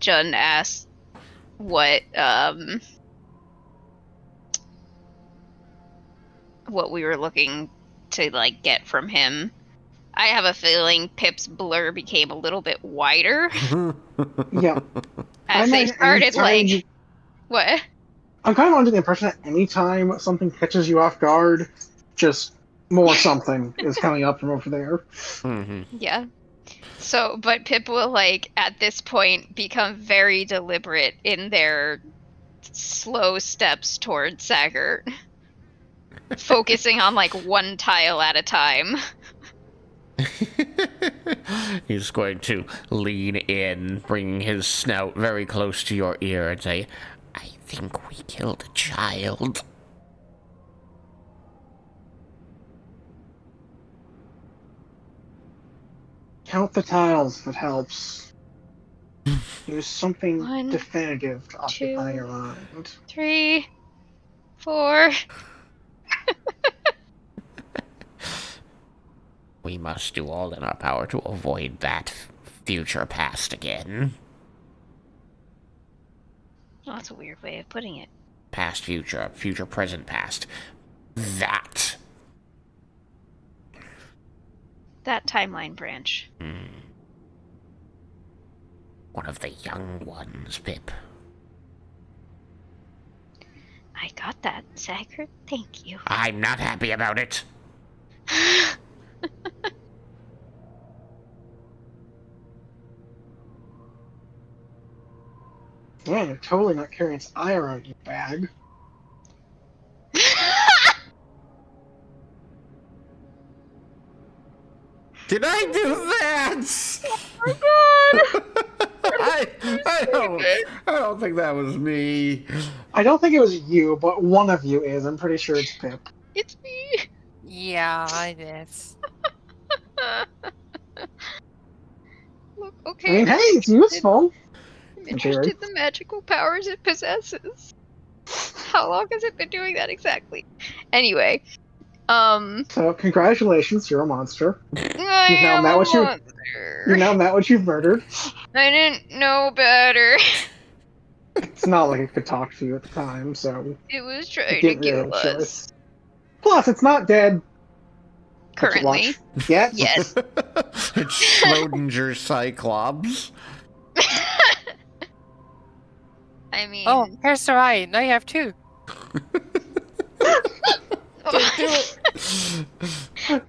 Jun asked what we were looking to, like, get from him, I have a feeling Pip's blur became a little bit wider. Yeah. As they started, like... What? I'm kind of under the impression that anytime something catches you off guard, just more something is coming up from over there. Mm-hmm. Yeah. So, but Pip will, like, at this point, become very deliberate in their slow steps towards Saggart. Focusing on, like, one tile at a time. He's going to lean in, bringing his snout very close to your ear and say, I think we killed a child. Count the tiles if it helps. Use something 1, definitive to occupy 2, your mind. 3, 4. We must do all in our power to avoid that future past again. Oh, that's a weird way of putting it. Past, future, future, present, past. That. That timeline branch. One of the young ones, Pip. I got that, Zagreus. Thank you. I'm not happy about it. Yeah, you're totally not carrying its eye around your bag. Did I do that? Oh I don't think that was me. I don't think it was you, but one of you is. I'm pretty sure it's Pip. It's me. Yeah, I did. Look, I okay. mean, hey, it's useful. I'm interested in the magical powers it possesses. How long has it been doing that exactly? Anyway, So, congratulations, you're a monster. I You've now am met a what you- monster. You now met what you've murdered. I didn't know better. It's not like it could talk to you at the time, so It was it trying to didn't really kill have a us. choice. Plus, it's not dead. Currently. Yet. Yes. It's Schrodinger's Cyclops. I mean, Oh, here's the eye. Now you have two.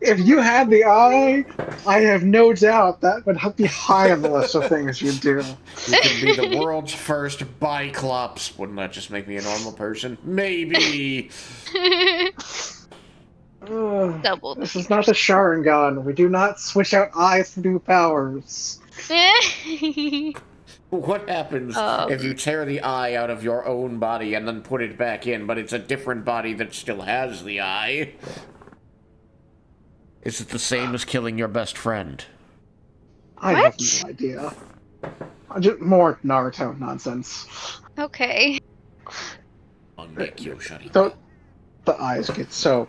If you had the eye, I have no doubt that would be high on the list of things you'd do. You could be the world's first Biclops. Wouldn't that just make me a normal person? Maybe. Ugh, double the this is not the Sharingan. We do not switch out eyes to do powers. What happens if you tear the eye out of your own body and then put it back in, but it's a different body that still has the eye? Is it the same as killing your best friend? I have no idea. Just more Naruto nonsense. Okay. The eyes get so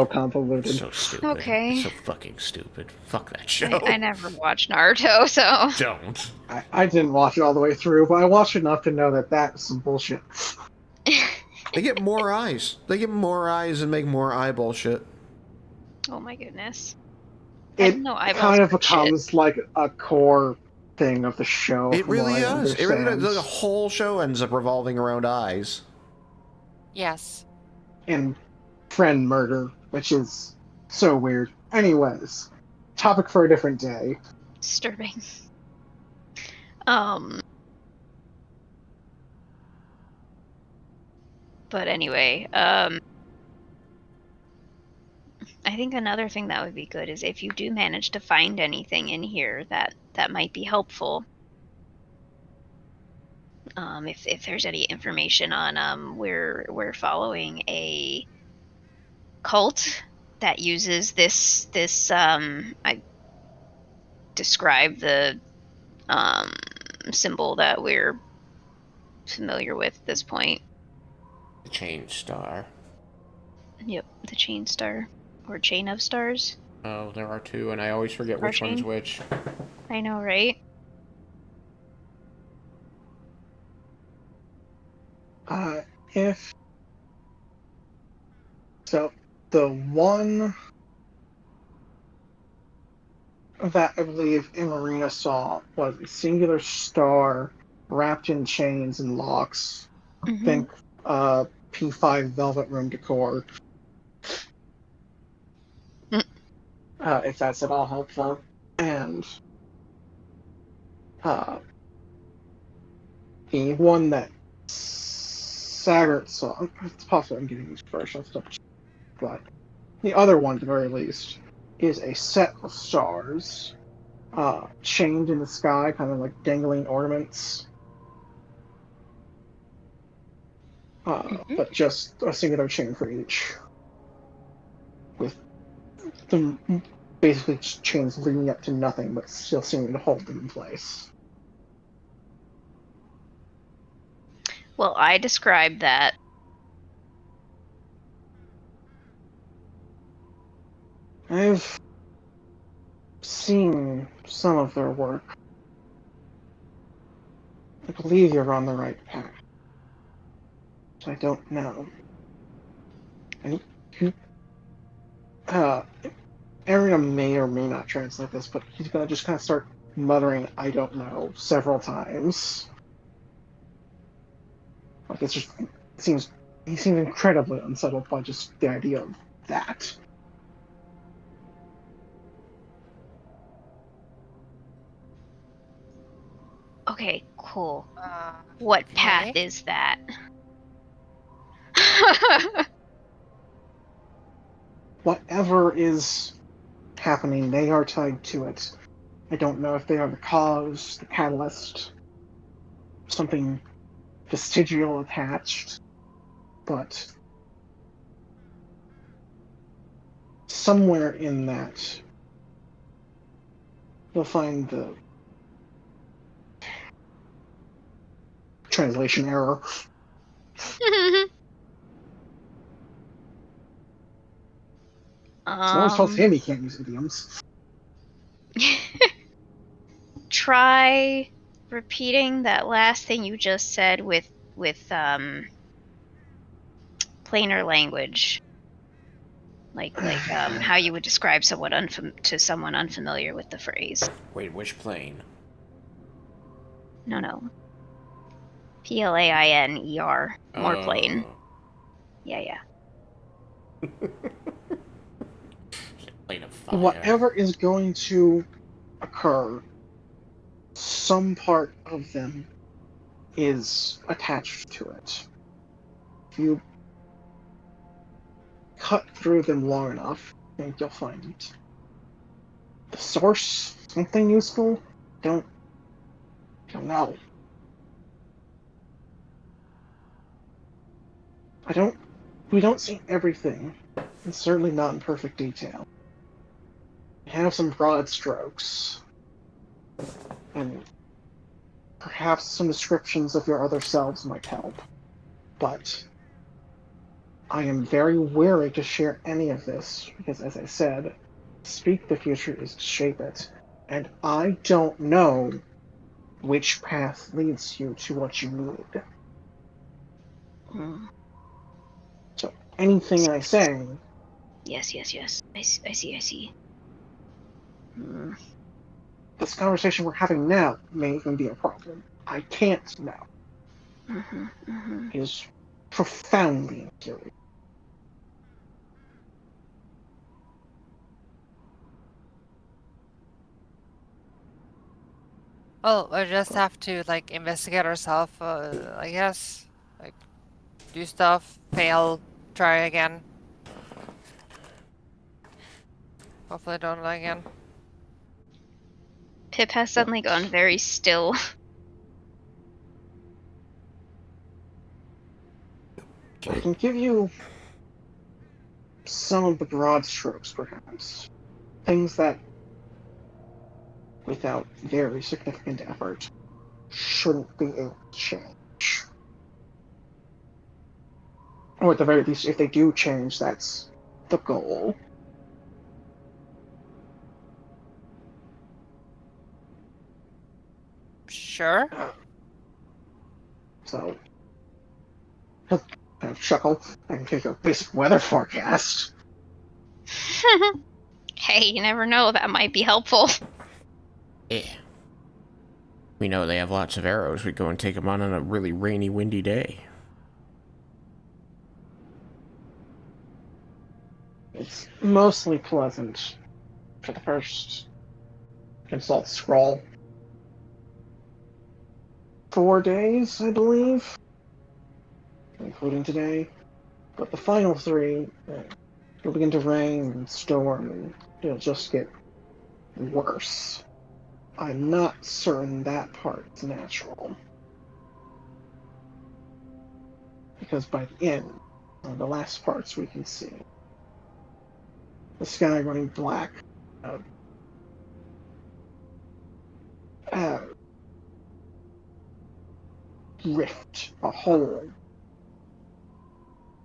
convoluted. So stupid. Okay. So fucking stupid. Fuck that show. I never watched Naruto, so. Don't. I didn't watch it all the way through, but I watched enough to know that that's some bullshit. They get more eyes. They get more eyes and make more eye bullshit. Oh my goodness. I It didn't know eyeballs kind of were shit. becomes like a core thing of the show. It from what really I does. It really does. understand. The whole show ends up revolving around eyes. Yes. And friend murder, which is so weird. Anyways, topic for a different day. Disturbing. But anyway, I think another thing that would be good is if you do manage to find anything in here that might be helpful. If there's any information on we're following a cult that uses this I describe the symbol that we're familiar with at this point. The chain star. Yep, the chain star. Or chain of stars. Oh, there are two, and I always forget which one's which. I know, right? If so, the one that I believe Marina saw was a singular star wrapped in chains and locks. Mhm. Think P5 Velvet Room decor. If that's at all helpful. And the one that Saggart saw, it's possible I'm getting these first, I'll double check. But the other one, at the very least, is a set of stars chained in the sky, kind of like dangling ornaments. But just a singular chain for each. With them basically chains leading up to nothing, but still seeming to hold them in place. Well, I described that. I've seen some of their work. I believe you're on the right path. I don't know. And Ariam may or may not translate this, but he's gonna just kind of start muttering, "I don't know," several times. Like it's just he seems incredibly unsettled by just the idea of that. Okay, cool. Uh, What okay. path is that? Whatever is happening, they are tied to it. I don't know if they are the cause, the catalyst, something vestigial attached, but somewhere in that you'll find the translation error. No one's told Sam he can't use idioms. Try repeating that last thing you just said with plainer language, like how you would describe someone to someone unfamiliar with the phrase. Wait, which plane? No. Plainer, more plain. Yeah. Plane of fire. Whatever is going to occur, some part of them is attached to it. If you cut through them long enough, I think you'll find it. The source, something useful? Don't know. We don't see everything, and certainly not in perfect detail. We have some broad strokes, and perhaps some descriptions of your other selves might help. But I am very wary to share any of this, because as I said, speak the future is to shape it, and I don't know which path leads you to what you need. So anything I say... Yes. I see. This conversation we're having now may even be a problem. I can't know. It is profoundly infuriating. Well, we just have to like investigate ourselves, I guess. Like, do stuff, fail, try again. Hopefully, don't lie again. Pip has suddenly gone very still. I can give you some of the broad strokes, perhaps. Things that, without very significant effort, shouldn't be able to change. Or at the very least, if they do change, that's the goal. Sure. So, he'll kind of chuckle and take a basic weather forecast. Hey, you never know, that might be helpful. Yeah. We know they have lots of arrows. We go and take them on a really rainy, windy day. It's mostly pleasant for the first consult scroll. 4 days, I believe, including today. But the final 3, it'll begin to rain and storm, and it'll just get worse. I'm not certain that part's natural. Because by the end, the last parts we can see, the sky running black, rift, a hole,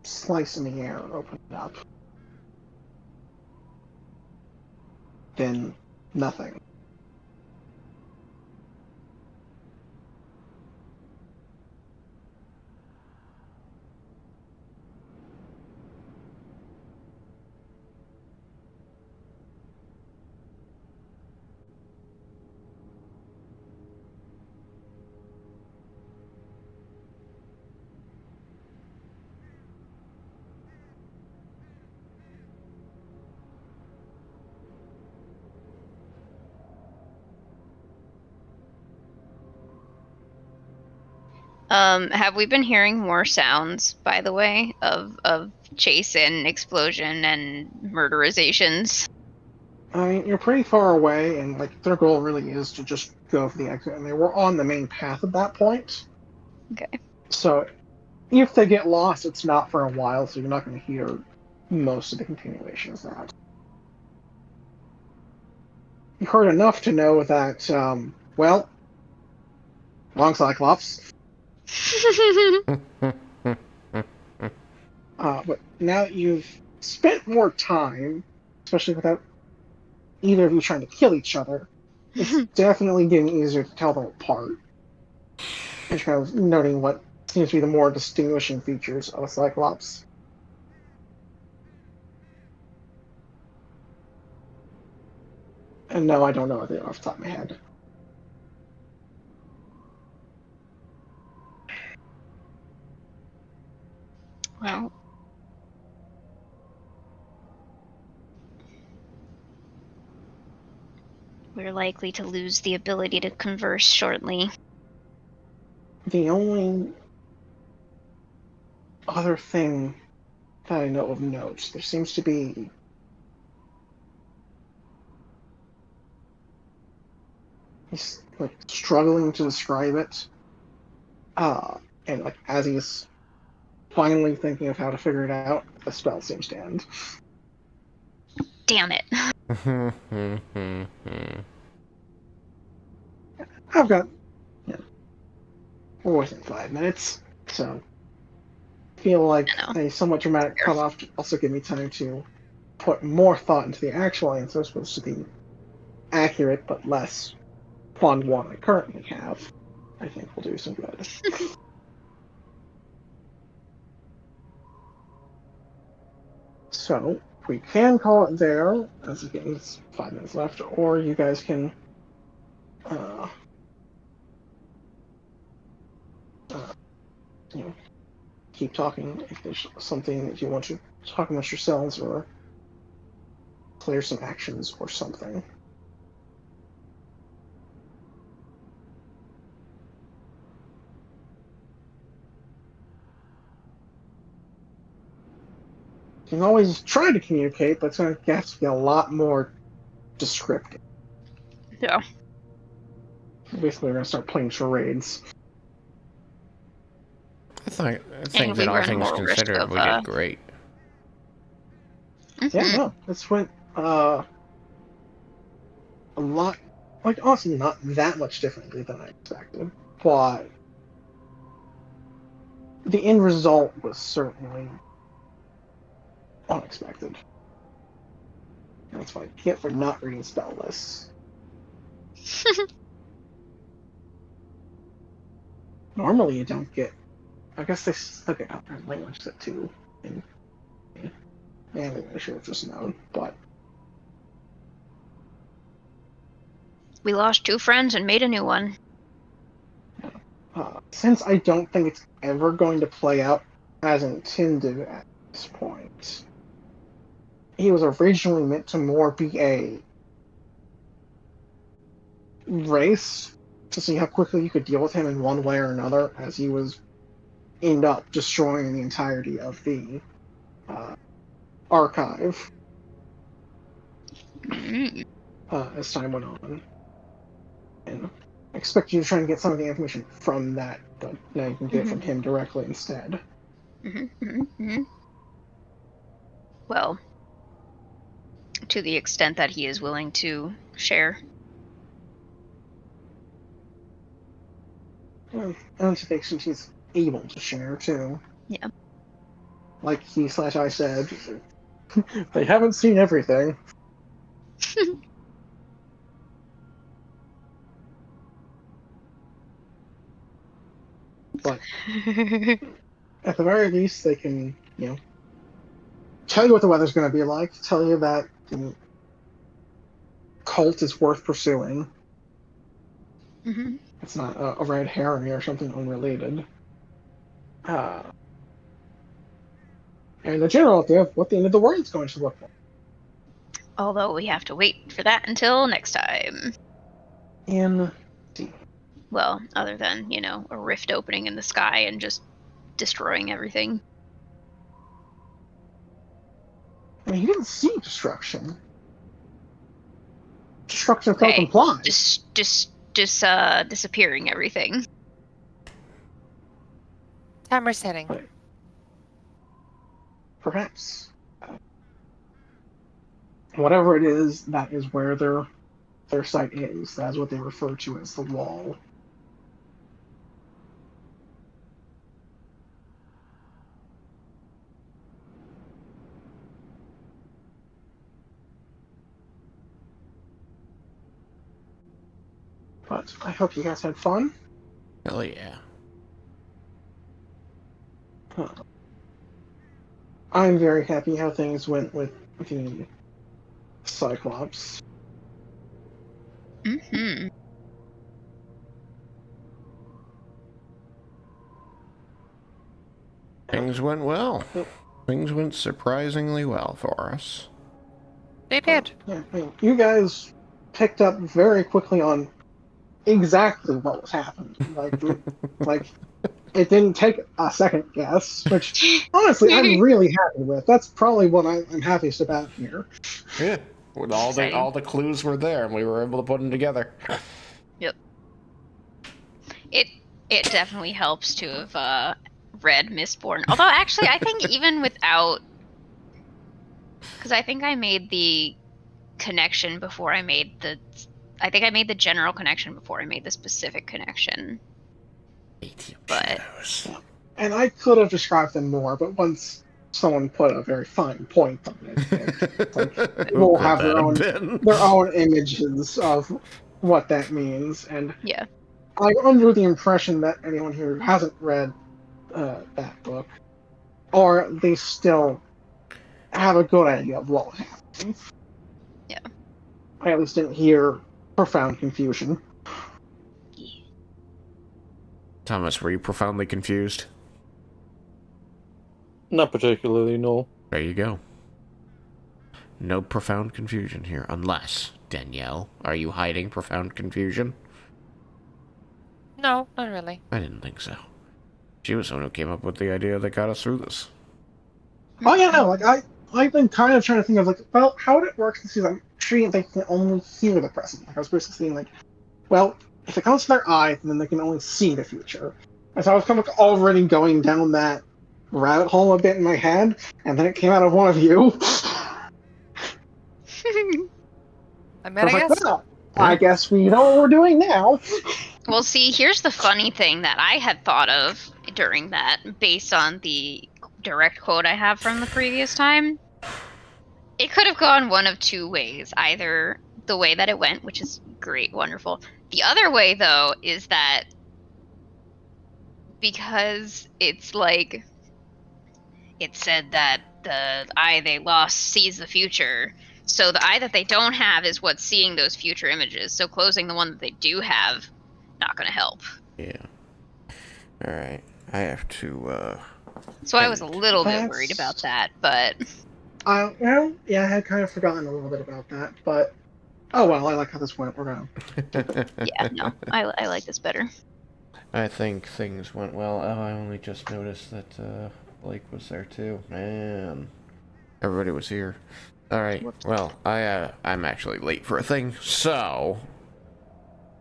slice in the air, open it up. Then nothing. Have we been hearing more sounds, by the way, of chase and explosion and murderizations? I mean, you're pretty far away, and like their goal really is to just go for the exit, and they were on the main path at that point. Okay. So if they get lost, it's not for a while, so you're not going to hear most of the continuation of that. You heard enough to know that, well, long Cyclops. But now that you've spent more time, especially without either of you trying to kill each other, it's definitely getting easier to tell them apart. And kind of noting what seems to be the more distinguishing features of a Cyclops. And no, I don't know what they are off the top of my head. Well, we're likely to lose the ability to converse shortly. The only other thing that I know of note, there seems to be he's like struggling to describe it. And like as he's finally thinking of how to figure it out, the spell seems to end. Damn it. I've got, we're within 5 minutes, so I feel like a somewhat dramatic cutoff to also give me time to put more thought into the actual answer, supposed to be accurate but less fun than one I currently have. I think will do some good. So we can call it there, as again it's 5 minutes left, or you guys can keep talking if there's something that you want to talk amongst yourselves or clear some actions or something. You can always try to communicate, but it's going to have to be a lot more descriptive. Yeah. Basically, we're going to start playing charades. I think that all things considered, we did great. Yeah, no, this went a lot, like honestly, not that much differently than I expected, but the end result was certainly unexpected. And that's what I get for not reading spell lists. Normally, you don't get. I guess they still get other language set too. And I should have just known, but. We lost 2 friends and made a new one. Since I don't think it's ever going to play out as intended at this point, he was originally meant to more be a race to see how quickly you could deal with him in one way or another, as he was end up destroying the entirety of the archive as time went on. And I expect you to try and get some of the information from that, but now you can get it from him directly instead. Well, to the extent that he is willing to share. And to the extent he's able to share, too. Yeah. Like he/I said, they haven't seen everything. but at the very least, they can, tell you what the weather's going to be like, tell you that the cult is worth pursuing. Hmm. It's not a red herring or something unrelated. And a general idea of what the end of the world is going to look like. Although we have to wait for that until next time. Well, other than, a rift opening in the sky and just destroying everything. I mean, he didn't see destruction. Destruction felt Okay. implied. Disappearing everything. Timer's hitting. Right. Perhaps. Whatever it is, that is where their site is. That's what they refer to as the wall. But I hope you guys had fun. Hell yeah. I'm very happy how things went with the Cyclops. Mm-hmm. Things went well. Things went surprisingly well for us. They did. Yeah, I mean, you guys picked up very quickly on exactly what was happening. Like it didn't take a second guess, which honestly I'm really happy with. That's probably what I'm happiest about here. Yeah. When all the clues were there and we were able to put them together. Yep. It definitely helps to have read Mistborn. Although actually I think even without, because I think I made the connection before I made the general connection before I made the specific connection. But And I could have described them more, but once someone put a very fine point on it, people have their own images of what that means. And yeah. I'm under the impression that anyone who hasn't read that book, or they still have a good idea of what was happening. Yeah. I at least didn't hear profound confusion. Thomas, were you profoundly confused? Not particularly, no. There you go. No profound confusion here, unless, Danielle, are you hiding profound confusion? No, not really. I didn't think so. She was the one who came up with the idea that got us through this. Oh yeah, no, I've been kind of trying to think of well, how would it work since I'm treating they can only hear the present. I was basically thinking well, if it comes to their eye, then they can only see the future. And so I was kind of already going down that rabbit hole a bit in my head, and then it came out of one of you. I guess we know what we're doing now. Well, see, here's the funny thing that I had thought of during that, based on the direct quote I have from the previous time. It could have gone one of two ways. Either the way that it went, which is great, wonderful. The other way, though, is that because it's like it said that the eye they lost sees the future, so the eye that they don't have is what's seeing those future images. So closing the one that they do have, not going to help. Yeah. Alright. I have to, So I was a little bit worried about that, but... I had kind of forgotten a little bit about that, but... Oh well, I like how this went. We're gonna... Yeah, no, I like this better. I think things went well. Oh, I only just noticed that, Blake was there too. Man. Everybody was here. Alright, well, I'm actually late for a thing, so...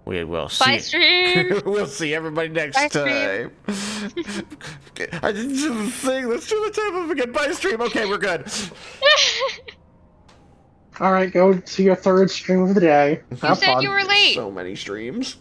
We will see. Bye, stream! We'll see everybody next Bye, time. I didn't do the thing. Let's do the time up again. Bye, stream. Okay, we're good. Alright, go to your third stream of the day. You said you were late. So many streams.